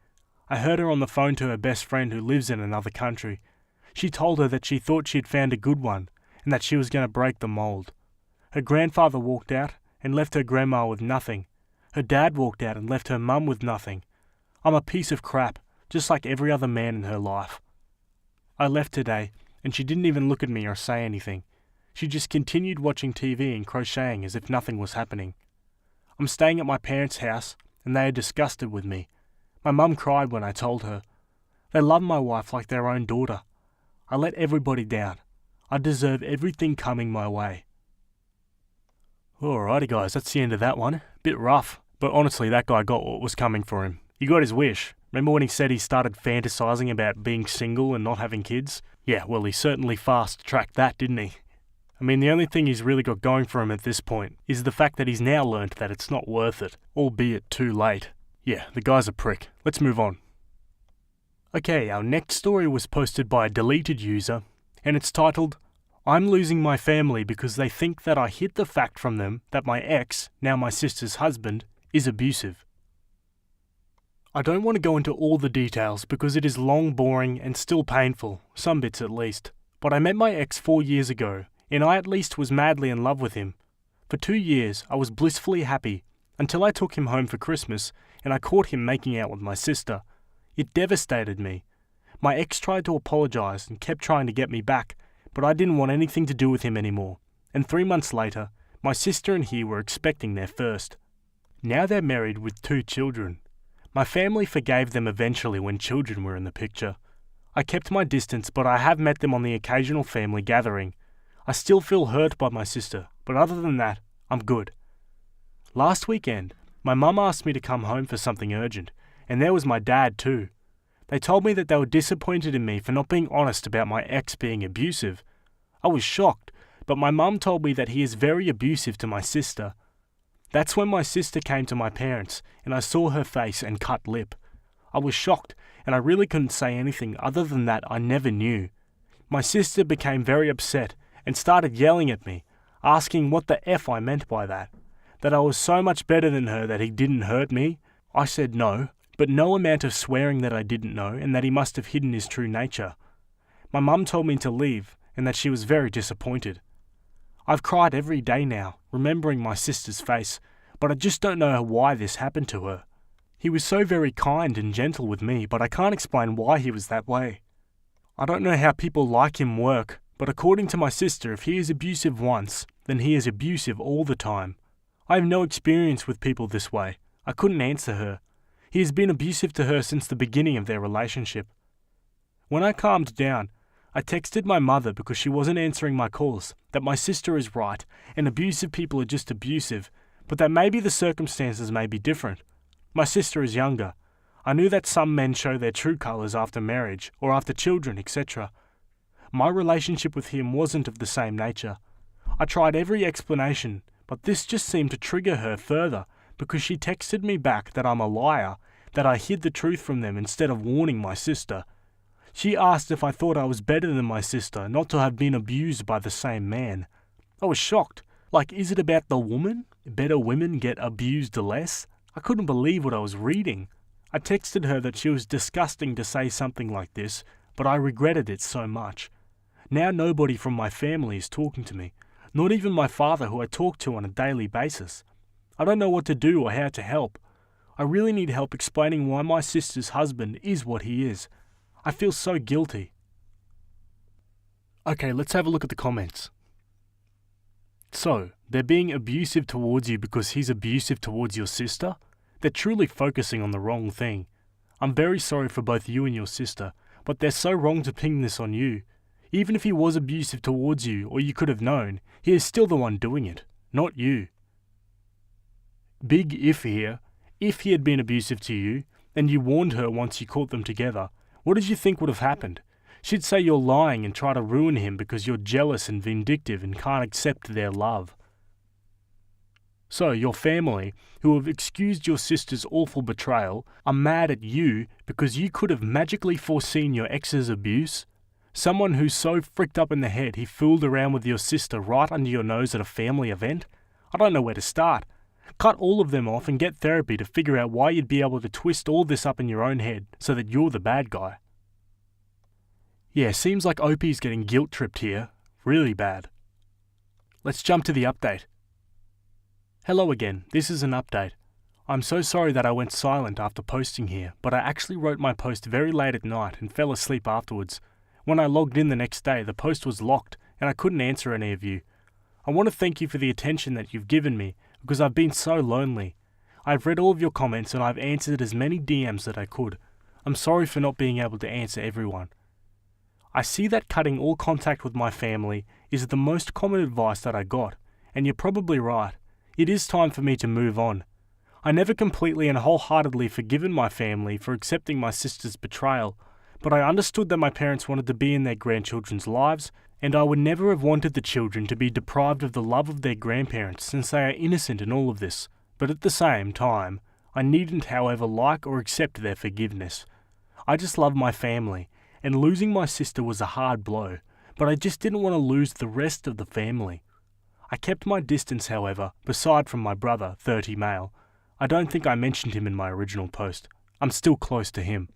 I heard her on the phone to her best friend who lives in another country. She told her that she thought she'd found a good one and that she was going to break the mold. Her grandfather walked out and left her grandma with nothing. Her dad walked out and left her mum with nothing. I'm a piece of crap, just like every other man in her life. I left today, and she didn't even look at me or say anything. She just continued watching TV and crocheting as if nothing was happening. I'm staying at my parents' house, and they are disgusted with me. My mum cried when I told her. They love my wife like their own daughter. I let everybody down. I deserve everything coming my way. Alrighty guys, that's the end of that one. Bit rough, but honestly that guy got what was coming for him. He got his wish. Remember when he said he started fantasizing about being single and not having kids? Yeah, well he certainly fast-tracked that, didn't he? I mean, the only thing he's really got going for him at this point is the fact that he's now learnt that it's not worth it, albeit too late. Yeah, the guy's a prick. Let's move on. Okay, our next story was posted by a deleted user, and it's titled, I'm losing my family because they think that I hid the fact from them that my ex, now my sister's husband, is abusive. I don't want to go into all the details because it is long, boring, and still painful, some bits at least, but I met my ex 4 years ago, and I at least was madly in love with him. For 2 years, I was blissfully happy, until I took him home for Christmas, and I caught him making out with my sister. It devastated me. My ex tried to apologise and kept trying to get me back, but I didn't want anything to do with him anymore, and 3 months later, my sister and he were expecting their first. Now they're married with 2 children. My family forgave them eventually when children were in the picture. I kept my distance, but I have met them on the occasional family gathering. I still feel hurt by my sister, but other than that, I'm good. Last weekend, my mum asked me to come home for something urgent, and there was my dad too. They told me that they were disappointed in me for not being honest about my ex being abusive. I was shocked, but my mum told me that he is very abusive to my sister. That's when my sister came to my parents, and I saw her face and cut lip. I was shocked, and I really couldn't say anything other than that I never knew. My sister became very upset and started yelling at me, asking what the F I meant by that. That I was so much better than her that he didn't hurt me. I said no, but no amount of swearing that I didn't know and that he must have hidden his true nature. My mum told me to leave and that she was very disappointed. I've cried every day now, remembering my sister's face, but I just don't know why this happened to her. He was so very kind and gentle with me, but I can't explain why he was that way. I don't know how people like him work, but according to my sister, if he is abusive once, then he is abusive all the time. I have no experience with people this way. I couldn't answer her. He has been abusive to her since the beginning of their relationship. When I calmed down, I texted my mother because she wasn't answering my calls, that my sister is right, and abusive people are just abusive, but that maybe the circumstances may be different. My sister is younger. I knew that some men show their true colours after marriage, or after children, etc. My relationship with him wasn't of the same nature. I tried every explanation, but this just seemed to trigger her further, because she texted me back that I'm a liar, that I hid the truth from them instead of warning my sister. She asked if I thought I was better than my sister not to have been abused by the same man. I was shocked. Like, is it about the woman? Better women get abused less? I couldn't believe what I was reading. I texted her that she was disgusting to say something like this, but I regretted it so much. Now nobody from my family is talking to me, not even my father who I talk to on a daily basis. I don't know what to do or how to help. I really need help explaining why my sister's husband is what he is. I feel so guilty. Okay, let's have a look at the comments. So, they're being abusive towards you because he's abusive towards your sister? They're truly focusing on the wrong thing. I'm very sorry for both you and your sister, but they're so wrong to pin this on you. Even if he was abusive towards you, or you could have known, he is still the one doing it, not you. Big if here. If he had been abusive to you, and you warned her once you caught them together, what did you think would have happened? She'd say you're lying and try to ruin him because you're jealous and vindictive and can't accept their love. So your family, who have excused your sister's awful betrayal, are mad at you because you could have magically foreseen your ex's abuse? Someone who's so fricked up in the head he fooled around with your sister right under your nose at a family event? I don't know where to start. Cut all of them off and get therapy to figure out why you'd be able to twist all this up in your own head so that you're the bad guy. Yeah, seems like Opie's getting guilt-tripped here. Really bad. Let's jump to the update. Hello again, this is an update. I'm so sorry that I went silent after posting here, but I actually wrote my post very late at night and fell asleep afterwards. When I logged in the next day, the post was locked and I couldn't answer any of you. I want to thank you for the attention that you've given me because I've been so lonely. I've read all of your comments and I've answered as many DMs that I could. I'm sorry for not being able to answer everyone. I see that cutting all contact with my family is the most common advice that I got, and you're probably right. It is time for me to move on. I never completely and wholeheartedly forgiven my family for accepting my sister's betrayal, but I understood that my parents wanted to be in their grandchildren's lives, and I would never have wanted the children to be deprived of the love of their grandparents since they are innocent in all of this. But at the same time, I needn't, however, like or accept their forgiveness. I just love my family, and losing my sister was a hard blow, but I just didn't want to lose the rest of the family. I kept my distance, however, beside from my brother, 30 male. I don't think I mentioned him in my original post. I'm still close to him.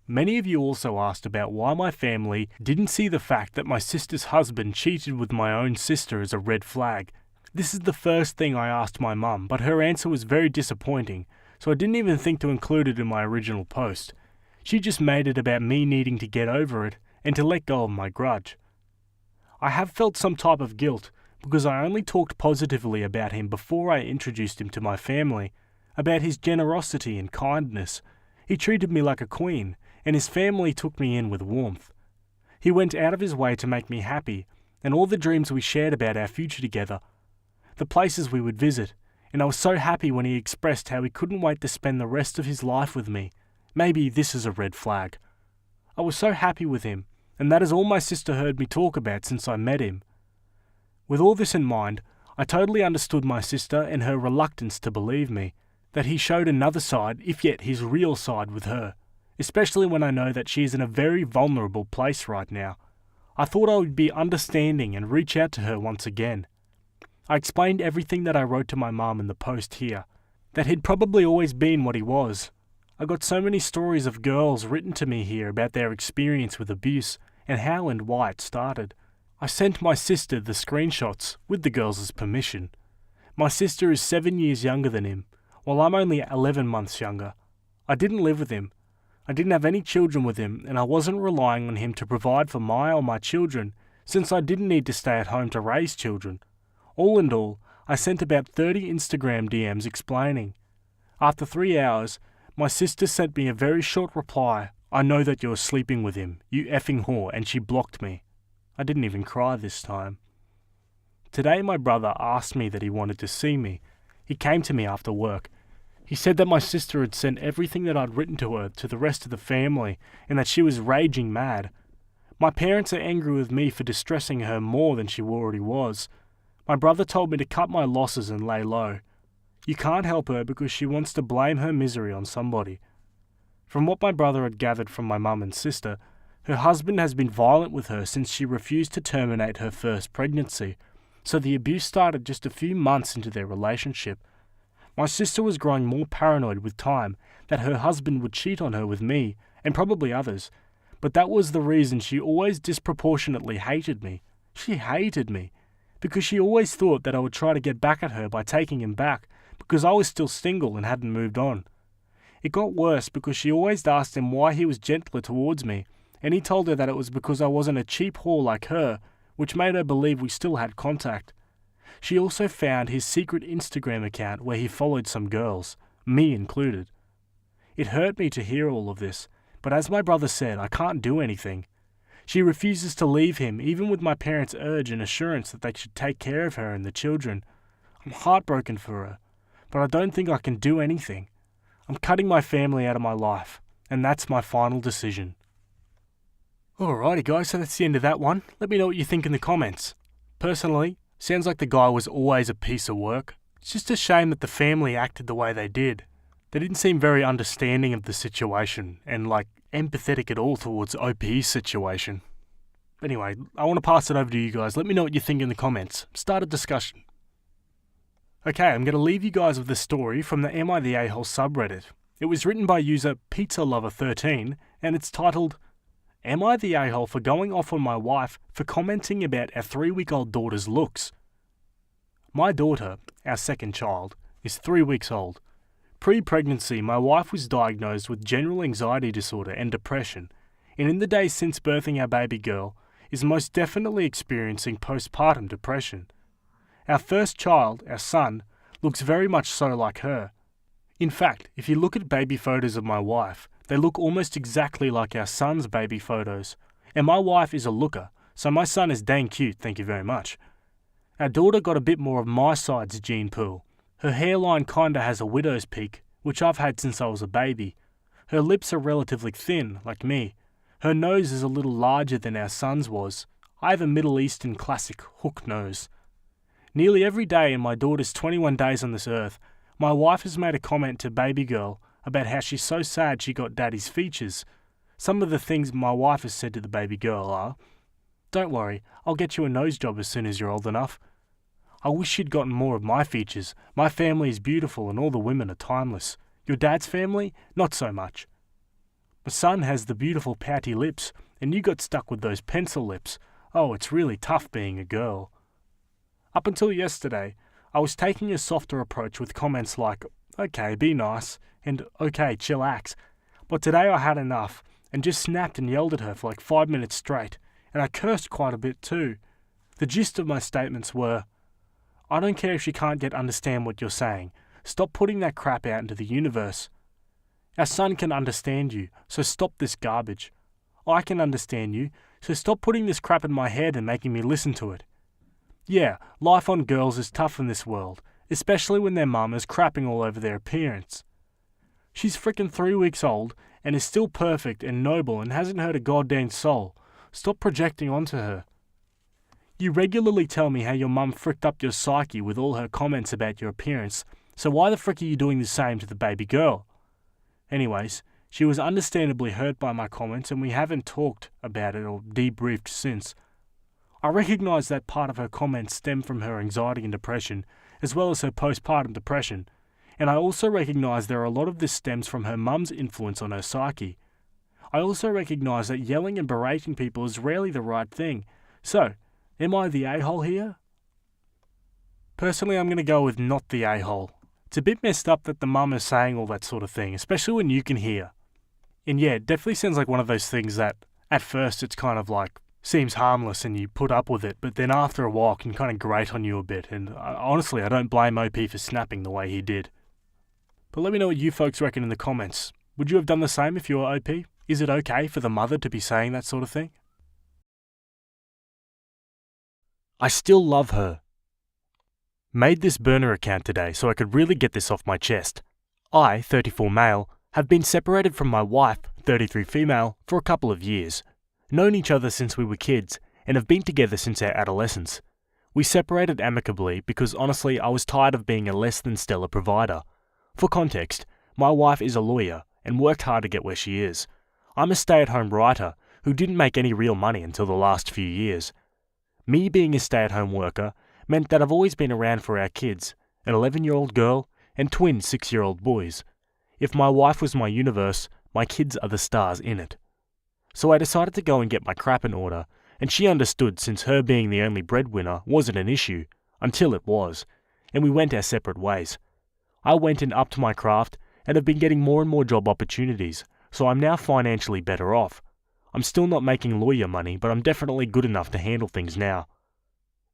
Many of you also asked about why my family didn't see the fact that my sister's husband cheated with my own sister as a red flag. This is the first thing I asked my mum, but her answer was very disappointing, so I didn't even think to include it in my original post. She just made it about me needing to get over it and to let go of my grudge. I have felt some type of guilt because I only talked positively about him before I introduced him to my family, about his generosity and kindness. He treated me like a queen, and his family took me in with warmth. He went out of his way to make me happy, and all the dreams we shared about our future together, the places we would visit, and I was so happy when he expressed how he couldn't wait to spend the rest of his life with me. Maybe this is a red flag. I was so happy with him, and that is all my sister heard me talk about since I met him. With all this in mind, I totally understood my sister and her reluctance to believe me, that he showed another side, if yet his real side with her, especially when I know that she is in a very vulnerable place right now. I thought I would be understanding and reach out to her once again. I explained everything that I wrote to my mum in the post here, that he'd probably always been what he was. I got so many stories of girls written to me here about their experience with abuse and how and why it started. I sent my sister the screenshots with the girls' permission. My sister is 7 years younger than him, while I'm only 11 months younger. I didn't live with him. I didn't have any children with him, and I wasn't relying on him to provide for my children, since I didn't need to stay at home to raise children. All in all, I sent about 30 Instagram DMs explaining. After 3 hours, my sister sent me a very short reply. I know that you're sleeping with him, you effing whore, and she blocked me. I didn't even cry this time. Today my brother asked me that he wanted to see me. He came to me after work. He said that my sister had sent everything that I'd written to her to the rest of the family and that she was raging mad. My parents are angry with me for distressing her more than she already was. My brother told me to cut my losses and lay low. You can't help her because she wants to blame her misery on somebody. From what my brother had gathered from my mum and sister, her husband has been violent with her since she refused to terminate her first pregnancy, so the abuse started just a few months into their relationship. My sister was growing more paranoid with time that her husband would cheat on her with me, and probably others, but that was the reason she always disproportionately hated me. She hated me, because she always thought that I would try to get back at her by taking him back, because I was still single and hadn't moved on. It got worse because she always asked him why he was gentler towards me, and he told her that it was because I wasn't a cheap whore like her, which made her believe we still had contact. She also found his secret Instagram account where he followed some girls, me included. It hurt me to hear all of this, but as my brother said, I can't do anything. She refuses to leave him, even with my parents' urge and assurance that they should take care of her and the children. I'm heartbroken for her, but I don't think I can do anything. I'm cutting my family out of my life, and that's my final decision. Alrighty guys, so that's the end of that one. Let me know what you think in the comments. Personally, sounds like the guy was always a piece of work. It's just a shame that the family acted the way they did. They didn't seem very understanding of the situation and empathetic at all towards OP's situation. Anyway, I want to pass it over to you guys. Let me know what you think in the comments. Start a discussion. Okay, I'm going to leave you guys with a story from the Am I the A-hole subreddit. It was written by user PizzaLover13 and it's titled, Am I the a-hole for going off on my wife for commenting about our 3-week-old daughter's looks? My daughter, our second child, is 3 weeks old. Pre-pregnancy, my wife was diagnosed with general anxiety disorder and depression. and in the days since birthing our baby girl, is most definitely experiencing postpartum depression. Our first child, our son, looks very much so like her. In fact, if you look at baby photos of my wife, they look almost exactly like our son's baby photos. And my wife is a looker, so my son is dang cute, thank you very much. Our daughter got a bit more of my side's gene pool. Her hairline kinda has a widow's peak, which I've had since I was a baby. Her lips are relatively thin, like me. Her nose is a little larger than our son's was. I have a Middle Eastern classic hook nose. Nearly every day in my daughter's 21 days on this earth, my wife has made a comment to baby girl about how she's so sad she got daddy's features. Some of the things my wife has said to the baby girl are, "Don't worry, I'll get you a nose job as soon as you're old enough. I wish you'd gotten more of my features. My family is beautiful and all the women are timeless. Your dad's family? Not so much. My son has the beautiful pouty lips, and you got stuck with those pencil lips. Oh, it's really tough being a girl." Up until yesterday, I was taking a softer approach with comments like, "Okay, be nice," and "Okay, chillax." But today I had enough, and just snapped and yelled at her for like 5 minutes straight, and I cursed quite a bit too. The gist of my statements were, "I don't care if you can't understand what you're saying. Stop putting that crap out into the universe. Our son can understand you, so stop this garbage. I can understand you, so stop putting this crap in my head and making me listen to it. Yeah, life on girls is tough in this world, especially when their mum is crapping all over their appearance. She's frickin' 3 weeks old and is still perfect and noble and hasn't hurt a goddamn soul. Stop projecting onto her. You regularly tell me how your mum fricked up your psyche with all her comments about your appearance, so why the frick are you doing the same to the baby girl?" Anyways, she was understandably hurt by my comments and we haven't talked about it or debriefed since. I recognise that part of her comments stem from her anxiety and depression, as well as her postpartum depression, and I also recognise there are a lot of this stems from her mum's influence on her psyche. I also recognise that yelling and berating people is rarely the right thing. So, am I the a-hole here? Personally, I'm going to go with not the a-hole. It's a bit messed up that the mum is saying all that sort of thing, especially when you can hear. And yeah, it definitely sounds like one of those things that, at first, it's kind of like, seems harmless and you put up with it, but then after a while can kind of grate on you a bit, and honestly, I don't blame OP for snapping the way he did. But let me know what you folks reckon in the comments. Would you have done the same if you were OP? Is it okay for the mother to be saying that sort of thing? I still love her. Made this burner account today so I could really get this off my chest. I, 34 male, have been separated from my wife, 33 female, for a couple of years. Known each other since we were kids, and have been together since our adolescence. We separated amicably because honestly I was tired of being a less than stellar provider. For context, my wife is a lawyer and worked hard to get where she is. I'm a stay-at-home writer who didn't make any real money until the last few years. Me being a stay-at-home worker meant that I've always been around for our kids, an 11-year-old girl and twin 6-year-old boys. If my wife was my universe, my kids are the stars in it. So I decided to go and get my crap in order, and she understood since her being the only breadwinner wasn't an issue, until it was, and we went our separate ways. I went and upped my craft and have been getting more and more job opportunities, so I'm now financially better off. I'm still not making lawyer money, but I'm definitely good enough to handle things now.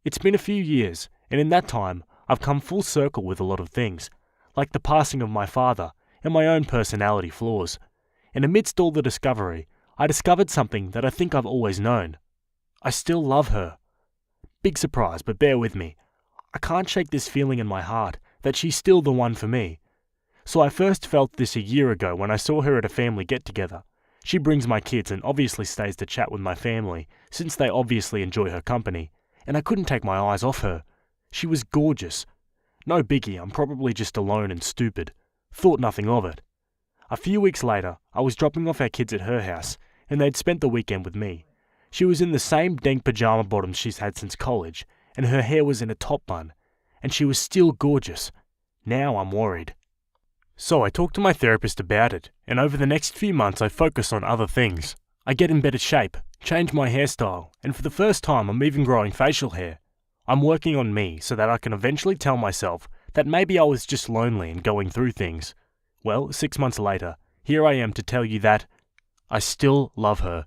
It's been a few years, and in that time, I've come full circle with a lot of things, like the passing of my father and my own personality flaws. And amidst all the discovery, I discovered something that I think I've always known. I still love her. Big surprise, but bear with me. I can't shake this feeling in my heart that she's still the one for me. So I first felt this a year ago when I saw her at a family get-together. She brings my kids and obviously stays to chat with my family, since they obviously enjoy her company, and I couldn't take my eyes off her. She was gorgeous. No biggie, I'm probably just alone and stupid. Thought nothing of it. A few weeks later, I was dropping off our kids at her house, and they'd spent the weekend with me. She was in the same dank pajama bottoms she's had since college, and her hair was in a top bun, and she was still gorgeous. Now I'm worried. So I talked to my therapist about it, and over the next few months I focus on other things. I get in better shape, change my hairstyle, and for the first time I'm even growing facial hair. I'm working on me so that I can eventually tell myself that maybe I was just lonely and going through things. Well, 6 months later, here I am to tell you that I still love her.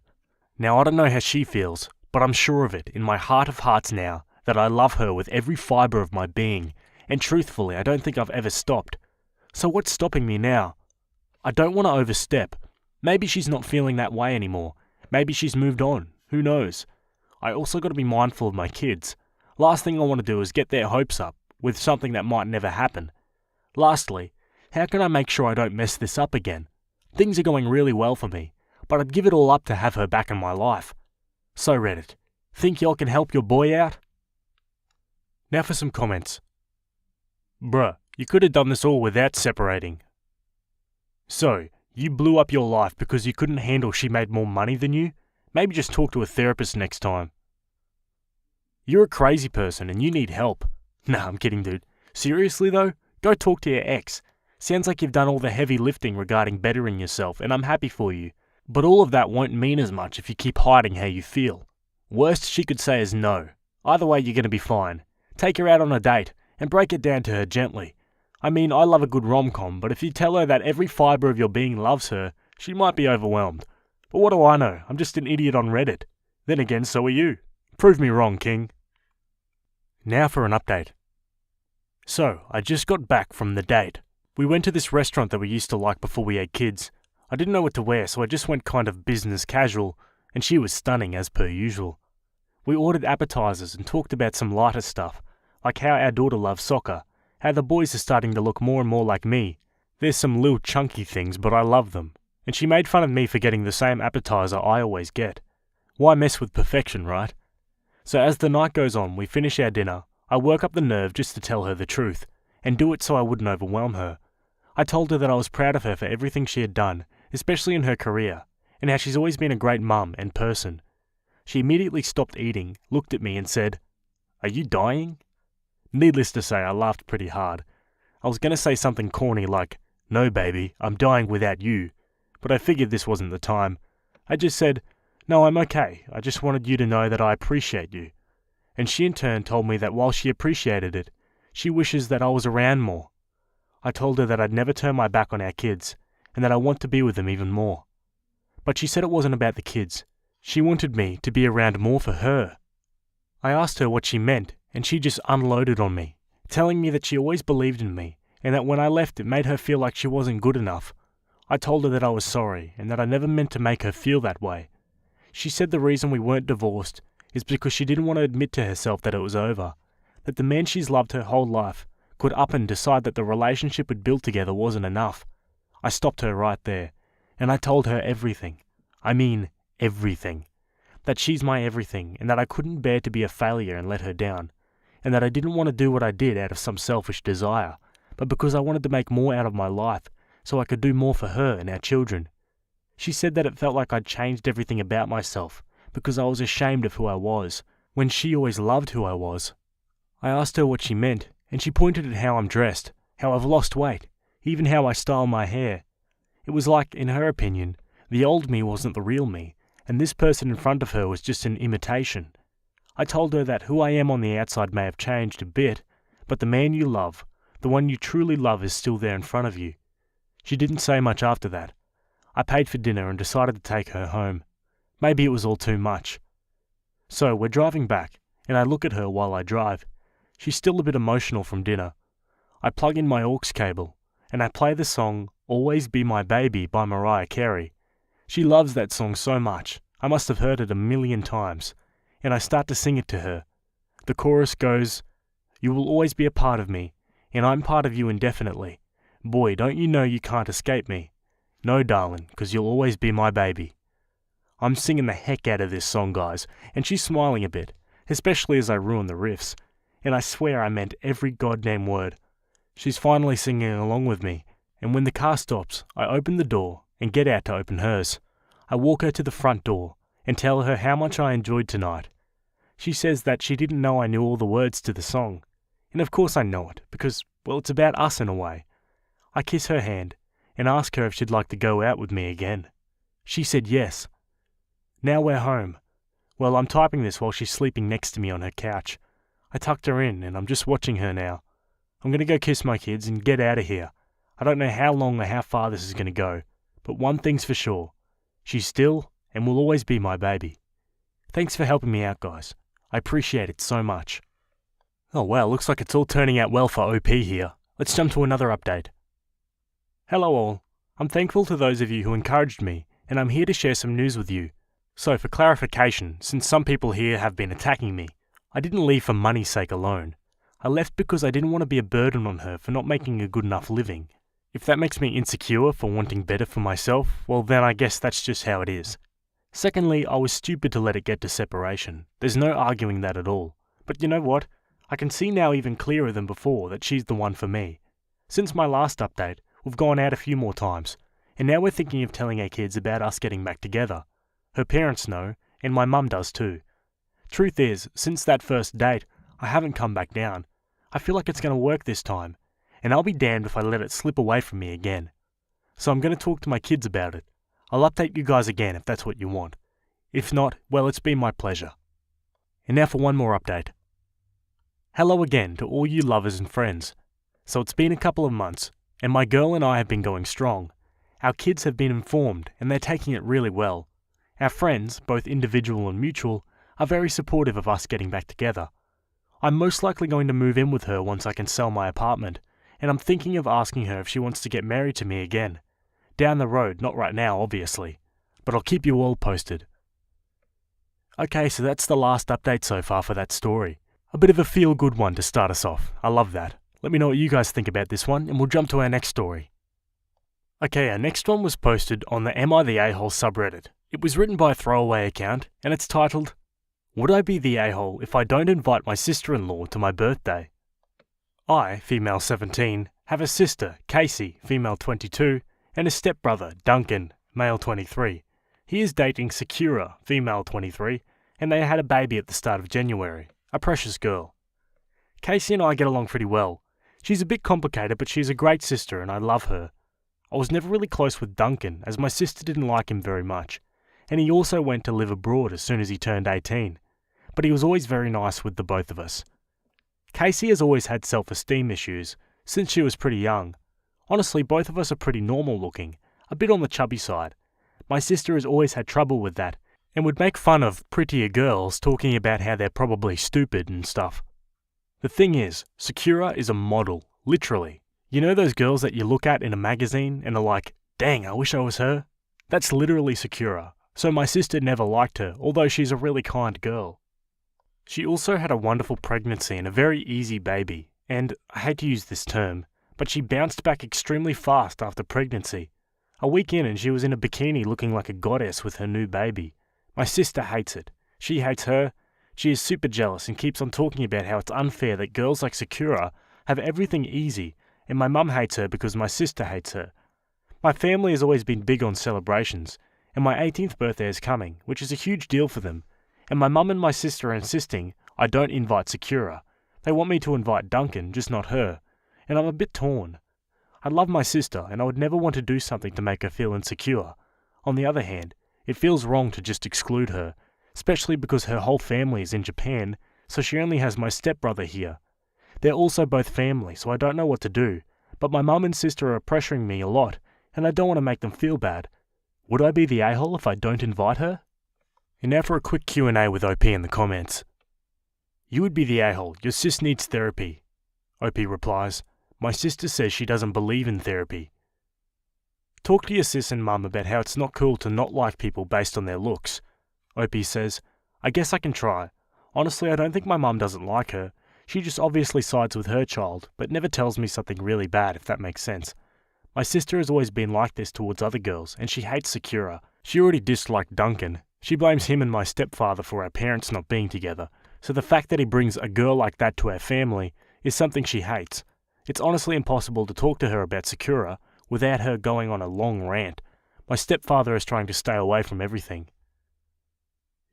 Now I don't know how she feels, but I'm sure of it in my heart of hearts now that I love her with every fibre of my being, and truthfully I don't think I've ever stopped. So what's stopping me now? I don't want to overstep. Maybe she's not feeling that way anymore. Maybe she's moved on. Who knows? I also got to be mindful of my kids. Last thing I want to do is get their hopes up with something that might never happen. Lastly, how can I make sure I don't mess this up again? Things are going really well for me, but I'd give it all up to have her back in my life. So Reddit, think y'all can help your boy out? Now for some comments. Bruh, you could have done this all without separating. So, you blew up your life because you couldn't handle she made more money than you? Maybe just talk to a therapist next time. You're a crazy person and you need help. Nah, I'm kidding, dude. Seriously though? Go talk to your ex. Sounds like you've done all the heavy lifting regarding bettering yourself, and I'm happy for you. But all of that won't mean as much if you keep hiding how you feel. Worst she could say is no. Either way, you're going to be fine. Take her out on a date and break it down to her gently. I mean, I love a good rom-com, but if you tell her that every fibre of your being loves her, she might be overwhelmed. But what do I know? I'm just an idiot on Reddit. Then again, so are you. Prove me wrong, King. Now for an update. So, I just got back from the date. We went to this restaurant that we used to like before we had kids. I didn't know what to wear, so I just went kind of business casual, and she was stunning as per usual. We ordered appetizers and talked about some lighter stuff, like how our daughter loves soccer, how the boys are starting to look more and more like me. There's some little chunky things, but I love them. And she made fun of me for getting the same appetizer I always get. Why mess with perfection, right? So as the night goes on, we finish our dinner. I work up the nerve just to tell her the truth, and do it so I wouldn't overwhelm her. I told her that I was proud of her for everything she had done, especially in her career, and how she's always been a great mum and person. She immediately stopped eating, looked at me and said, "Are you dying?" Needless to say, I laughed pretty hard. I was going to say something corny like, "No baby, I'm dying without you," but I figured this wasn't the time. I just said, "No, I'm okay. I just wanted you to know that I appreciate you." And she in turn told me that while she appreciated it, she wishes that I was around more. I told her that I'd never turn my back on our kids, and that I want to be with them even more. But she said it wasn't about the kids. She wanted me to be around more for her. I asked her what she meant, and she just unloaded on me, telling me that she always believed in me, and that when I left it made her feel like she wasn't good enough. I told her that I was sorry, and that I never meant to make her feel that way. She said the reason we weren't divorced is because she didn't want to admit to herself that it was over, that the man she's loved her whole life could up and decide that the relationship we'd built together wasn't enough. I stopped her right there, and I told her everything. I mean, everything. That she's my everything, and that I couldn't bear to be a failure and let her down, and that I didn't want to do what I did out of some selfish desire, but because I wanted to make more out of my life, so I could do more for her and our children. She said that it felt like I'd changed everything about myself, because I was ashamed of who I was, when she always loved who I was. I asked her what she meant, and she pointed at how I'm dressed, how I've lost weight, even how I style my hair. It was like, in her opinion, the old me wasn't the real me, and this person in front of her was just an imitation. I told her that who I am on the outside may have changed a bit, but the man you love, the one you truly love, is still there in front of you. She didn't say much after that. I paid for dinner and decided to take her home. Maybe it was all too much. So we're driving back, and I look at her while I drive. She's still a bit emotional from dinner. I plug in my aux cable, and I play the song "Always Be My Baby" by Mariah Carey. She loves that song so much, I must have heard it 1,000,000 times, and I start to sing it to her. The chorus goes, "You will always be a part of me, and I'm part of you indefinitely. Boy, don't you know you can't escape me? No, darling, 'cause you'll always be my baby." I'm singing the heck out of this song, guys, and she's smiling a bit, especially as I ruin the riffs, and I swear I meant every goddamn word. She's finally singing along with me, and when the car stops, I open the door and get out to open hers. I walk her to the front door and tell her how much I enjoyed tonight. She says that she didn't know I knew all the words to the song, and of course I know it, because, well, it's about us in a way. I kiss her hand and ask her if she'd like to go out with me again. She said yes. Now we're home. Well, I'm typing this while she's sleeping next to me on her couch. I tucked her in, and I'm just watching her now. I'm going to go kiss my kids and get out of here. I don't know how long or how far this is going to go, but one thing's for sure. She's still and will always be my baby. Thanks for helping me out, guys. I appreciate it so much. Oh wow, looks like it's all turning out well for OP here. Let's jump to another update. Hello all. I'm thankful to those of you who encouraged me, and I'm here to share some news with you. So for clarification, since some people here have been attacking me, I didn't leave for money's sake alone. I left because I didn't want to be a burden on her for not making a good enough living. If that makes me insecure for wanting better for myself, well then I guess that's just how it is. Secondly, I was stupid to let it get to separation. There's no arguing that at all. But you know what? I can see now even clearer than before that she's the one for me. Since my last update, we've gone out a few more times, and now we're thinking of telling our kids about us getting back together. Her parents know, and my mum does too. Truth is, since that first date, I haven't come back down. I feel like it's going to work this time, and I'll be damned if I let it slip away from me again. So I'm going to talk to my kids about it. I'll update you guys again if that's what you want. If not, well, it's been my pleasure. And now for one more update. Hello again to all you lovers and friends. So it's been a couple of months, and my girl and I have been going strong. Our kids have been informed, and they're taking it really well. Our friends, both individual and mutual, are very supportive of us getting back together. I'm most likely going to move in with her once I can sell my apartment, and I'm thinking of asking her if she wants to get married to me again. Down the road, not right now, obviously, but I'll keep you all posted. Okay, so that's the last update so far for that story. A bit of a feel-good one to start us off. I love that. Let me know what you guys think about this one, and we'll jump to our next story. Okay, our next one was posted on the Am I the A-hole subreddit. It was written by a throwaway account, and it's titled, Would I be the a-hole if I don't invite my sister-in-law to my birthday? I, female 17, have a sister, Casey, female 22, and a stepbrother, Duncan, male 23. He is dating Sakura, female 23, and they had a baby at the start of January, a precious girl. Casey and I get along pretty well. She's a bit complicated, but she's a great sister and I love her. I was never really close with Duncan, as my sister didn't like him very much, and he also went to live abroad as soon as he turned 18. But he was always very nice with the both of us. Casey has always had self-esteem issues, since she was pretty young. Honestly, both of us are pretty normal looking, a bit on the chubby side. My sister has always had trouble with that, and would make fun of prettier girls talking about how they're probably stupid and stuff. The thing is, Sakura is a model, literally. You know those girls that you look at in a magazine and are like, dang, I wish I was her? That's literally Sakura, so my sister never liked her, although she's a really kind girl. She also had a wonderful pregnancy and a very easy baby, and I hate to use this term, but she bounced back extremely fast after pregnancy. A week in and she was in a bikini looking like a goddess with her new baby. My sister hates it. She hates her. She is super jealous and keeps on talking about how it's unfair that girls like Sakura have everything easy, and my mum hates her because my sister hates her. My family has always been big on celebrations, and my 18th birthday is coming, which is a huge deal for them, and my mum and my sister are insisting I don't invite Sakura. They want me to invite Duncan, just not her, and I'm a bit torn. I love my sister, and I would never want to do something to make her feel insecure. On the other hand, it feels wrong to just exclude her, especially because her whole family is in Japan, so she only has my stepbrother here. They're also both family, so I don't know what to do, but my mum and sister are pressuring me a lot, and I don't want to make them feel bad. Would I be the a-hole if I don't invite her? And now for a quick Q&A with OP in the comments. You would be the a-hole, your sis needs therapy. OP replies, my sister says she doesn't believe in therapy. Talk to your sis and mum about how it's not cool to not like people based on their looks. OP says, I guess I can try. Honestly, I don't think my mum doesn't like her. She just obviously sides with her child, but never tells me something really bad, if that makes sense. My sister has always been like this towards other girls, and she hates Sakura. She already disliked Duncan. She blames him and my stepfather for our parents not being together, so the fact that he brings a girl like that to our family is something she hates. It's honestly impossible to talk to her about Sakura without her going on a long rant. My stepfather is trying to stay away from everything.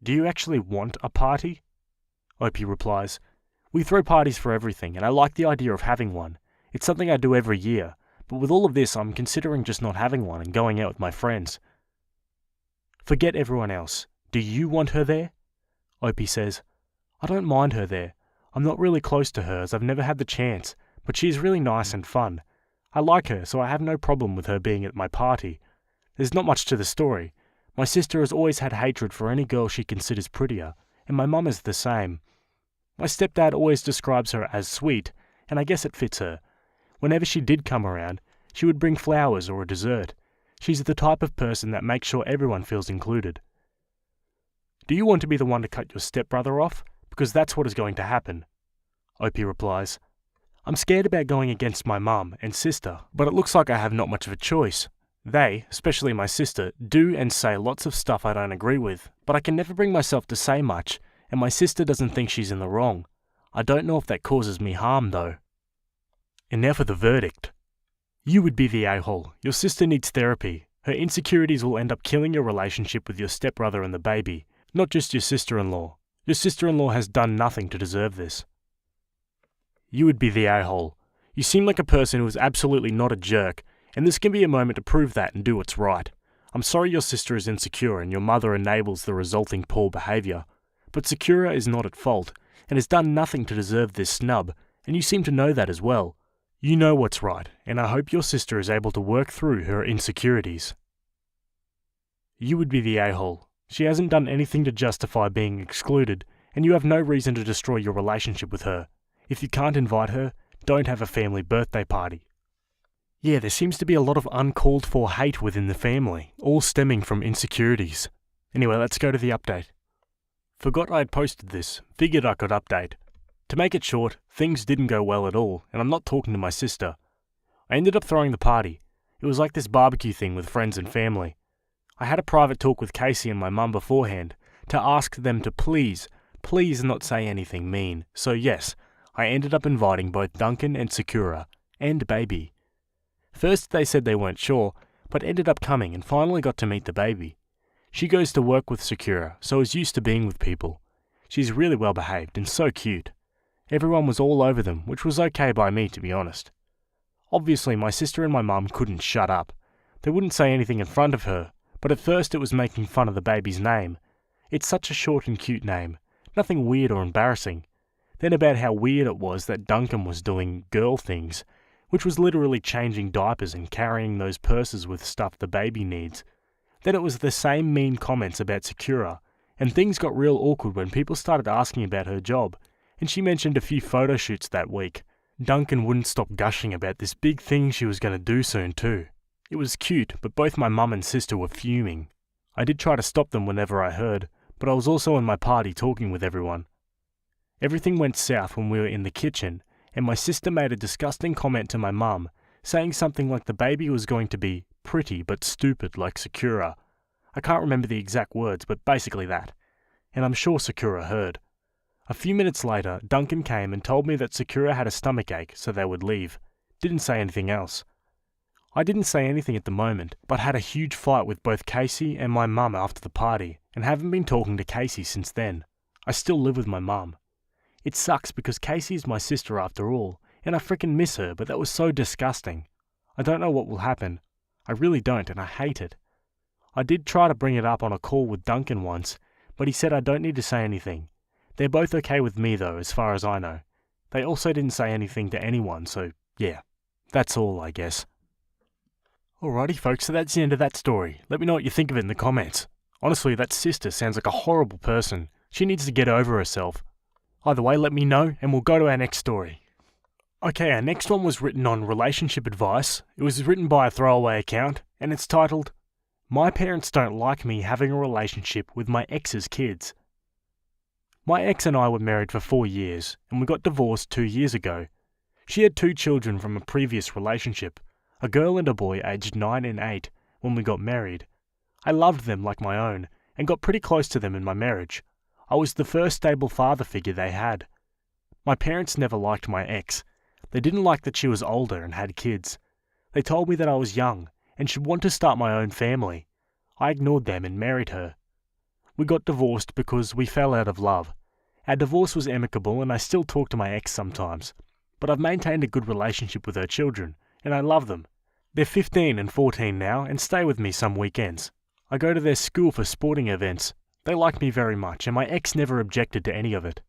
Do you actually want a party? OP replies, we throw parties for everything, and I like the idea of having one. It's something I do every year, but with all of this I'm considering just not having one and going out with my friends. Forget everyone else. Do you want her there? OP says, I don't mind her there. I'm not really close to her as I've never had the chance, but she is really nice and fun. I like her, so I have no problem with her being at my party. There's not much to the story. My sister has always had hatred for any girl she considers prettier, and my mum is the same. My stepdad always describes her as sweet, and I guess it fits her. Whenever she did come around, she would bring flowers or a dessert. She's the type of person that makes sure everyone feels included. Do you want to be the one to cut your stepbrother off? Because that's what is going to happen. Opie replies, I'm scared about going against my mum and sister, but it looks like I have not much of a choice. They, especially my sister, do and say lots of stuff I don't agree with, but I can never bring myself to say much, and my sister doesn't think she's in the wrong. I don't know if that causes me harm though. And now for the verdict. You would be the a-hole. Your sister needs therapy. Her insecurities will end up killing your relationship with your stepbrother and the baby, not just your sister-in-law. Your sister-in-law has done nothing to deserve this. You would be the a-hole. You seem like a person who is absolutely not a jerk, and this can be a moment to prove that and do what's right. I'm sorry your sister is insecure and your mother enables the resulting poor behaviour, but Sakura is not at fault, and has done nothing to deserve this snub, and you seem to know that as well. You know what's right, and I hope your sister is able to work through her insecurities. You would be the a-hole. She hasn't done anything to justify being excluded, and you have no reason to destroy your relationship with her. If you can't invite her, don't have a family birthday party. Yeah, there seems to be a lot of uncalled for hate within the family, all stemming from insecurities. Anyway, let's go to the update. Forgot I had posted this, figured I could update. To make it short, things didn't go well at all, and I'm not talking to my sister. I ended up throwing the party. It was like this barbecue thing with friends and family. I had a private talk with Casey and my mum beforehand to ask them to please not say anything mean. So yes, I ended up inviting both Duncan and Sakura, and baby. First they said they weren't sure, but ended up coming and finally got to meet the baby. She goes to work with Sakura, so is used to being with people. She's really well behaved and so cute. Everyone was all over them, which was okay by me to be honest. Obviously my sister and my mum couldn't shut up. They wouldn't say anything in front of her, but at first it was making fun of the baby's name. It's such a short and cute name, nothing weird or embarrassing. Then about how weird it was that Duncan was doing girl things, which was literally changing diapers and carrying those purses with stuff the baby needs. Then it was the same mean comments about Sakura, and things got real awkward when people started asking about her job, and she mentioned a few photo shoots that week. Duncan wouldn't stop gushing about this big thing she was going to do soon too. It was cute, but both my mum and sister were fuming. I did try to stop them whenever I heard, but I was also in my party talking with everyone. Everything went south when we were in the kitchen, and my sister made a disgusting comment to my mum, saying something like the baby was going to be pretty but stupid like Sakura. I can't remember the exact words, but basically that. And I'm sure Sakura heard. A few minutes later, Duncan came and told me that Sakura had a stomachache, so they would leave. Didn't say anything else. I didn't say anything at the moment, but had a huge fight with both Casey and my mum after the party, and haven't been talking to Casey since then. I still live with my mum. It sucks because Casey is my sister after all, and I frickin' miss her, but that was so disgusting. I don't know what will happen. I really don't, and I hate it. I did try to bring it up on a call with Duncan once, but he said I don't need to say anything. They're both okay with me though, as far as I know. They also didn't say anything to anyone, so yeah, that's all I guess. Alrighty folks, so that's the end of that story. Let me know what you think of it in the comments. Honestly, that sister sounds like a horrible person. She needs to get over herself. Either way, let me know, and we'll go to our next story. Okay, our next one was written on relationship advice. It was written by a throwaway account, and it's titled, My Parents Don't Like Me Having a Relationship with My Ex's Kids. My ex and I were married for 4 years, and we got divorced 2 years ago. She had 2 children from a previous relationship, a girl and a boy aged 9 and 8, when we got married. I loved them like my own, and got pretty close to them in my marriage. I was the first stable father figure they had. My parents never liked my ex. They didn't like that she was older and had kids. They told me that I was young, and should want to start my own family. I ignored them and married her. We got divorced because we fell out of love. Our divorce was amicable and I still talk to my ex sometimes, but I've maintained a good relationship with her children, and I love them. They're 15 and 14 now and stay with me some weekends. I go to their school for sporting events. They like me very much and my ex never objected to any of it.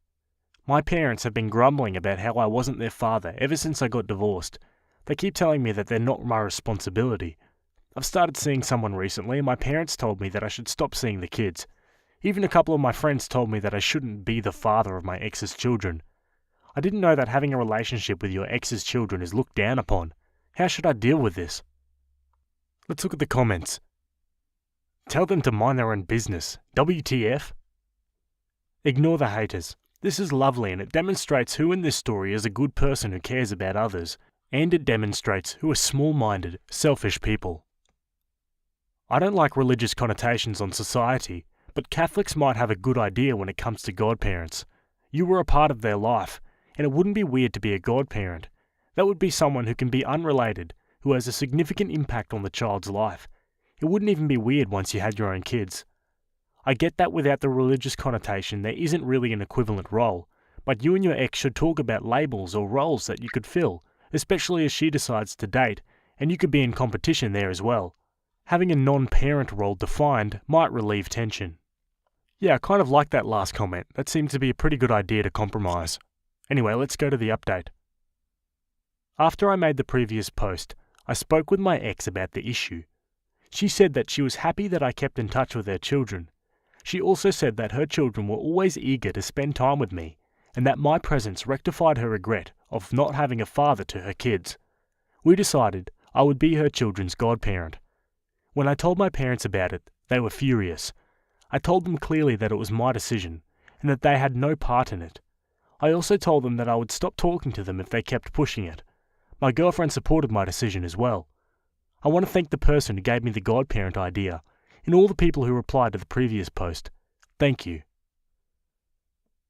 My parents have been grumbling about how I wasn't their father ever since I got divorced. They keep telling me that they're not my responsibility. I've started seeing someone recently and my parents told me that I should stop seeing the kids. Even a couple of my friends told me that I shouldn't be the father of my ex's children. I didn't know that having a relationship with your ex's children is looked down upon. How should I deal with this? Let's look at the comments. Tell them to mind their own business. WTF? Ignore the haters. This is lovely and it demonstrates who in this story is a good person who cares about others, and it demonstrates who are small-minded, selfish people. I don't like religious connotations on society, but Catholics might have a good idea when it comes to godparents. You were a part of their life, and it wouldn't be weird to be a godparent. That would be someone who can be unrelated, who has a significant impact on the child's life. It wouldn't even be weird once you had your own kids. I get that without the religious connotation there isn't really an equivalent role, but you and your ex should talk about labels or roles that you could fill, especially as she decides to date, and you could be in competition there as well. Having a non-parent role defined might relieve tension. Yeah, I kind of like that last comment. That seems to be a pretty good idea to compromise. Anyway, let's go to the update. After I made the previous post, I spoke with my ex about the issue. She said that she was happy that I kept in touch with her children. She also said that her children were always eager to spend time with me, and that my presence rectified her regret of not having a father to her kids. We decided I would be her children's godparent. When I told my parents about it, they were furious. I told them clearly that it was my decision, and that they had no part in it. I also told them that I would stop talking to them if they kept pushing it. My girlfriend supported my decision as well. I want to thank the person who gave me the godparent idea, and all the people who replied to the previous post. Thank you.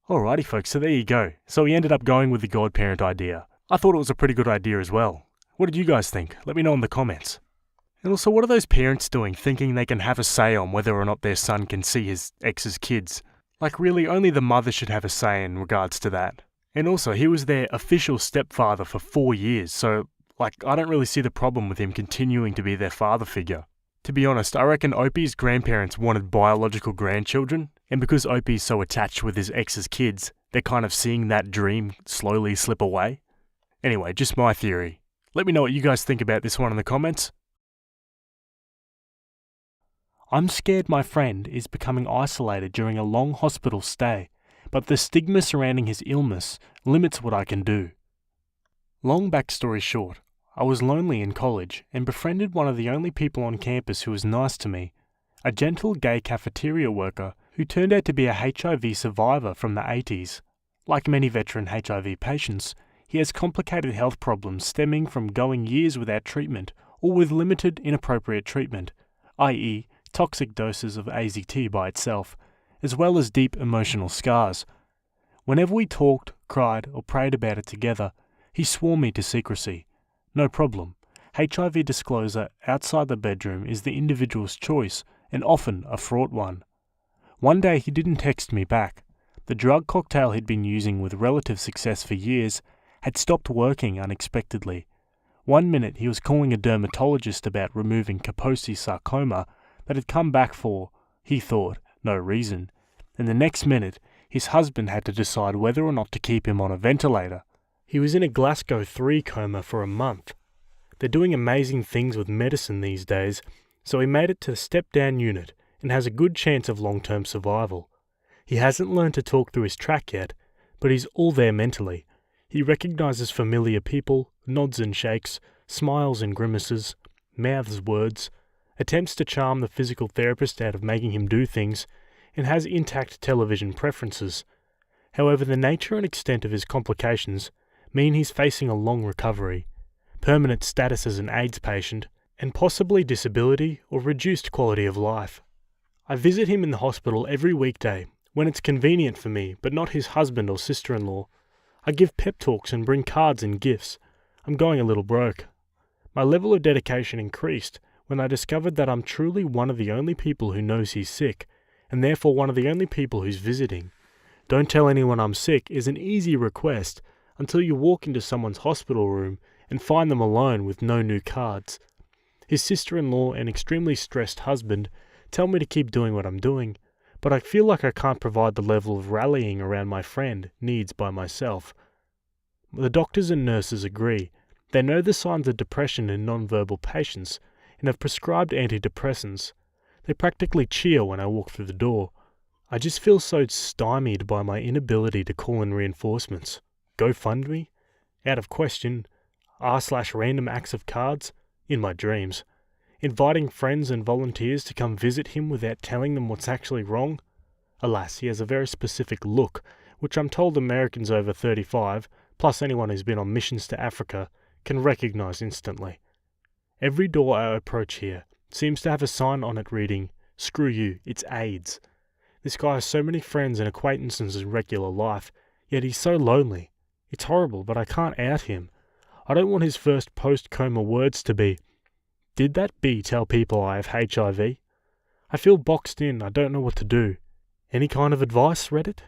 Alrighty folks, so there you go. So we ended up going with the godparent idea. I thought it was a pretty good idea as well. What did you guys think? Let me know in the comments. And also, what are those parents doing, thinking they can have a say on whether or not their son can see his ex's kids? Like really, only the mother should have a say in regards to that. And also, he was their official stepfather for 4 years, so I don't really see the problem with him continuing to be their father figure. To be honest, I reckon Opie's grandparents wanted biological grandchildren, and because Opie's so attached with his ex's kids, they're kind of seeing that dream slowly slip away. Anyway, just my theory. Let me know what you guys think about this one in the comments. I'm scared my friend is becoming isolated during a long hospital stay, but the stigma surrounding his illness limits what I can do. Long backstory short, I was lonely in college and befriended one of the only people on campus who was nice to me, a gentle gay cafeteria worker who turned out to be a HIV survivor from the 80s. Like many veteran HIV patients, he has complicated health problems stemming from going years without treatment or with limited inappropriate treatment, i.e., toxic doses of AZT by itself, as well as deep emotional scars. Whenever we talked, cried, or prayed about it together, he swore me to secrecy. No problem. HIV disclosure outside the bedroom is the individual's choice, and often a fraught one. One day he didn't text me back. The drug cocktail he'd been using with relative success for years had stopped working unexpectedly. One minute he was calling a dermatologist about removing Kaposi sarcoma that had come back for, he thought, no reason, and the next minute his husband had to decide whether or not to keep him on a ventilator. He was in a Glasgow 3 coma for a month. They're doing amazing things with medicine these days, so he made it to the step-down unit and has a good chance of long-term survival. He hasn't learned to talk through his track yet, but he's all there mentally. He recognises familiar people, nods and shakes, smiles and grimaces, mouths words, attempts to charm the physical therapist out of making him do things, and has intact television preferences. However, the nature and extent of his complications mean he's facing a long recovery, permanent status as an AIDS patient, and possibly disability or reduced quality of life. I visit him in the hospital every weekday, when it's convenient for me, but not his husband or sister-in-law. I give pep talks and bring cards and gifts. I'm going a little broke. My level of dedication increased when I discovered that I'm truly one of the only people who knows he's sick, and therefore one of the only people who's visiting. Don't tell anyone I'm sick is an easy request until you walk into someone's hospital room and find them alone with no new cards. His sister-in-law and extremely stressed husband tell me to keep doing what I'm doing, but I feel like I can't provide the level of rallying around my friend needs by myself. The doctors and nurses agree. They know the signs of depression in non-verbal patients, and have prescribed antidepressants. They practically cheer when I walk through the door. I just feel so stymied by my inability to call in reinforcements. GoFundMe? Out of question. R/random acts of cards? In my dreams. Inviting friends and volunteers to come visit him without telling them what's actually wrong? Alas, he has a very specific look, which I'm told Americans over 35, plus anyone who's been on missions to Africa, can recognise instantly. Every door I approach here seems to have a sign on it reading, "Screw you, it's AIDS." This guy has so many friends and acquaintances in regular life, yet he's so lonely. It's horrible, but I can't out him. I don't want his first post-coma words to be, "Did that bee tell people I have HIV?" I feel boxed in, I don't know what to do. Any kind of advice, Reddit?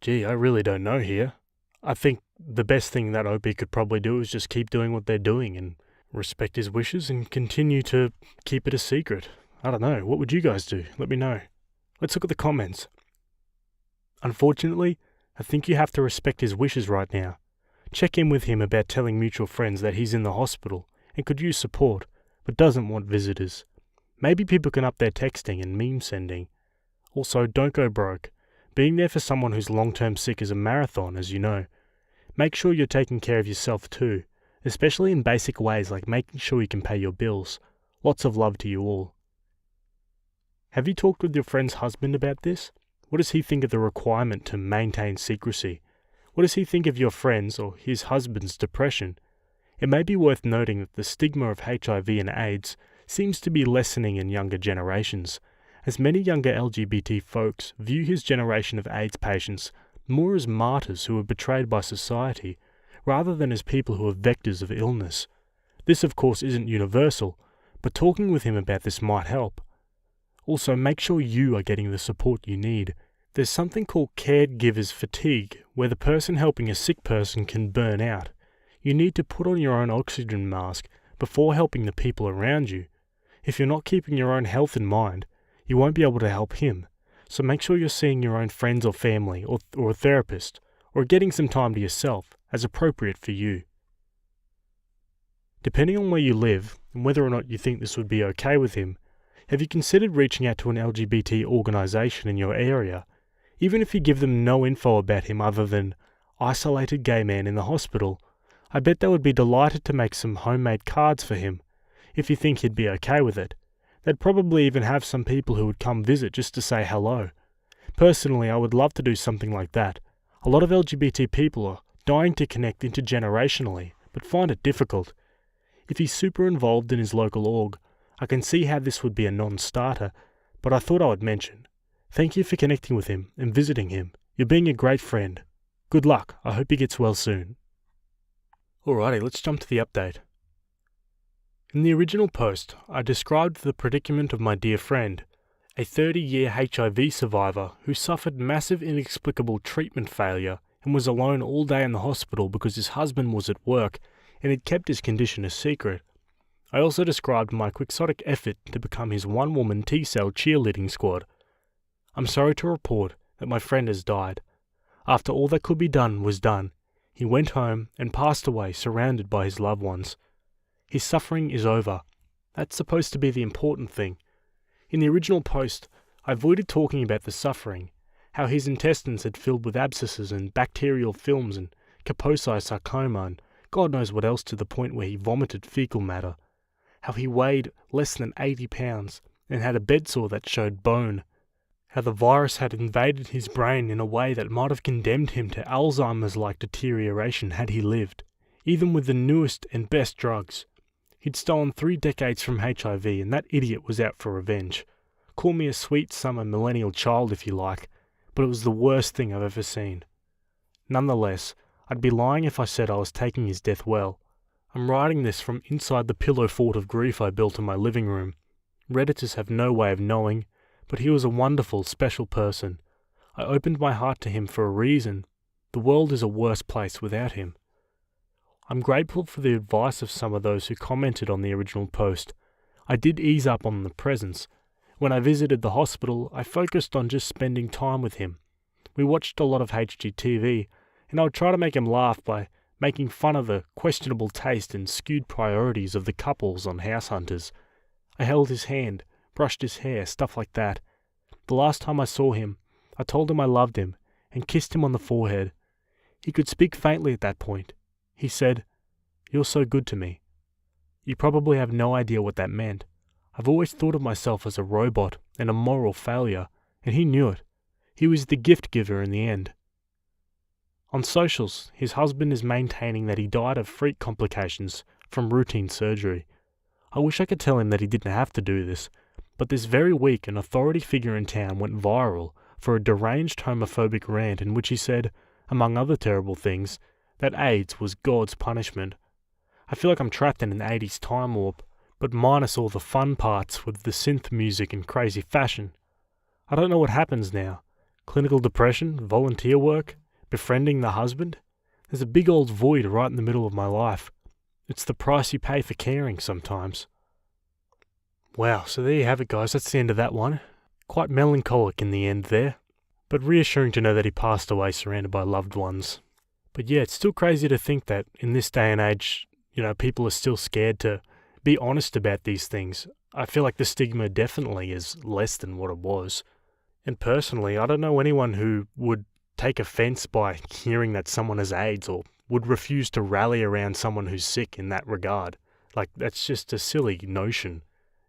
Gee, I really don't know here. I think the best thing that OP could probably do is just keep doing what they're doing and respect his wishes and continue to keep it a secret. I don't know, what would you guys do? Let me know. Let's look at the comments. Unfortunately, I think you have to respect his wishes right now. Check in with him about telling mutual friends that he's in the hospital and could use support, but doesn't want visitors. Maybe people can up their texting and meme sending. Also, don't go broke. Being there for someone who's long-term sick is a marathon, as you know. Make sure you're taking care of yourself too, especially in basic ways like making sure you can pay your bills. Lots of love to you all. Have you talked with your friend's husband about this? What does he think of the requirement to maintain secrecy? What does he think of your friend's or his husband's depression? It may be worth noting that the stigma of HIV and AIDS seems to be lessening in younger generations, as many younger LGBT folks view his generation of AIDS patients more as martyrs who are betrayed by society, rather than as people who are vectors of illness. This of course isn't universal, but talking with him about this might help. Also, make sure you are getting the support you need. There's something called caregiver's fatigue, where the person helping a sick person can burn out. You need to put on your own oxygen mask before helping the people around you. If you're not keeping your own health in mind, you won't be able to help him. So make sure you're seeing your own friends or family or a therapist, or getting some time to yourself as appropriate for you. Depending on where you live and whether or not you think this would be okay with him, have you considered reaching out to an LGBT organisation in your area? Even if you give them no info about him other than isolated gay man in the hospital, I bet they would be delighted to make some homemade cards for him, if you think he'd be okay with it. They'd probably even have some people who would come visit just to say hello. Personally, I would love to do something like that. A lot of LGBT people are dying to connect intergenerationally, but find it difficult. If he's super involved in his local org, I can see how this would be a non-starter, but I thought I would mention. Thank you for connecting with him and visiting him. You're being a great friend. Good luck. I hope he gets well soon. Alrighty, let's jump to the update. In the original post, I described the predicament of my dear friend, a 30-year HIV survivor who suffered massive inexplicable treatment failure and was alone all day in the hospital because his husband was at work and had kept his condition a secret. I also described my quixotic effort to become his one-woman T-cell cheerleading squad. I'm sorry to report that my friend has died. After all that could be done was done, he went home and passed away surrounded by his loved ones. His suffering is over. That's supposed to be the important thing. In the original post, I avoided talking about the suffering, how his intestines had filled with abscesses and bacterial films and Kaposi sarcoma and God knows what else to the point where he vomited fecal matter, how he weighed less than 80 pounds and had a bedsore that showed bone, how the virus had invaded his brain in a way that might have condemned him to Alzheimer's-like deterioration had he lived, even with the newest and best drugs. He'd stolen 3 decades from HIV and that idiot was out for revenge. Call me a sweet summer millennial child if you like, but it was the worst thing I've ever seen. Nonetheless, I'd be lying if I said I was taking his death well. I'm writing this from inside the pillow fort of grief I built in my living room. Redditors have no way of knowing, but he was a wonderful, special person. I opened my heart to him for a reason. The world is a worse place without him. I'm grateful for the advice of some of those who commented on the original post. I did ease up on the presents. When I visited the hospital, I focused on just spending time with him. We watched a lot of HGTV, and I would try to make him laugh by making fun of the questionable taste and skewed priorities of the couples on House Hunters. I held his hand, brushed his hair, stuff like that. The last time I saw him, I told him I loved him and kissed him on the forehead. He could speak faintly at that point. He said, "You're so good to me." You probably have no idea what that meant. I've always thought of myself as a robot and a moral failure, and he knew it. He was the gift giver in the end. On socials, his husband is maintaining that he died of freak complications from routine surgery. I wish I could tell him that he didn't have to do this, but this very week an authority figure in town went viral for a deranged homophobic rant in which he said, among other terrible things, that AIDS was God's punishment. I feel like I'm trapped in an 80s time warp, but minus all the fun parts with the synth music and crazy fashion. I don't know what happens now. Clinical depression, volunteer work, befriending the husband? There's a big old void right in the middle of my life. It's the price you pay for caring sometimes. Wow, so there you have it, guys. That's the end of that one. Quite melancholic in the end there, but reassuring to know that he passed away surrounded by loved ones. But yeah, it's still crazy to think that in this day and age, people are still scared to be honest about these things. I feel like the stigma definitely is less than what it was. And personally, I don't know anyone who would take offense by hearing that someone has AIDS or would refuse to rally around someone who's sick in that regard. Like, that's just a silly notion.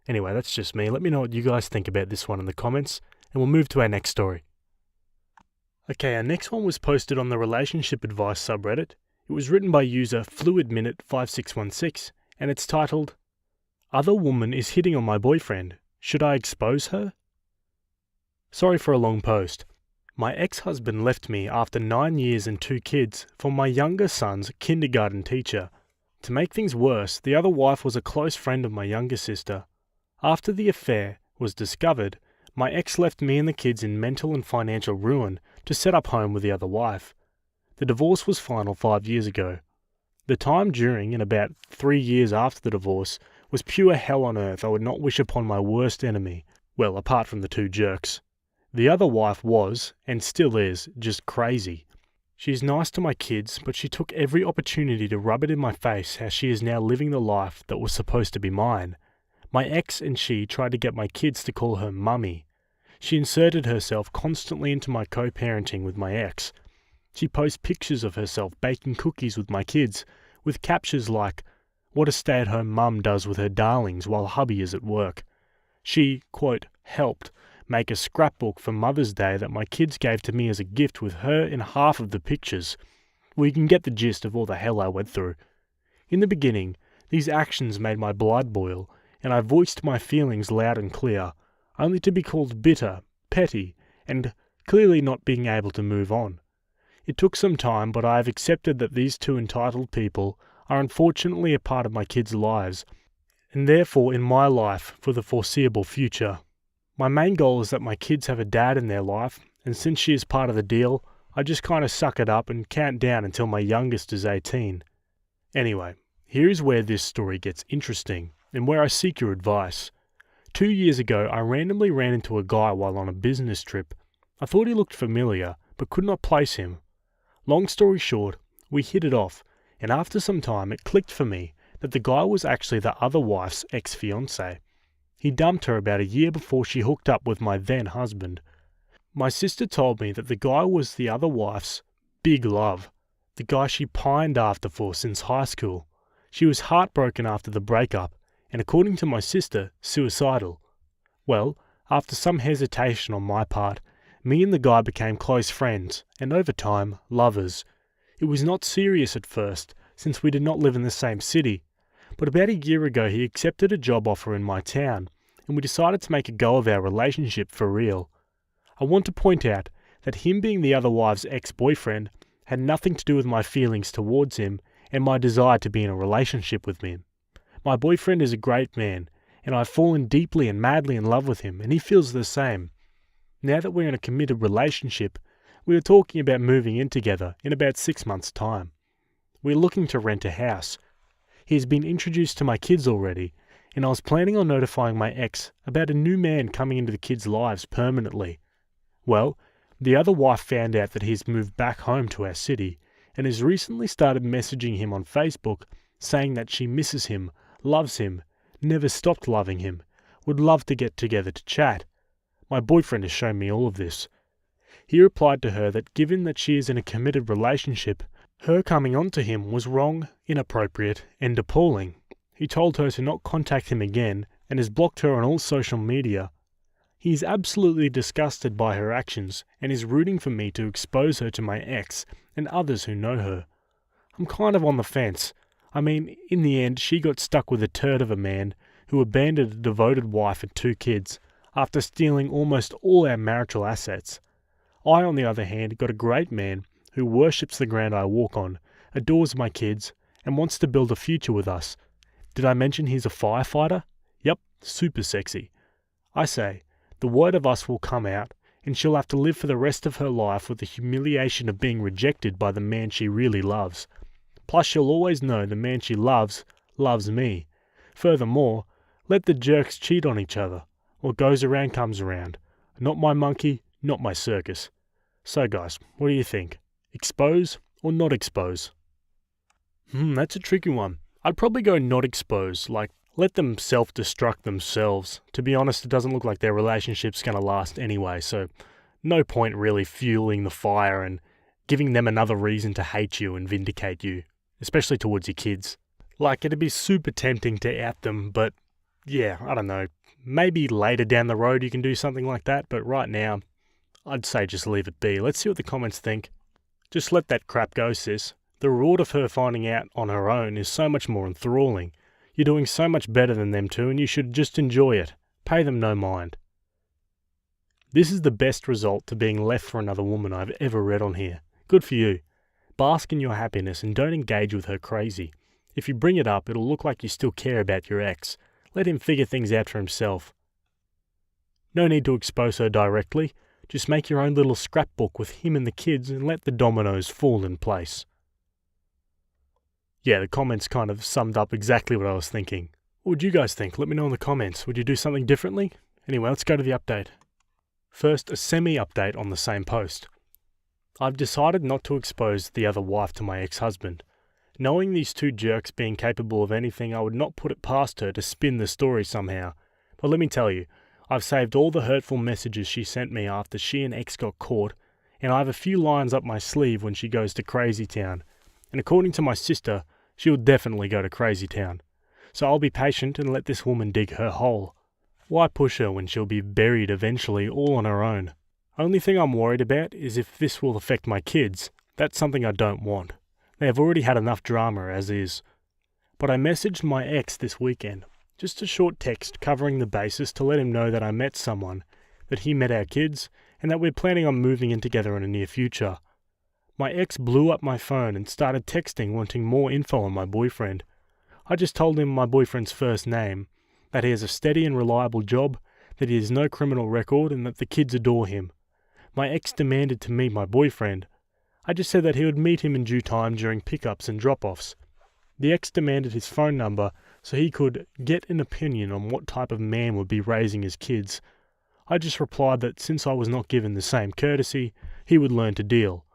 Anyway, that's just me. Let me know what you guys think about this one in the comments, and we'll move to our next story. Okay, our next one was posted on the relationship advice subreddit. It was written by user FluidMinute5616, and it's titled, "Other woman is hitting on my boyfriend. Should I expose her?" Sorry for a long post. My ex-husband left me after 9 years and 2 kids for my younger son's kindergarten teacher. To make things worse, the other wife was a close friend of my younger sister. After the affair was discovered, my ex left me and the kids in mental and financial ruin to set up home with the other wife. The divorce was final 5 years ago. The time during and about 3 years after the divorce was pure hell on earth I would not wish upon my worst enemy, well, apart from the 2 jerks. The other wife was, and still is, just crazy. She is nice to my kids, but she took every opportunity to rub it in my face how she is now living the life that was supposed to be mine. My ex and she tried to get my kids to call her mummy. She inserted herself constantly into my co-parenting with my ex. She posts pictures of herself baking cookies with my kids, with captions like, "What a stay-at-home mum does with her darlings while hubby is at work." She, quote, helped make a scrapbook for Mother's Day that my kids gave to me as a gift with her in half of the pictures. Well, you can get the gist of all the hell I went through. In the beginning, these actions made my blood boil, and I voiced my feelings loud and clear, only to be called bitter, petty, and clearly not being able to move on. It took some time, but I have accepted that these 2 entitled people are unfortunately a part of my kids' lives, and therefore in my life for the foreseeable future. My main goal is that my kids have a dad in their life, and since she is part of the deal, I just kind of suck it up and count down until my youngest is 18. Anyway, here is where this story gets interesting, and where I seek your advice. 2 years ago, I randomly ran into a guy while on a business trip. I thought he looked familiar, but could not place him. Long story short, we hit it off, and after some time it clicked for me that the guy was actually the other wife's ex-fiance. He dumped her about a year before she hooked up with my then husband. My sister told me that the guy was the other wife's big love, the guy she pined after for since high school. She was heartbroken after the breakup, and according to my sister, suicidal. Well, after some hesitation on my part, me and the guy became close friends, and over time, lovers. It was not serious at first, since we did not live in the same city, but about a year ago he accepted a job offer in my town, and we decided to make a go of our relationship for real. I want to point out that him being the other wife's ex-boyfriend had nothing to do with my feelings towards him and my desire to be in a relationship with him. My boyfriend is a great man, and I've fallen deeply and madly in love with him, and he feels the same. Now that we're in a committed relationship, we are talking about moving in together in about 6 months' time. We're looking to rent a house. He has been introduced to my kids already, and I was planning on notifying my ex about a new man coming into the kids' lives permanently. Well, the other wife found out that he's moved back home to our city, and has recently started messaging him on Facebook saying that she misses him, loves him, never stopped loving him, would love to get together to chat. My boyfriend has shown me all of this. He replied to her that given that she is in a committed relationship, her coming on to him was wrong, inappropriate, and appalling. He told her to not contact him again and has blocked her on all social media. He is absolutely disgusted by her actions and is rooting for me to expose her to my ex and others who know her. I'm kind of on the fence. I mean, in the end, she got stuck with a turd of a man who abandoned a devoted wife and 2 kids after stealing almost all our marital assets. I, on the other hand, got a great man who worships the ground I walk on, adores my kids, and wants to build a future with us. Did I mention he's a firefighter? Yep, super sexy. I say, the word of us will come out, and she'll have to live for the rest of her life with the humiliation of being rejected by the man she really loves. Plus she'll always know the man she loves me. Furthermore, let the jerks cheat on each other. What goes around comes around. Not my monkey, not my circus. So guys, what do you think? Expose or not expose? That's a tricky one. I'd probably go not expose, like let them self-destruct themselves. To be honest, it doesn't look like their relationship's going to last anyway, so no point really fueling the fire and giving them another reason to hate you and vindicate you, especially towards your kids. Like, it'd be super tempting to out them, but yeah, I don't know. Maybe later down the road you can do something like that, but right now, I'd say just leave it be. Let's see what the comments think. Just let that crap go, sis. The reward of her finding out on her own is so much more enthralling. You're doing so much better than them two, and you should just enjoy it. Pay them no mind. This is the best result to being left for another woman I've ever read on here. Good for you. Bask in your happiness and don't engage with her crazy. If you bring it up, it'll look like you still care about your ex. Let him figure things out for himself. No need to expose her directly. Just make your own little scrapbook with him and the kids and let the dominoes fall in place. Yeah, the comments kind of summed up exactly what I was thinking. What would you guys think? Let me know in the comments. Would you do something differently? Anyway, let's go to the update. First, a semi-update on the same post. I've decided not to expose the other wife to my ex-husband. Knowing these 2 jerks being capable of anything, I would not put it past her to spin the story somehow. But let me tell you, I've saved all the hurtful messages she sent me after she and ex got caught, and I have a few lines up my sleeve when she goes to Crazy Town. And according to my sister, she will definitely go to Crazy Town. So I'll be patient and let this woman dig her hole. Why push her when she'll be buried eventually all on her own? Only thing I'm worried about is if this will affect my kids. That's something I don't want. They have already had enough drama as is. But I messaged my ex this weekend. Just a short text covering the basis to let him know that I met someone, that he met our kids, and that we're planning on moving in together in the near future. My ex blew up my phone and started texting wanting more info on my boyfriend. I just told him my boyfriend's first name, that he has a steady and reliable job, that he has no criminal record, and that the kids adore him. My ex demanded to meet my boyfriend. I just said that he would meet him in due time during pickups and drop-offs. The ex demanded his phone number so he could get an opinion on what type of man would be raising his kids. I just replied that since I was not given the same courtesy, he would learn to deal.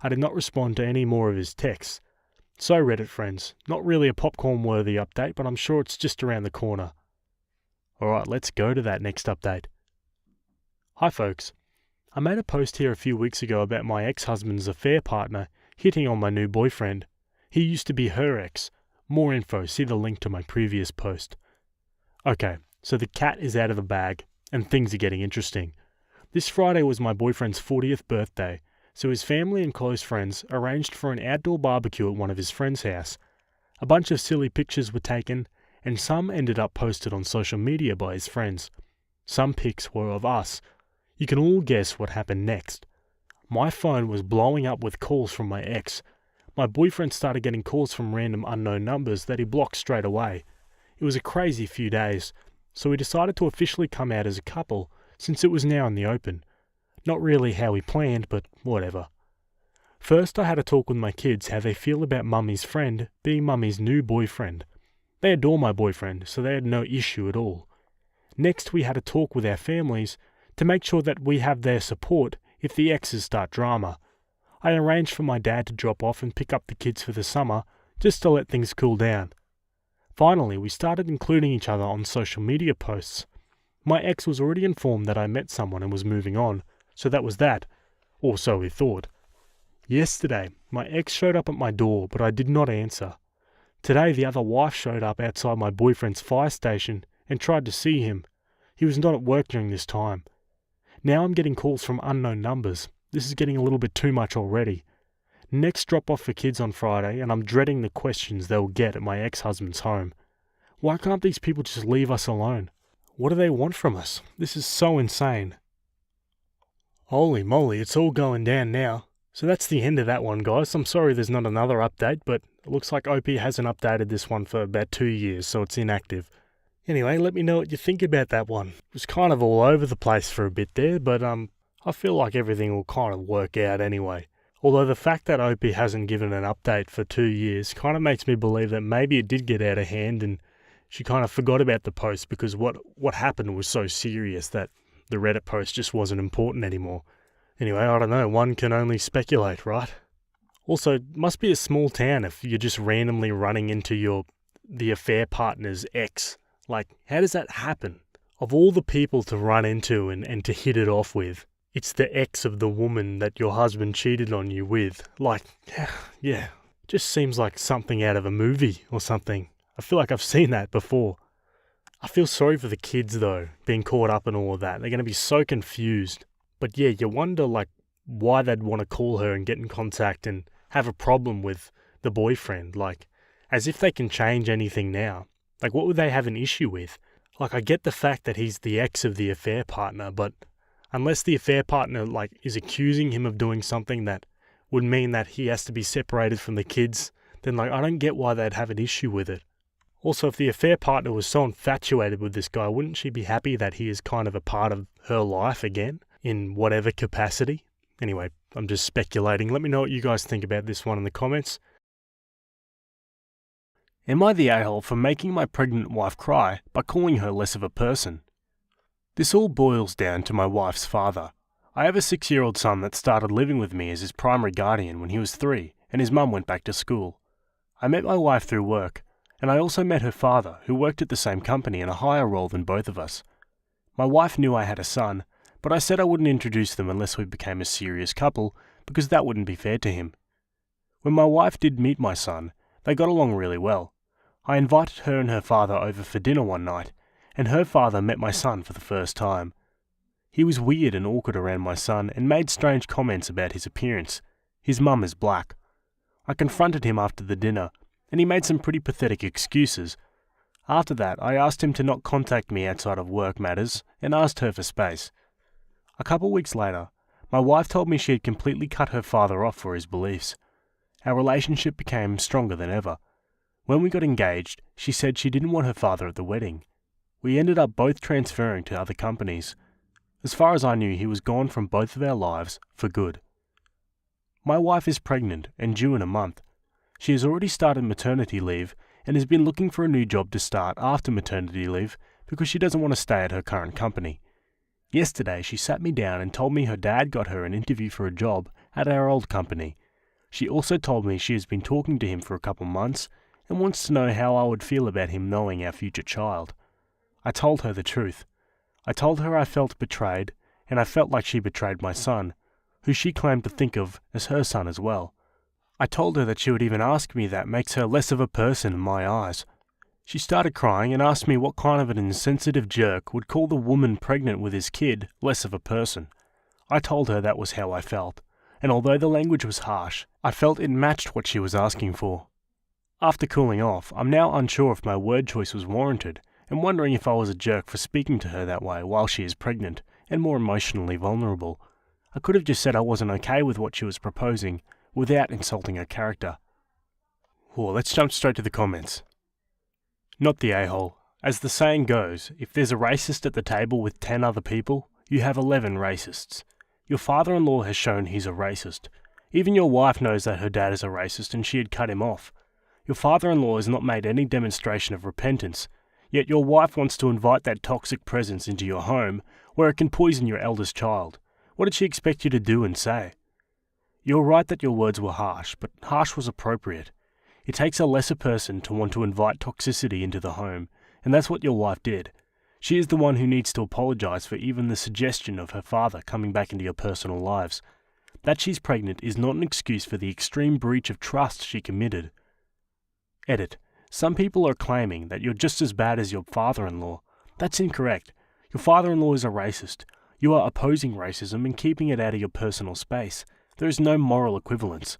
I did not respond to any more of his texts. So Reddit friends, not really a popcorn-worthy update, but I'm sure it's just around the corner. Alright, let's go to that next update. Hi folks. I made a post here a few weeks ago about my ex-husband's affair partner hitting on my new boyfriend. He used to be her ex. More info, see the link to my previous post. Okay, so the cat is out of the bag, and things are getting interesting. This Friday was my boyfriend's 40th birthday, so his family and close friends arranged for an outdoor barbecue at one of his friend's house. A bunch of silly pictures were taken, and some ended up posted on social media by his friends. Some pics were of us. You can all guess what happened next. My phone was blowing up with calls from my ex. My boyfriend started getting calls from random unknown numbers that he blocked straight away. It was a crazy few days, so we decided to officially come out as a couple, since it was now in the open. Not really how we planned, but whatever. First I had a talk with my kids how they feel about Mummy's friend being Mummy's new boyfriend. They adore my boyfriend, so they had no issue at all. Next we had a talk with our families to make sure that we have their support if the exes start drama. I arranged for my dad to drop off and pick up the kids for the summer, just to let things cool down. Finally, we started including each other on social media posts. My ex was already informed that I met someone and was moving on, so that was that, or so we thought. Yesterday, my ex showed up at my door, but I did not answer. Today, the other wife showed up outside my boyfriend's fire station and tried to see him. He was not at work during this time. Now I'm getting calls from unknown numbers. This is getting a little bit too much already. Next drop-off for kids on Friday, and I'm dreading the questions they'll get at my ex-husband's home. Why can't these people just leave us alone? What do they want from us? This is so insane. Holy moly, it's all going down now. So that's the end of that one, guys. I'm sorry there's not another update, but it looks like OP hasn't updated this one for about 2 years, so it's inactive. Anyway, let me know what you think about that one. It was kind of all over the place for a bit there, but I feel like everything will kind of work out anyway. Although the fact that OP hasn't given an update for 2 years kind of makes me believe that maybe it did get out of hand and she kind of forgot about the post because what happened was so serious that the Reddit post just wasn't important anymore. Anyway, I don't know, one can only speculate, right? Also, it must be a small town if you're just randomly running into the affair partner's ex. Like, how does that happen? Of all the people to run into and to hit it off with, it's the ex of the woman that your husband cheated on you with. Like, yeah, just seems like something out of a movie or something. I feel like I've seen that before. I feel sorry for the kids though, being caught up in all of that. They're going to be so confused. But yeah, you wonder like why they'd want to call her and get in contact and have a problem with the boyfriend. Like, as if they can change anything now. Like, what would they have an issue with? Like, I get the fact that he's the ex of the affair partner, but unless the affair partner, like, is accusing him of doing something that would mean that he has to be separated from the kids, then, like, I don't get why they'd have an issue with it. Also, if the affair partner was so infatuated with this guy, wouldn't she be happy that he is kind of a part of her life again, in whatever capacity? Anyway, I'm just speculating. Let me know what you guys think about this one in the comments. Am I the a-hole for making my pregnant wife cry by calling her less of a person? This all boils down to my wife's father. I have a 6-year-old son that started living with me as his primary guardian when he was 3, and his mum went back to school. I met my wife through work, and I also met her father, who worked at the same company in a higher role than both of us. My wife knew I had a son, but I said I wouldn't introduce them unless we became a serious couple, because that wouldn't be fair to him. When my wife did meet my son, they got along really well. I invited her and her father over for dinner one night, and her father met my son for the first time. He was weird and awkward around my son and made strange comments about his appearance. His mum is black. I confronted him after the dinner, and he made some pretty pathetic excuses. After that, I asked him to not contact me outside of work matters and asked her for space. A couple weeks later, my wife told me she had completely cut her father off for his beliefs. Our relationship became stronger than ever. When we got engaged, she said she didn't want her father at the wedding. We ended up both transferring to other companies. As far as I knew, he was gone from both of our lives for good. My wife is pregnant and due in a month. She has already started maternity leave and has been looking for a new job to start after maternity leave because she doesn't want to stay at her current company. Yesterday, she sat me down and told me her dad got her an interview for a job at our old company. She also told me she has been talking to him for a couple months and wants to know how I would feel about him knowing our future child. I told her the truth. I told her I felt betrayed, and I felt like she betrayed my son, who she claimed to think of as her son as well. I told her that she would even ask me that makes her less of a person in my eyes. She started crying and asked me what kind of an insensitive jerk would call the woman pregnant with his kid less of a person. I told her that was how I felt, and although the language was harsh, I felt it matched what she was asking for. After cooling off, I'm now unsure if my word choice was warranted, and wondering if I was a jerk for speaking to her that way while she is pregnant and more emotionally vulnerable. I could have just said I wasn't okay with what she was proposing, without insulting her character. Let's jump straight to the comments. Not the a-hole. As the saying goes, if there's a racist at the table with 10 other people, you have 11 racists. Your father-in-law has shown he's a racist. Even your wife knows that her dad is a racist and she had cut him off. Your father-in-law has not made any demonstration of repentance, yet your wife wants to invite that toxic presence into your home where it can poison your eldest child. What did she expect you to do and say? You're right that your words were harsh, but harsh was appropriate. It takes a lesser person to want to invite toxicity into the home, and that's what your wife did. She is the one who needs to apologise for even the suggestion of her father coming back into your personal lives. That she's pregnant is not an excuse for the extreme breach of trust she committed. Edit. Some people are claiming that you're just as bad as your father-in-law. That's incorrect. Your father-in-law is a racist. You are opposing racism and keeping it out of your personal space. There is no moral equivalence.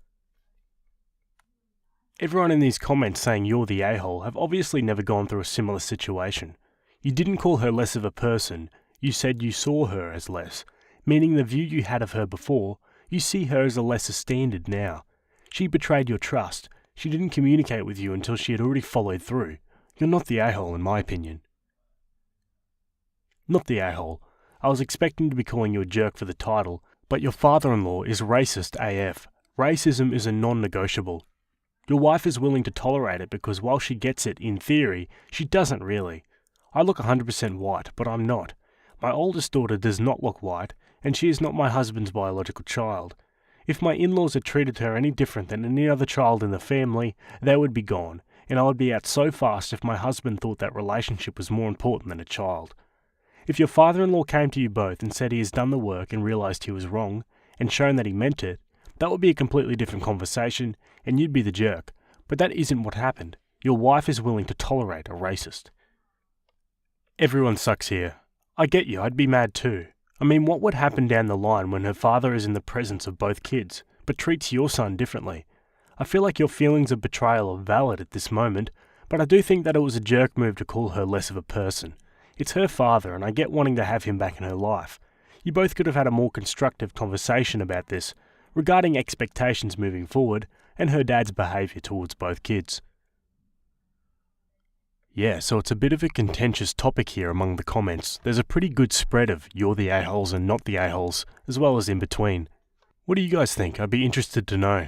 Everyone in these comments saying you're the a-hole have obviously never gone through a similar situation. You didn't call her less of a person, you said you saw her as less, meaning the view you had of her before, you see her as a lesser standard now. She betrayed your trust. She didn't communicate with you until she had already followed through. You're not the a-hole in my opinion. Not the a-hole. I was expecting to be calling you a jerk for the title, but your father-in-law is racist AF. Racism is a non-negotiable. Your wife is willing to tolerate it because while she gets it in theory, she doesn't really. I look 100% white, but I'm not. My oldest daughter does not look white, and she is not my husband's biological child. If my in-laws had treated her any different than any other child in the family, they would be gone, and I would be out so fast if my husband thought that relationship was more important than a child. If your father-in-law came to you both and said he has done the work and realised he was wrong, and shown that he meant it, that would be a completely different conversation, and you'd be the jerk. But that isn't what happened. Your wife is willing to tolerate a racist. Everyone sucks here. I get you, I'd be mad too. I mean, what would happen down the line when her father is in the presence of both kids, but treats your son differently? I feel like your feelings of betrayal are valid at this moment, but I do think that it was a jerk move to call her less of a person. It's her father, and I get wanting to have him back in her life. You both could have had a more constructive conversation about this, regarding expectations moving forward, and her dad's behaviour towards both kids. Yeah, so it's a bit of a contentious topic here among the comments. There's a pretty good spread of you're the a-holes and not the a-holes, as well as in between. What do you guys think? I'd be interested to know.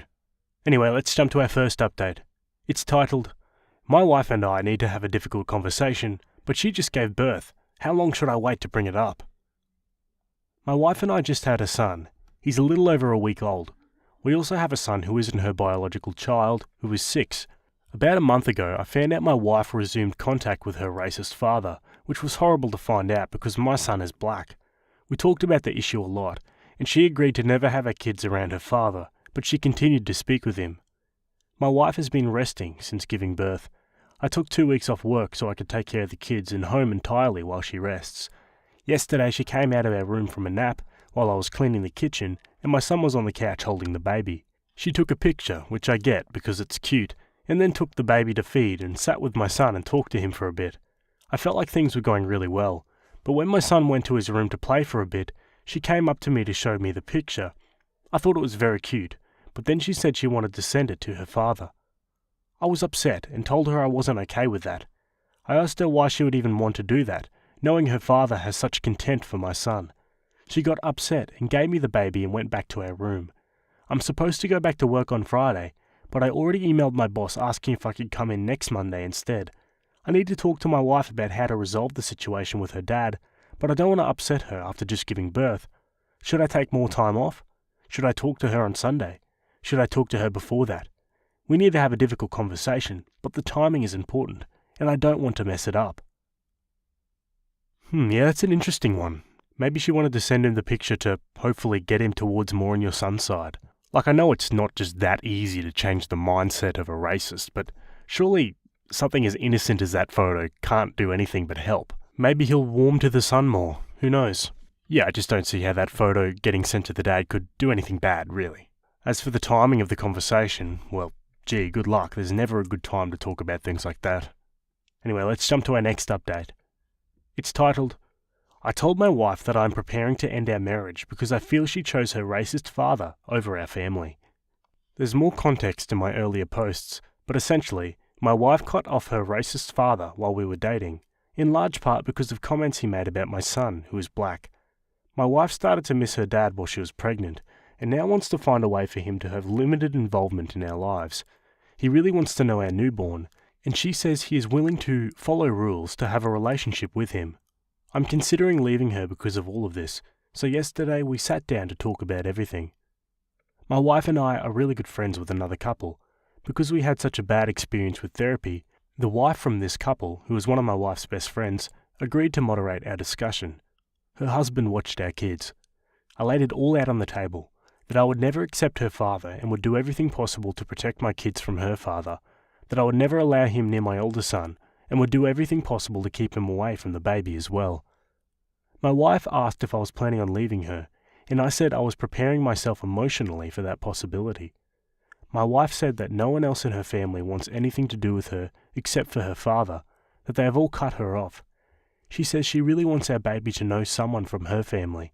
Anyway, let's jump to our first update. It's titled, My wife and I need to have a difficult conversation, but she just gave birth. How long should I wait to bring it up? My wife and I just had a son. He's a little over a week old. We also have a son who isn't her biological child, who is 6. About a month ago, I found out my wife resumed contact with her racist father, which was horrible to find out because my son is black. We talked about the issue a lot, and she agreed to never have her kids around her father, but she continued to speak with him. My wife has been resting since giving birth. I took 2 weeks off work so I could take care of the kids and home entirely while she rests. Yesterday she came out of our room from a nap while I was cleaning the kitchen, and my son was on the couch holding the baby. She took a picture, which I get because it's cute, and then took the baby to feed and sat with my son and talked to him for a bit. I felt like things were going really well, but when my son went to his room to play for a bit, she came up to me to show me the picture. I thought it was very cute, but then she said she wanted to send it to her father. I was upset and told her I wasn't okay with that. I asked her why she would even want to do that, knowing her father has such contempt for my son. She got upset and gave me the baby and went back to our room. I'm supposed to go back to work on Friday, but I already emailed my boss asking if I could come in next Monday instead. I need to talk to my wife about how to resolve the situation with her dad, but I don't want to upset her after just giving birth. Should I take more time off? Should I talk to her on Sunday? Should I talk to her before that? We need to have a difficult conversation, but the timing is important, and I don't want to mess it up. Yeah, that's an interesting one. Maybe she wanted to send him the picture to hopefully get him towards more on your son's side. Like, I know it's not just that easy to change the mindset of a racist, but surely something as innocent as that photo can't do anything but help. Maybe he'll warm to the son more. Who knows? Yeah, I just don't see how that photo getting sent to the dad could do anything bad, really. As for the timing of the conversation, well, gee, good luck. There's never a good time to talk about things like that. Anyway, let's jump to our next update. It's titled, I told my wife that I'm preparing to end our marriage because I feel she chose her racist father over our family. There's more context in my earlier posts, but essentially, my wife cut off her racist father while we were dating, in large part because of comments he made about my son, who is black. My wife started to miss her dad while she was pregnant, and now wants to find a way for him to have limited involvement in our lives. He really wants to know our newborn, and she says he is willing to follow rules to have a relationship with him. I'm considering leaving her because of all of this, so yesterday we sat down to talk about everything. My wife and I are really good friends with another couple. Because we had such a bad experience with therapy, the wife from this couple, who was one of my wife's best friends, agreed to moderate our discussion. Her husband watched our kids. I laid it all out on the table, that I would never accept her father and would do everything possible to protect my kids from her father, that I would never allow him near my older son and would do everything possible to keep him away from the baby as well. My wife asked if I was planning on leaving her, and I said I was preparing myself emotionally for that possibility. My wife said that no one else in her family wants anything to do with her except for her father, that they have all cut her off. She says she really wants our baby to know someone from her family.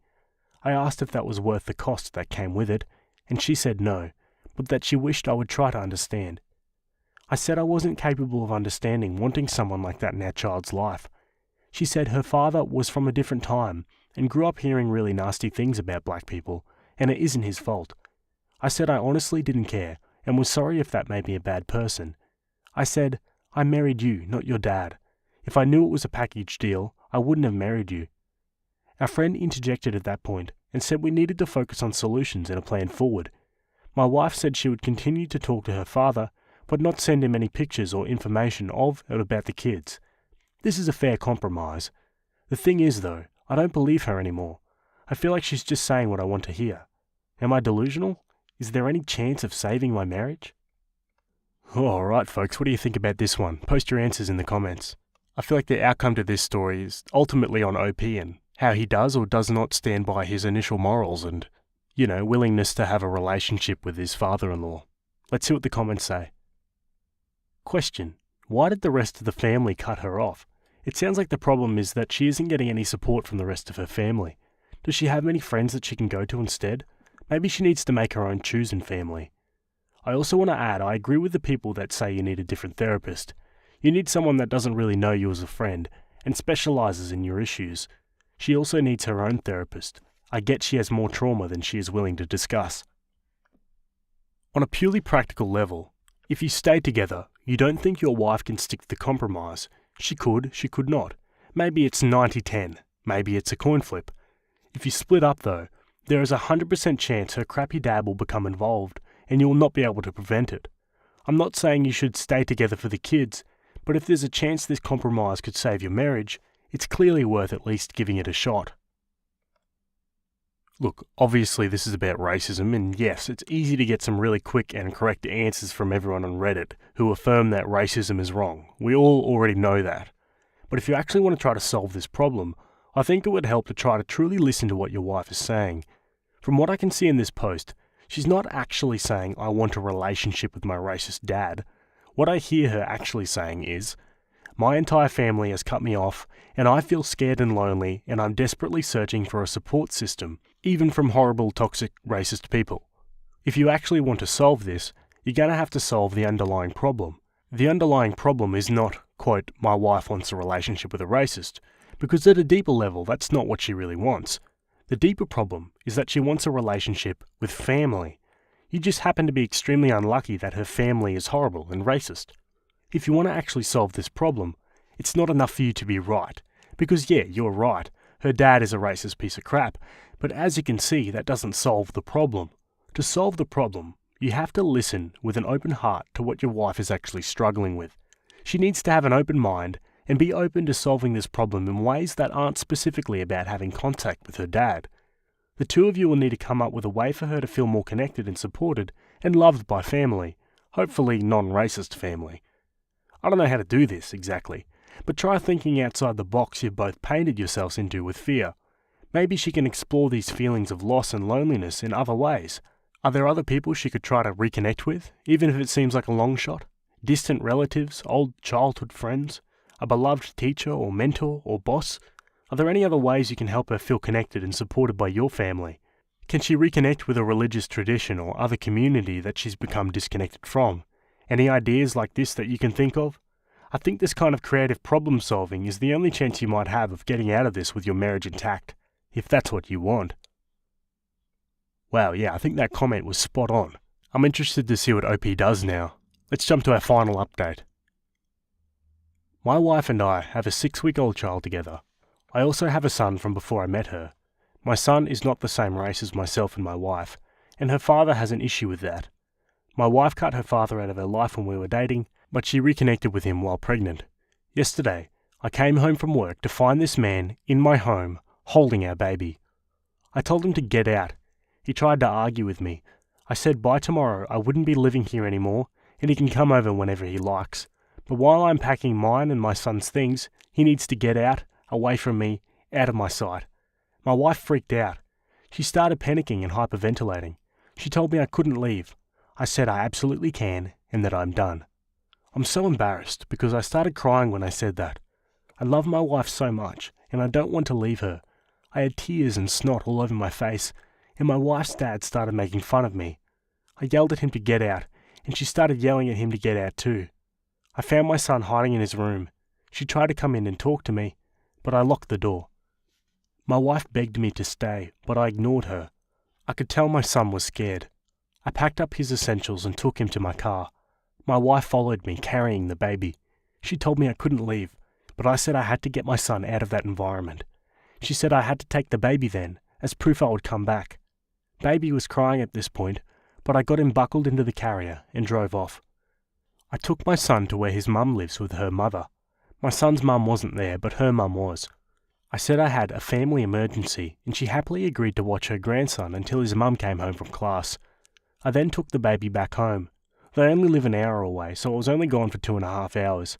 I asked if that was worth the cost that came with it, and she said no, but that she wished I would try to understand. I said I wasn't capable of understanding wanting someone like that in our child's life. She said her father was from a different time and grew up hearing really nasty things about black people, and it isn't his fault. I said I honestly didn't care and was sorry if that made me a bad person. I said, I married you, not your dad. If I knew it was a package deal, I wouldn't have married you. Our friend interjected at that point and said we needed to focus on solutions and a plan forward. My wife said she would continue to talk to her father, but not send him any pictures or information of or about the kids. This is a fair compromise. The thing is, though, I don't believe her anymore. I feel like she's just saying what I want to hear. Am I delusional? Is there any chance of saving my marriage? Alright folks, what do you think about this one? Post your answers in the comments. I feel like the outcome to this story is ultimately on OP and how he does or does not stand by his initial morals and, willingness to have a relationship with his father-in-law. Let's see what the comments say. Question: why did the rest of the family cut her off? It sounds like the problem is that she isn't getting any support from the rest of her family. Does she have many friends that she can go to instead? Maybe she needs to make her own choosing family. I also want to add, I agree with the people that say you need a different therapist. You need someone that doesn't really know you as a friend and specializes in your issues. She also needs her own therapist. I get she has more trauma than she is willing to discuss. On a purely practical level, if you stay together, you don't think your wife can stick to the compromise. She could not. Maybe it's 90-10. Maybe it's a coin flip. If you split up though, there is a 100% chance her crappy dad will become involved and you will not be able to prevent it. I'm not saying you should stay together for the kids, but if there's a chance this compromise could save your marriage, it's clearly worth at least giving it a shot. Look, obviously this is about racism, and yes, it's easy to get some really quick and correct answers from everyone on Reddit who affirm that racism is wrong. We all already know that. But if you actually want to try to solve this problem, I think it would help to try to truly listen to what your wife is saying. From what I can see in this post, she's not actually saying, I want a relationship with my racist dad. What I hear her actually saying is, my entire family has cut me off, and I feel scared and lonely, and I'm desperately searching for a support system, even from horrible, toxic, racist people. If you actually want to solve this, you're going to have to solve the underlying problem. The underlying problem is not, quote, my wife wants a relationship with a racist, because at a deeper level, that's not what she really wants. The deeper problem is that she wants a relationship with family. You just happen to be extremely unlucky that her family is horrible and racist. If you want to actually solve this problem, it's not enough for you to be right. Because yeah, you're right, her dad is a racist piece of crap, but as you can see, that doesn't solve the problem. To solve the problem, you have to listen with an open heart to what your wife is actually struggling with. She needs to have an open mind and be open to solving this problem in ways that aren't specifically about having contact with her dad. The two of you will need to come up with a way for her to feel more connected and supported and loved by family, hopefully non-racist family. I don't know how to do this exactly, but try thinking outside the box you've both painted yourselves into with fear. Maybe she can explore these feelings of loss and loneliness in other ways. Are there other people she could try to reconnect with, even if it seems like a long shot? Distant relatives, old childhood friends, a beloved teacher or mentor or boss? Are there any other ways you can help her feel connected and supported by your family? Can she reconnect with a religious tradition or other community that she's become disconnected from? Any ideas like this that you can think of? I think this kind of creative problem solving is the only chance you might have of getting out of this with your marriage intact, if that's what you want. Wow, yeah, I think that comment was spot on. I'm interested to see what OP does now. Let's jump to our final update. My wife and I have a 6-week-old child together. I also have a son from before I met her. My son is not the same race as myself and my wife, and her father has an issue with that. My wife cut her father out of her life when we were dating, but she reconnected with him while pregnant. Yesterday, I came home from work to find this man in my home holding our baby. I told him to get out. He tried to argue with me. I said by tomorrow I wouldn't be living here anymore and he can come over whenever he likes. But while I'm packing mine and my son's things, he needs to get out, away from me, out of my sight. My wife freaked out. She started panicking and hyperventilating. She told me I couldn't leave. I said I absolutely can and that I'm done. I'm so embarrassed because I started crying when I said that. I love my wife so much and I don't want to leave her. I had tears and snot all over my face and my wife's dad started making fun of me. I yelled at him to get out and she started yelling at him to get out too. I found my son hiding in his room. She tried to come in and talk to me, but I locked the door. My wife begged me to stay, but I ignored her. I could tell my son was scared. I packed up his essentials and took him to my car. My wife followed me, carrying the baby. She told me I couldn't leave, but I said I had to get my son out of that environment. She said I had to take the baby then, as proof I would come back. Baby was crying at this point, but I got him buckled into the carrier and drove off. I took my son to where his mum lives with her mother. My son's mum wasn't there, but her mum was. I said I had a family emergency, and she happily agreed to watch her grandson until his mum came home from class. I then took the baby back home. They only live an hour away, so I was only gone for 2.5 hours.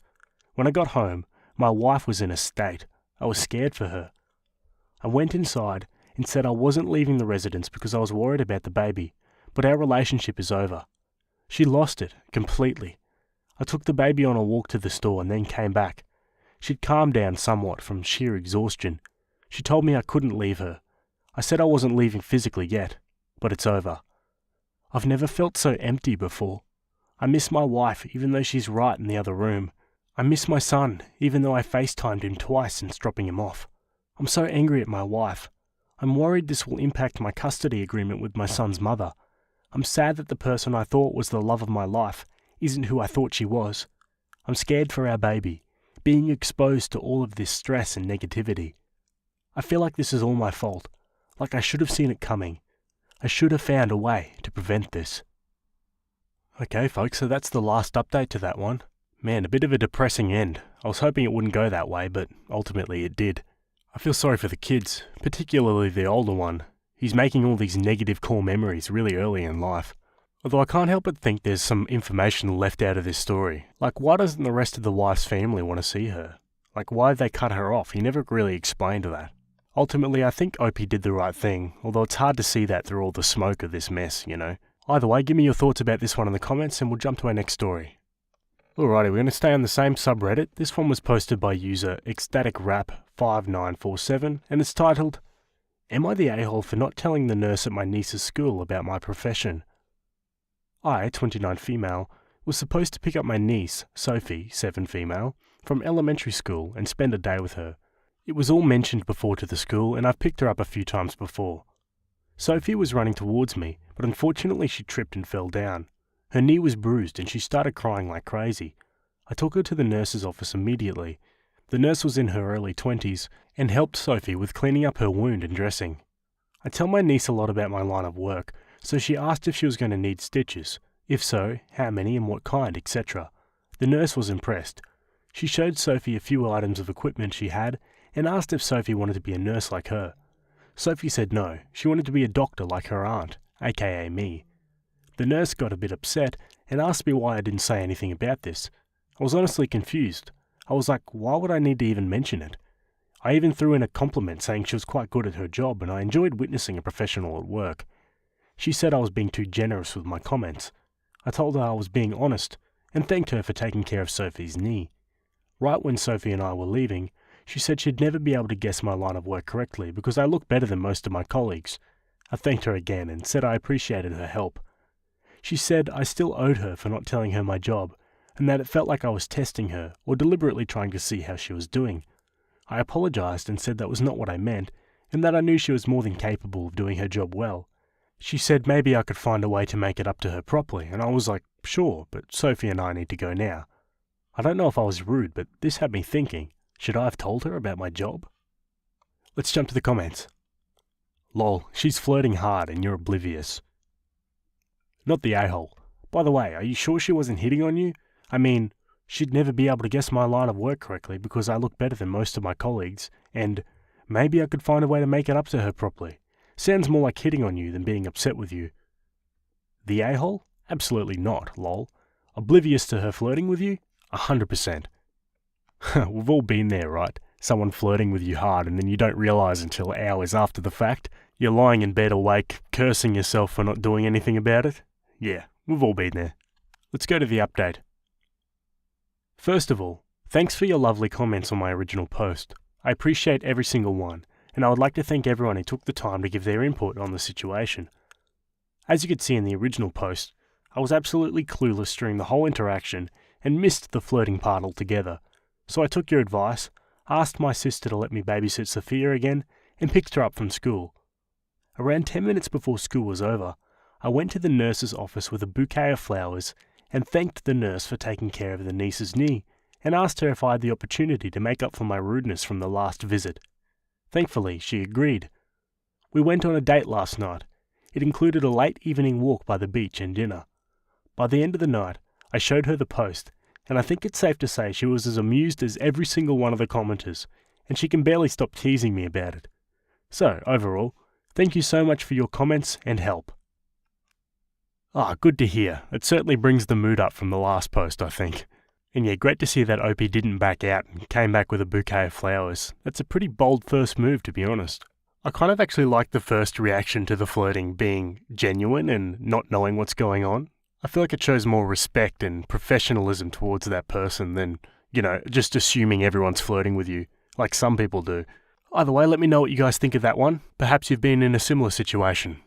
When I got home, my wife was in a state. I was scared for her. I went inside and said I wasn't leaving the residence because I was worried about the baby, but our relationship is over. She lost it completely. I took the baby on a walk to the store and then came back. She'd calmed down somewhat from sheer exhaustion. She told me I couldn't leave her. I said I wasn't leaving physically yet, but it's over. I've never felt so empty before. I miss my wife even though she's right in the other room. I miss my son even though I FaceTimed him twice since dropping him off. I'm so angry at my wife. I'm worried this will impact my custody agreement with my son's mother. I'm sad that the person I thought was the love of my life isn't who I thought she was. I'm scared for our baby, being exposed to all of this stress and negativity. I feel like this is all my fault, like I should have seen it coming. I should have found a way to prevent this. Okay folks, so that's the last update to that one. Man, a bit of a depressing end. I was hoping it wouldn't go that way, but ultimately it did. I feel sorry for the kids, particularly the older one. He's making all these negative core memories really early in life. Although I can't help but think there's some information left out of this story. Like, why doesn't the rest of the wife's family want to see her? Like, why have they cut her off? He never really explained that. Ultimately, I think Opie did the right thing, although it's hard to see that through all the smoke of this mess, you know. Either way, give me your thoughts about this one in the comments and we'll jump to our next story. Alrighty, we're going to stay on the same subreddit. This one was posted by user ecstaticrap5947 and it's titled, "Am I the a-hole for not telling the nurse at my niece's school about my profession? I, 29 female, was supposed to pick up my niece, Sophie, 7 female, from elementary school and spend a day with her. It was all mentioned before to the school and I've picked her up a few times before. Sophie was running towards me, but unfortunately she tripped and fell down. Her knee was bruised and she started crying like crazy. I took her to the nurse's office immediately. The nurse was in her early 20s and helped Sophie with cleaning up her wound and dressing. I tell my niece a lot about my line of work, so she asked if she was going to need stitches. If so, how many and what kind, etc. The nurse was impressed. She showed Sophie a few items of equipment she had and asked if Sophie wanted to be a nurse like her. Sophie said no, she wanted to be a doctor like her aunt, aka me. The nurse got a bit upset and asked me why I didn't say anything about this. I was honestly confused. I was like, why would I need to even mention it? I even threw in a compliment saying she was quite good at her job and I enjoyed witnessing a professional at work. She said I was being too generous with my comments. I told her I was being honest and thanked her for taking care of Sophie's knee. Right when Sophie and I were leaving, she said she'd never be able to guess my line of work correctly because I look better than most of my colleagues. I thanked her again and said I appreciated her help. She said I still owed her for not telling her my job and that it felt like I was testing her or deliberately trying to see how she was doing. I apologized and said that was not what I meant and that I knew she was more than capable of doing her job well. She said maybe I could find a way to make it up to her properly and I was like, sure, but Sophie and I need to go now. I don't know if I was rude, but this had me thinking, should I have told her about my job? Let's jump to the comments. Lol, she's flirting hard and you're oblivious. Not the a-hole. By the way, are you sure she wasn't hitting on you? I mean, she'd never be able to guess my line of work correctly because I look better than most of my colleagues, and maybe I could find a way to make it up to her properly. Sounds more like hitting on you than being upset with you. The a-hole? Absolutely not, lol. Oblivious to her flirting with you? 100%. We've all been there, right? Someone flirting with you hard and then you don't realise until hours after the fact. You're lying in bed awake, cursing yourself for not doing anything about it. Yeah, we've all been there. Let's go to the update. First of all, thanks for your lovely comments on my original post. I appreciate every single one, and I would like to thank everyone who took the time to give their input on the situation. As you could see in the original post, I was absolutely clueless during the whole interaction and missed the flirting part altogether, so I took your advice, asked my sister to let me babysit Sophia again, and picked her up from school. Around 10 minutes before school was over, I went to the nurse's office with a bouquet of flowers and thanked the nurse for taking care of the niece's knee and asked her if I had the opportunity to make up for my rudeness from the last visit. Thankfully, she agreed. We went on a date last night. It included a late evening walk by the beach and dinner. By the end of the night, I showed her the post, and I think it's safe to say she was as amused as every single one of the commenters, and she can barely stop teasing me about it. So, overall, thank you so much for your comments and help. Good to hear. It certainly brings the mood up from the last post, I think. And yeah, great to see that Opie didn't back out and came back with a bouquet of flowers. That's a pretty bold first move, to be honest. I kind of actually like the first reaction to the flirting being genuine and not knowing what's going on. I feel like it shows more respect and professionalism towards that person than, just assuming everyone's flirting with you, like some people do. Either way, let me know what you guys think of that one. Perhaps you've been in a similar situation.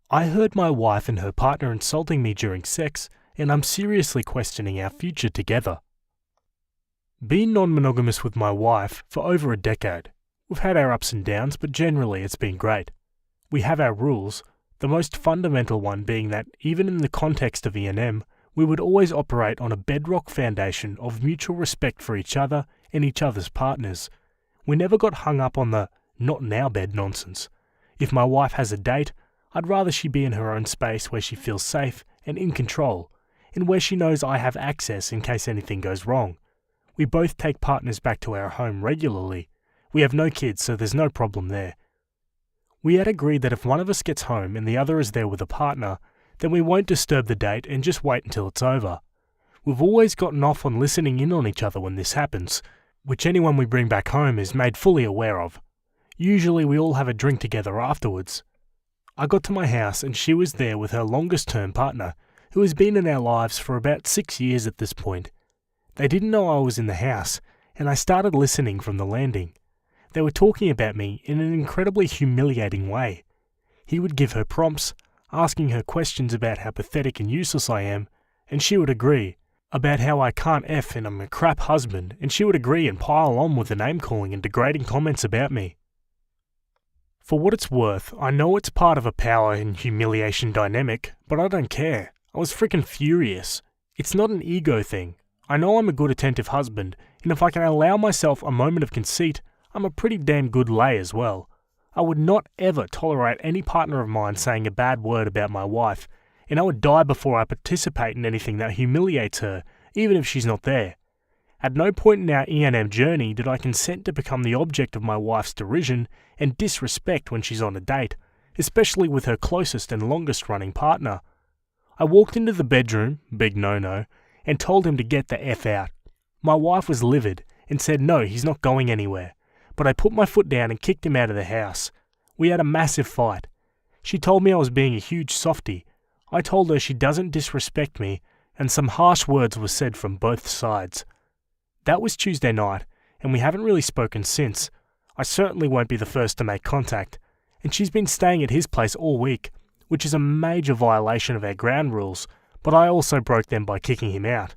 I heard my wife and her partner insulting me during sex, and I'm seriously questioning our future together. Been non-monogamous with my wife for over a decade. We've had our ups and downs, but generally it's been great. We have our rules, the most fundamental one being that even in the context of E&M, we would always operate on a bedrock foundation of mutual respect for each other and each other's partners. We never got hung up on the not in our bed nonsense. If my wife has a date, I'd rather she be in her own space where she feels safe and in control, and where she knows I have access in case anything goes wrong. We both take partners back to our home regularly. We have no kids, so there's no problem there. We had agreed that if one of us gets home and the other is there with a partner, then we won't disturb the date and just wait until it's over. We've always gotten off on listening in on each other when this happens, which anyone we bring back home is made fully aware of. Usually we all have a drink together afterwards. I got to my house and she was there with her longest term partner, who has been in our lives for about 6 years at this point. They didn't know I was in the house, and I started listening from the landing. They were talking about me in an incredibly humiliating way. He would give her prompts, asking her questions about how pathetic and useless I am, and she would agree, about how I can't F and I'm a crap husband, and she would agree and pile on with the name-calling and degrading comments about me. For what it's worth, I know it's part of a power and humiliation dynamic, but I don't care. I was freaking furious. It's not an ego thing. I know I'm a good attentive husband, and if I can allow myself a moment of conceit, I'm a pretty damn good lay as well. I would not ever tolerate any partner of mine saying a bad word about my wife, and I would die before I participate in anything that humiliates her, even if she's not there. At no point in our E&M journey did I consent to become the object of my wife's derision and disrespect when she's on a date, especially with her closest and longest running partner. I walked into the bedroom, big no-no, and told him to get the F out. My wife was livid and said no, he's not going anywhere, but I put my foot down and kicked him out of the house. We had a massive fight. She told me I was being a huge softie. I told her she doesn't disrespect me, and some harsh words were said from both sides. That was Tuesday night, and we haven't really spoken since. I certainly won't be the first to make contact, and she's been staying at his place all week, which is a major violation of our ground rules, but I also broke them by kicking him out.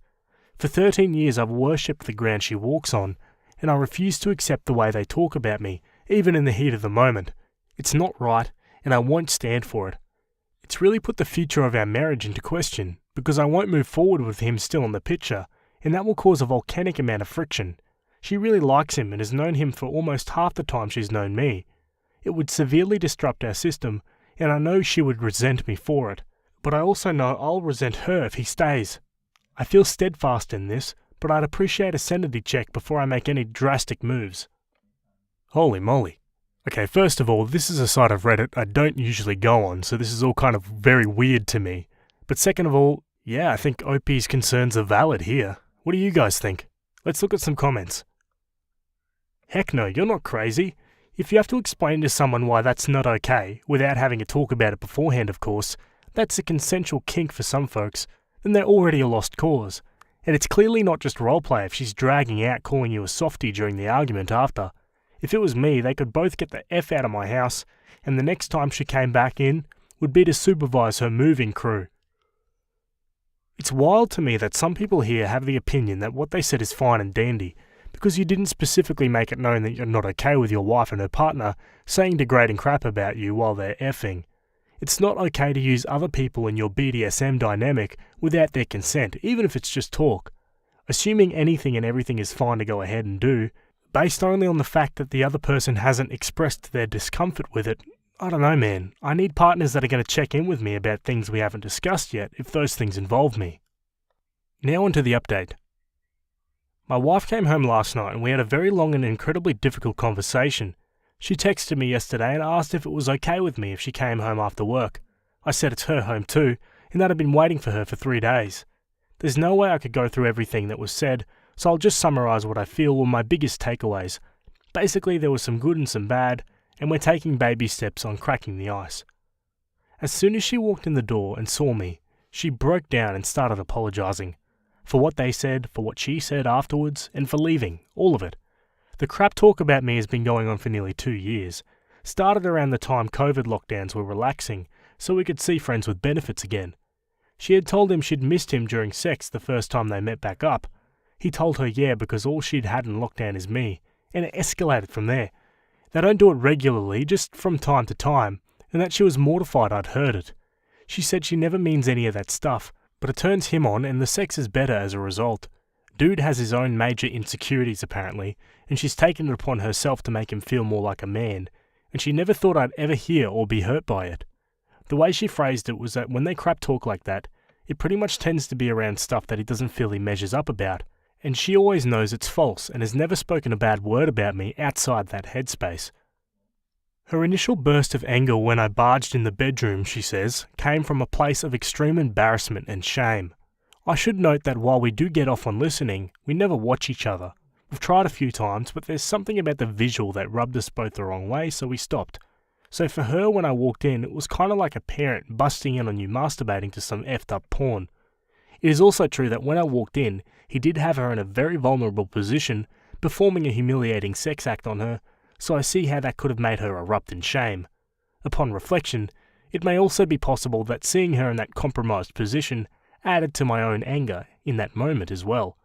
For 13 years I've worshipped the ground she walks on, and I refuse to accept the way they talk about me, even in the heat of the moment. It's not right, and I won't stand for it. It's really put the future of our marriage into question, because I won't move forward with him still in the picture, and that will cause a volcanic amount of friction. She really likes him and has known him for almost half the time she's known me. It would severely disrupt our system, and I know she would resent me for it, but I also know I'll resent her if he stays. I feel steadfast in this, but I'd appreciate a sanity check before I make any drastic moves. Holy moly. Okay, first of all, this is a site of Reddit I don't usually go on, so this is all kind of very weird to me. But second of all, yeah, I think OP's concerns are valid here. What do you guys think? Let's look at some comments. Heck no, you're not crazy. If you have to explain to someone why that's not okay, without having to talk about it beforehand of course, that's a consensual kink for some folks, then they're already a lost cause. And it's clearly not just roleplay if she's dragging out calling you a softie during the argument after. If it was me, they could both get the F out of my house, and the next time she came back in would be to supervise her moving crew. It's wild to me that some people here have the opinion that what they said is fine and dandy, because you didn't specifically make it known that you're not okay with your wife and her partner saying degrading crap about you while they're effing. It's not okay to use other people in your BDSM dynamic without their consent, even if it's just talk. Assuming anything and everything is fine to go ahead and do, based only on the fact that the other person hasn't expressed their discomfort with it, I don't know, man. I need partners that are going to check in with me about things we haven't discussed yet if those things involve me. Now onto the update. My wife came home last night and we had a very long and incredibly difficult conversation. She texted me yesterday and asked if it was okay with me if she came home after work. I said it's her home too, and that I'd been waiting for her for 3 days. There's no way I could go through everything that was said, so I'll just summarise what I feel were my biggest takeaways. Basically, there was some good and some bad, and we're taking baby steps on cracking the ice. As soon as she walked in the door and saw me, she broke down and started apologising. For what they said, for what she said afterwards, and for leaving, all of it. The crap talk about me has been going on for nearly 2 years. Started around the time COVID lockdowns were relaxing, so we could see friends with benefits again. She had told him she'd missed him during sex the first time they met back up. He told her yeah because all she'd had in lockdown is me, and it escalated from there. They don't do it regularly, just from time to time, and that she was mortified I'd heard it. She said she never means any of that stuff, but it turns him on and the sex is better as a result. Dude has his own major insecurities apparently, and she's taken it upon herself to make him feel more like a man, and she never thought I'd ever hear or be hurt by it. The way she phrased it was that when they crap talk like that, it pretty much tends to be around stuff that he doesn't feel he measures up about, and she always knows it's false and has never spoken a bad word about me outside that headspace. Her initial burst of anger when I barged in the bedroom, she says, came from a place of extreme embarrassment and shame. I should note that while we do get off on listening, we never watch each other. We've tried a few times, but there's something about the visual that rubbed us both the wrong way, so we stopped. So for her, when I walked in, it was kind of like a parent busting in on you masturbating to some effed up porn. It is also true that when I walked in, he did have her in a very vulnerable position, performing a humiliating sex act on her, so I see how that could have made her erupt in shame. Upon reflection, it may also be possible that seeing her in that compromised position added to my own anger in that moment as well.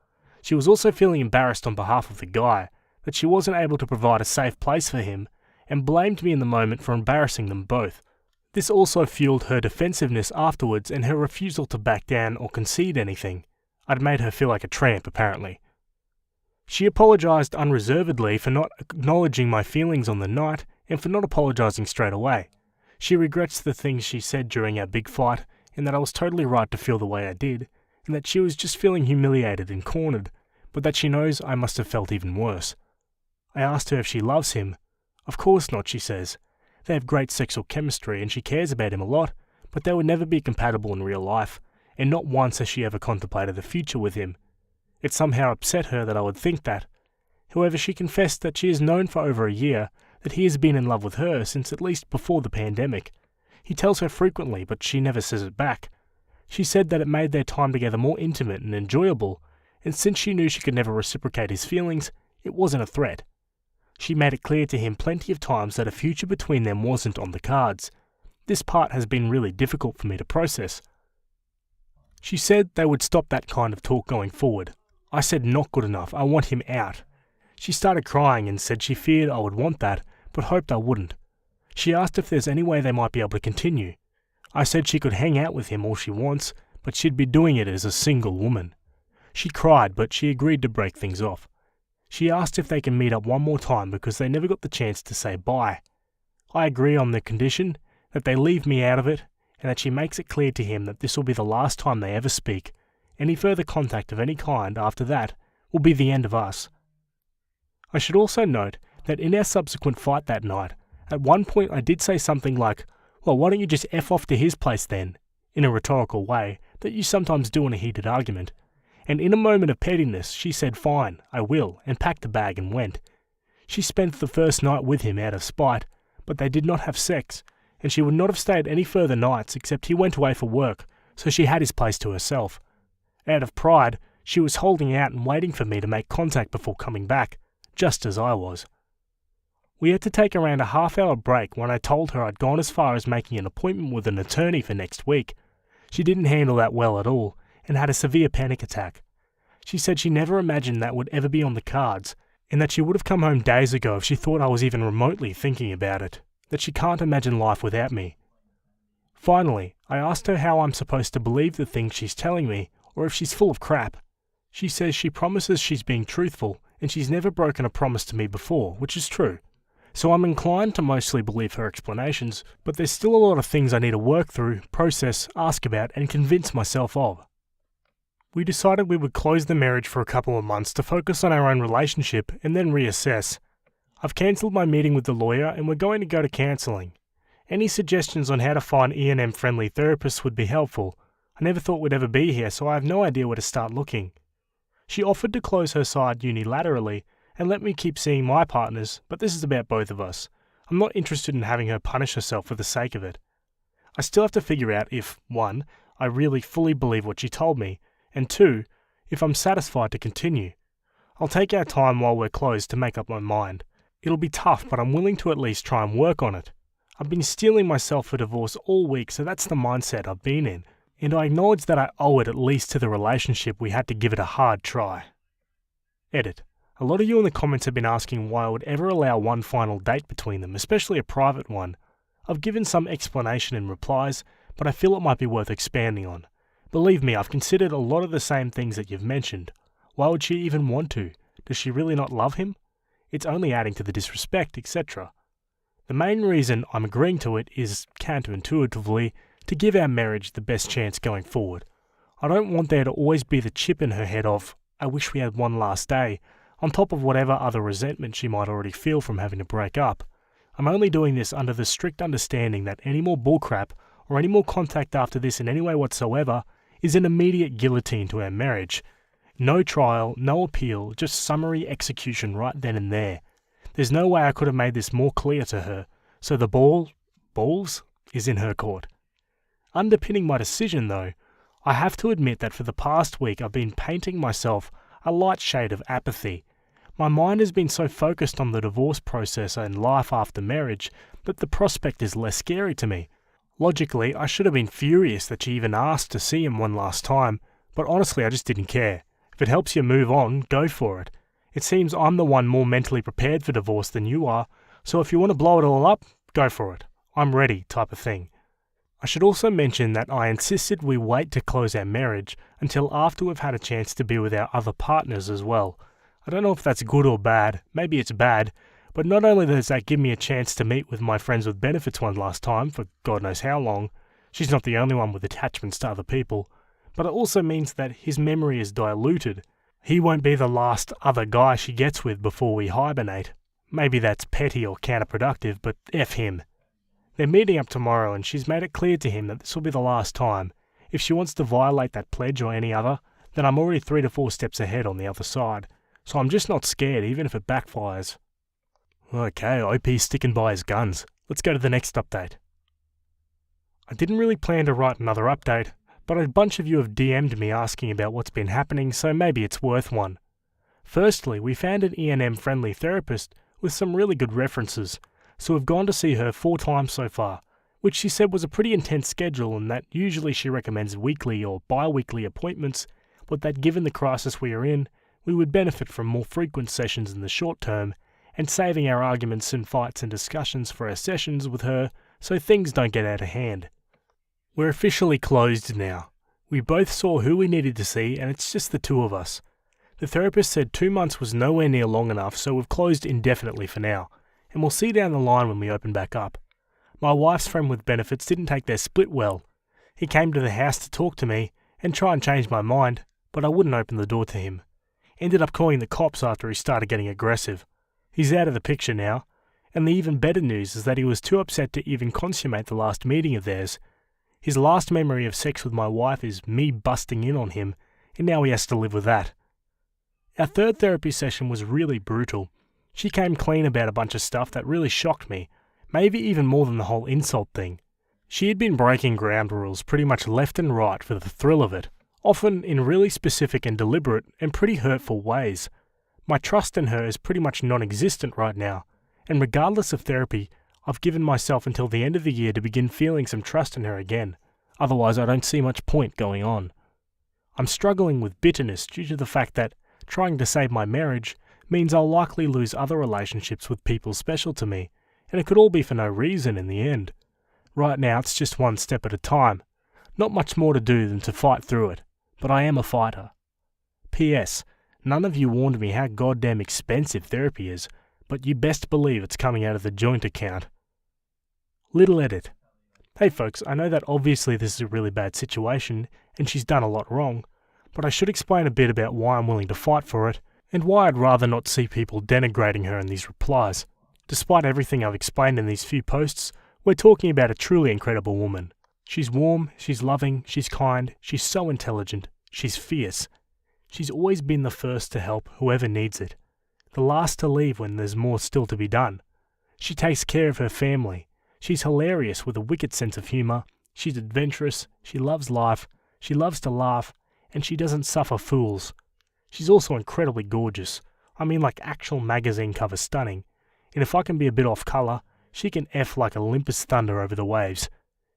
She was also feeling embarrassed on behalf of the guy, that she wasn't able to provide a safe place for him, and blamed me in the moment for embarrassing them both. This also fueled her defensiveness afterwards and her refusal to back down or concede anything. I'd made her feel like a tramp, apparently. She apologised unreservedly for not acknowledging my feelings on the night and for not apologising straight away. She regrets the things she said during our big fight and that I was totally right to feel the way I did, and that she was just feeling humiliated and cornered, but that she knows I must have felt even worse. I asked her if she loves him. Of course not, she says. They have great sexual chemistry and she cares about him a lot, but they would never be compatible in real life, and not once has she ever contemplated the future with him. It somehow upset her that I would think that. However, she confessed that she has known for over a year that he has been in love with her since at least before the pandemic. He tells her frequently, but she never says it back. She said that it made their time together more intimate and enjoyable, and since she knew she could never reciprocate his feelings, it wasn't a threat. She made it clear to him plenty of times that a future between them wasn't on the cards. This part has been really difficult for me to process. She said they would stop that kind of talk going forward. I said not good enough, I want him out. She started crying and said she feared I would want that, but hoped I wouldn't. She asked if there's any way they might be able to continue. I said she could hang out with him all she wants, but she'd be doing it as a single woman. She cried, but she agreed to break things off. She asked if they can meet up one more time because they never got the chance to say bye. I agree on the condition that they leave me out of it, and that she makes it clear to him that this will be the last time they ever speak. Any further contact of any kind after that will be the end of us. I should also note that in our subsequent fight that night, at one point I did say something like, "Well, why don't you just F off to his place then?" in a rhetorical way that you sometimes do in a heated argument. And in a moment of pettiness, she said, "Fine, I will," and packed a bag and went. She spent the first night with him out of spite, but they did not have sex, and she would not have stayed any further nights except he went away for work, so she had his place to herself. Out of pride, she was holding out and waiting for me to make contact before coming back, just as I was. We had to take around a half-hour break when I told her I'd gone as far as making an appointment with an attorney for next week. She didn't handle that well at all, and had a severe panic attack. She said she never imagined that would ever be on the cards, and that she would have come home days ago if she thought I was even remotely thinking about it, that she can't imagine life without me. Finally, I asked her how I'm supposed to believe the things she's telling me, or if she's full of crap. She says she promises she's being truthful, and she's never broken a promise to me before, which is true. So I'm inclined to mostly believe her explanations, but there's still a lot of things I need to work through, process, ask about, and convince myself of. We decided we would close the marriage for a couple of months to focus on our own relationship and then reassess. I've cancelled my meeting with the lawyer and we're going to go to counselling. Any suggestions on how to find E&M friendly therapists would be helpful. I never thought we'd ever be here, so I have no idea where to start looking. She offered to close her side unilaterally and let me keep seeing my partners, but this is about both of us. I'm not interested in having her punish herself for the sake of it. I still have to figure out if, 1, I really fully believe what she told me, and 2, if I'm satisfied to continue. I'll take our time while we're closed to make up my mind. It'll be tough, but I'm willing to at least try and work on it. I've been steeling myself for divorce all week, so that's the mindset I've been in, and I acknowledge that I owe it at least to the relationship we had to give it a hard try. Edit. A lot of you in the comments have been asking why I would ever allow one final date between them, especially a private one. I've given some explanation in replies, but I feel it might be worth expanding on. Believe me, I've considered a lot of the same things that you've mentioned. Why would she even want to? Does she really not love him? It's only adding to the disrespect, etc. The main reason I'm agreeing to it is, counterintuitively, to give our marriage the best chance going forward. I don't want there to always be the chip in her head of, "I wish we had one last day," on top of whatever other resentment she might already feel from having to break up. I'm only doing this under the strict understanding that any more bullcrap or any more contact after this in any way whatsoever is an immediate guillotine to our marriage. No trial, no appeal, just summary execution right then and there. There's no way I could have made this more clear to her, so the balls, is in her court. Underpinning my decision though, I have to admit that for the past week I've been painting myself a light shade of apathy. My mind has been so focused on the divorce process and life after marriage that the prospect is less scary to me. Logically, I should have been furious that she even asked to see him one last time, but honestly I just didn't care. If it helps you move on, go for it. It seems I'm the one more mentally prepared for divorce than you are, so if you want to blow it all up, go for it. I'm ready, type of thing. I should also mention that I insisted we wait to close our marriage until after we've had a chance to be with our other partners as well. I don't know if that's good or bad, maybe it's bad, but not only does that give me a chance to meet with my friends with benefits one last time, for God knows how long, she's not the only one with attachments to other people, but it also means that his memory is diluted. He won't be the last other guy she gets with before we hibernate. Maybe that's petty or counterproductive, but F him. They're meeting up tomorrow and she's made it clear to him that this will be the last time. If she wants to violate that pledge or any other, then I'm already 3 to 4 steps ahead on the other side. So I'm just not scared, even if it backfires. Okay, OP's sticking by his guns. Let's go to the next update. I didn't really plan to write another update, but a bunch of you have DM'd me asking about what's been happening, so maybe it's worth one. Firstly, we found an E&M friendly therapist with some really good references, so we've gone to see her 4 times so far, which she said was a pretty intense schedule and that usually she recommends weekly or bi-weekly appointments, but that given the crisis we are in, we would benefit from more frequent sessions in the short term and saving our arguments and fights and discussions for our sessions with her so things don't get out of hand. We're officially closed now. We both saw who we needed to see and it's just the 2 of us. The therapist said 2 months was nowhere near long enough, so we've closed indefinitely for now, and we'll see down the line when we open back up. My wife's friend with benefits didn't take their split well. He came to the house to talk to me and try and change my mind, but I wouldn't open the door to him. Ended up calling the cops after he started getting aggressive. He's out of the picture now, and the even better news is that he was too upset to even consummate the last meeting of theirs. His last memory of sex with my wife is me busting in on him, and now he has to live with that. Our third therapy session was really brutal. She came clean about a bunch of stuff that really shocked me, maybe even more than the whole insult thing. She had been breaking ground rules pretty much left and right for the thrill of it, often in really specific and deliberate and pretty hurtful ways. My trust in her is pretty much non-existent right now, and regardless of therapy, I've given myself until the end of the year to begin feeling some trust in her again. Otherwise, I don't see much point going on. I'm struggling with bitterness due to the fact that trying to save my marriage means I'll likely lose other relationships with people special to me, and it could all be for no reason in the end. Right now, it's just one step at a time. Not much more to do than to fight through it, but I am a fighter. P.S. None of you warned me how goddamn expensive therapy is, but you best believe it's coming out of the joint account. Little edit. Hey folks, I know that obviously this is a really bad situation, and she's done a lot wrong, but I should explain a bit about why I'm willing to fight for it, and why I'd rather not see people denigrating her in these replies. Despite everything I've explained in these few posts, we're talking about a truly incredible woman. She's warm, she's loving, she's kind, she's so intelligent, she's fierce. She's always been the first to help whoever needs it, the last to leave when there's more still to be done. She takes care of her family. She's hilarious with a wicked sense of humour. She's adventurous, she loves life, she loves to laugh, and she doesn't suffer fools. She's also incredibly gorgeous. I mean like actual magazine cover stunning. And if I can be a bit off colour, she can F like Olympus thunder over the waves.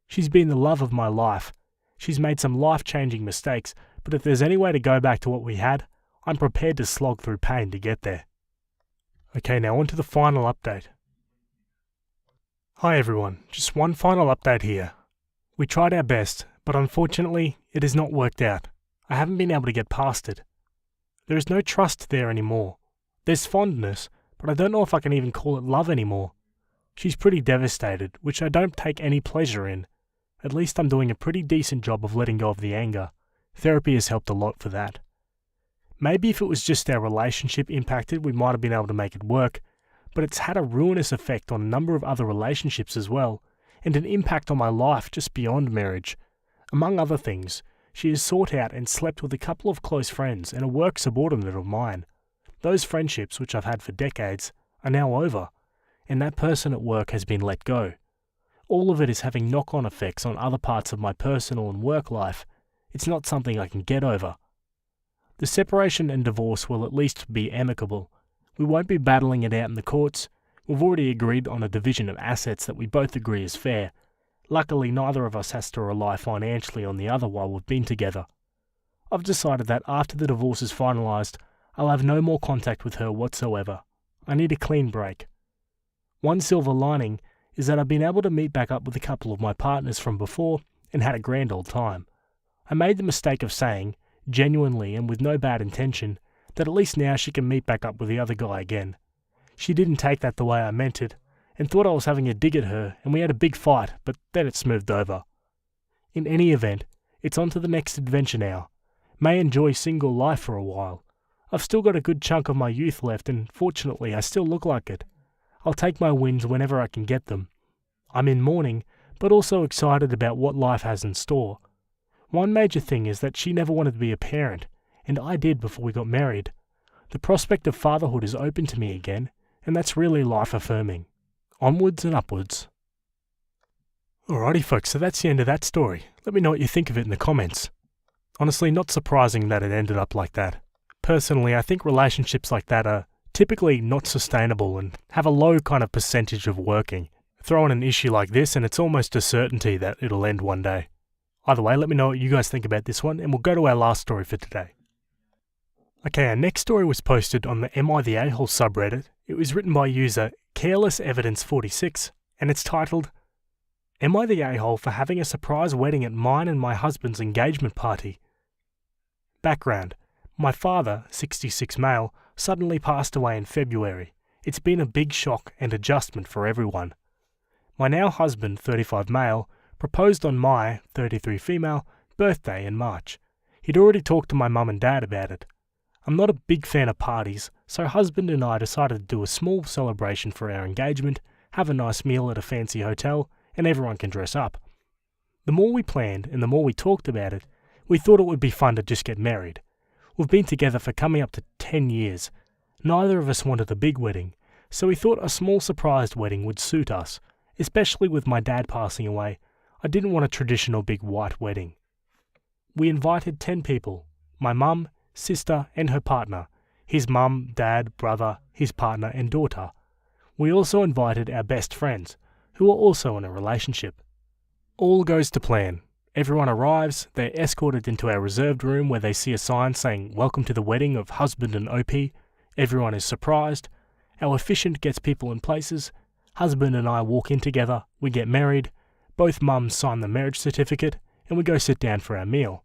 She's been the love of my life. She's made some life-changing mistakes, but if there's any way to go back to what we had, I'm prepared to slog through pain to get there. Okay, now on to the final update. Hi everyone, just one final update here. We tried our best, but unfortunately, it has not worked out. I haven't been able to get past it. There is no trust there anymore. There's fondness, but I don't know if I can even call it love anymore. She's pretty devastated, which I don't take any pleasure in. At least I'm doing a pretty decent job of letting go of the anger. Therapy has helped a lot for that. Maybe if it was just our relationship impacted, we might have been able to make it work, but it's had a ruinous effect on a number of other relationships as well, and an impact on my life just beyond marriage. Among other things, she has sought out and slept with a couple of close friends and a work subordinate of mine. Those friendships, which I've had for decades, are now over, and that person at work has been let go. All of it is having knock-on effects on other parts of my personal and work life. It's not something I can get over. The separation and divorce will at least be amicable. We won't be battling it out in the courts. We've already agreed on a division of assets that we both agree is fair. Luckily, neither of us has to rely financially on the other while we've been together. I've decided that after the divorce is finalised, I'll have no more contact with her whatsoever. I need a clean break. One silver lining is that I've been able to meet back up with a couple of my partners from before and had a grand old time. I made the mistake of saying, genuinely and with no bad intention, that at least now she can meet back up with the other guy again. She didn't take that the way I meant it, and thought I was having a dig at her, and we had a big fight, but then it smoothed over. In any event, it's on to the next adventure now. May enjoy single life for a while. I've still got a good chunk of my youth left, and fortunately I still look like it. I'll take my wins whenever I can get them. I'm in mourning, but also excited about what life has in store. One major thing is that she never wanted to be a parent, and I did before we got married. The prospect of fatherhood is open to me again, and that's really life-affirming. Onwards and upwards. Alrighty folks, so that's the end of that story. Let me know what you think of it in the comments. Honestly, not surprising that it ended up like that. Personally, I think relationships like that are typically not sustainable and have a low kind of percentage of working. Throw in an issue like this and it's almost a certainty that it'll end one day. Either way, let me know what you guys think about this one, and we'll go to our last story for today. Okay, our next story was posted on the Am I the A-hole subreddit. It was written by user CarelessEvidence46, and it's titled, Am I the a-hole for having a surprise wedding at mine and my husband's engagement party? Background. My father, 66 male, suddenly passed away in February. It's been a big shock and adjustment for everyone. My now husband, 35 male, proposed on my, 33 female, birthday in March. He'd already talked to my mum and dad about it. I'm not a big fan of parties, so husband and I decided to do a small celebration for our engagement, have a nice meal at a fancy hotel, and everyone can dress up. The more we planned and the more we talked about it, we thought it would be fun to just get married. We've been together for coming up to 10 years. Neither of us wanted a big wedding, so we thought a small surprised wedding would suit us, especially with my dad passing away. I didn't want a traditional big white wedding. We invited 10 people, my mum, sister and her partner, his mum, dad, brother, his partner and daughter. We also invited our best friends, who are also in a relationship. All goes to plan. Everyone arrives, they're escorted into our reserved room where they see a sign saying "Welcome to the wedding of husband and OP." Everyone is surprised. Our officiant gets people in places. Husband and I walk in together, we get married, both mums sign the marriage certificate, and we go sit down for our meal.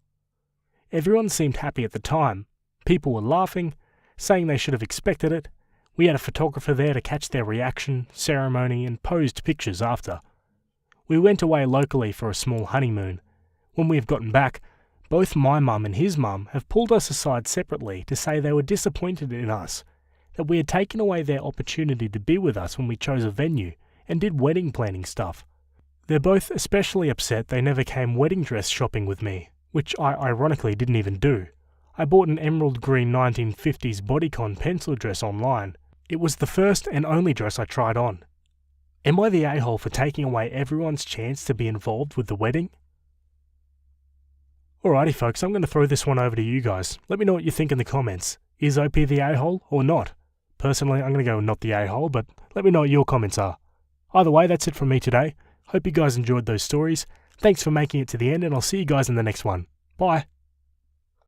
Everyone seemed happy at the time. People were laughing, saying they should have expected it. We had a photographer there to catch their reaction, ceremony, and posed pictures after. We went away locally for a small honeymoon. When we have gotten back, both my mum and his mum have pulled us aside separately to say they were disappointed in us, that we had taken away their opportunity to be with us when we chose a venue and did wedding planning stuff. They're both especially upset they never came wedding dress shopping with me, which I ironically didn't even do. I bought an emerald green 1950s bodycon pencil dress online. It was the first and only dress I tried on. Am I the a-hole for taking away everyone's chance to be involved with the wedding? Alrighty folks, I'm going to throw this one over to you guys. Let me know what you think in the comments. Is OP the a-hole or not? Personally, I'm going to go not the a-hole, but let me know what your comments are. Either way, that's it from me today. Hope you guys enjoyed those stories. Thanks for making it to the end, and I'll see you guys in the next one. Bye.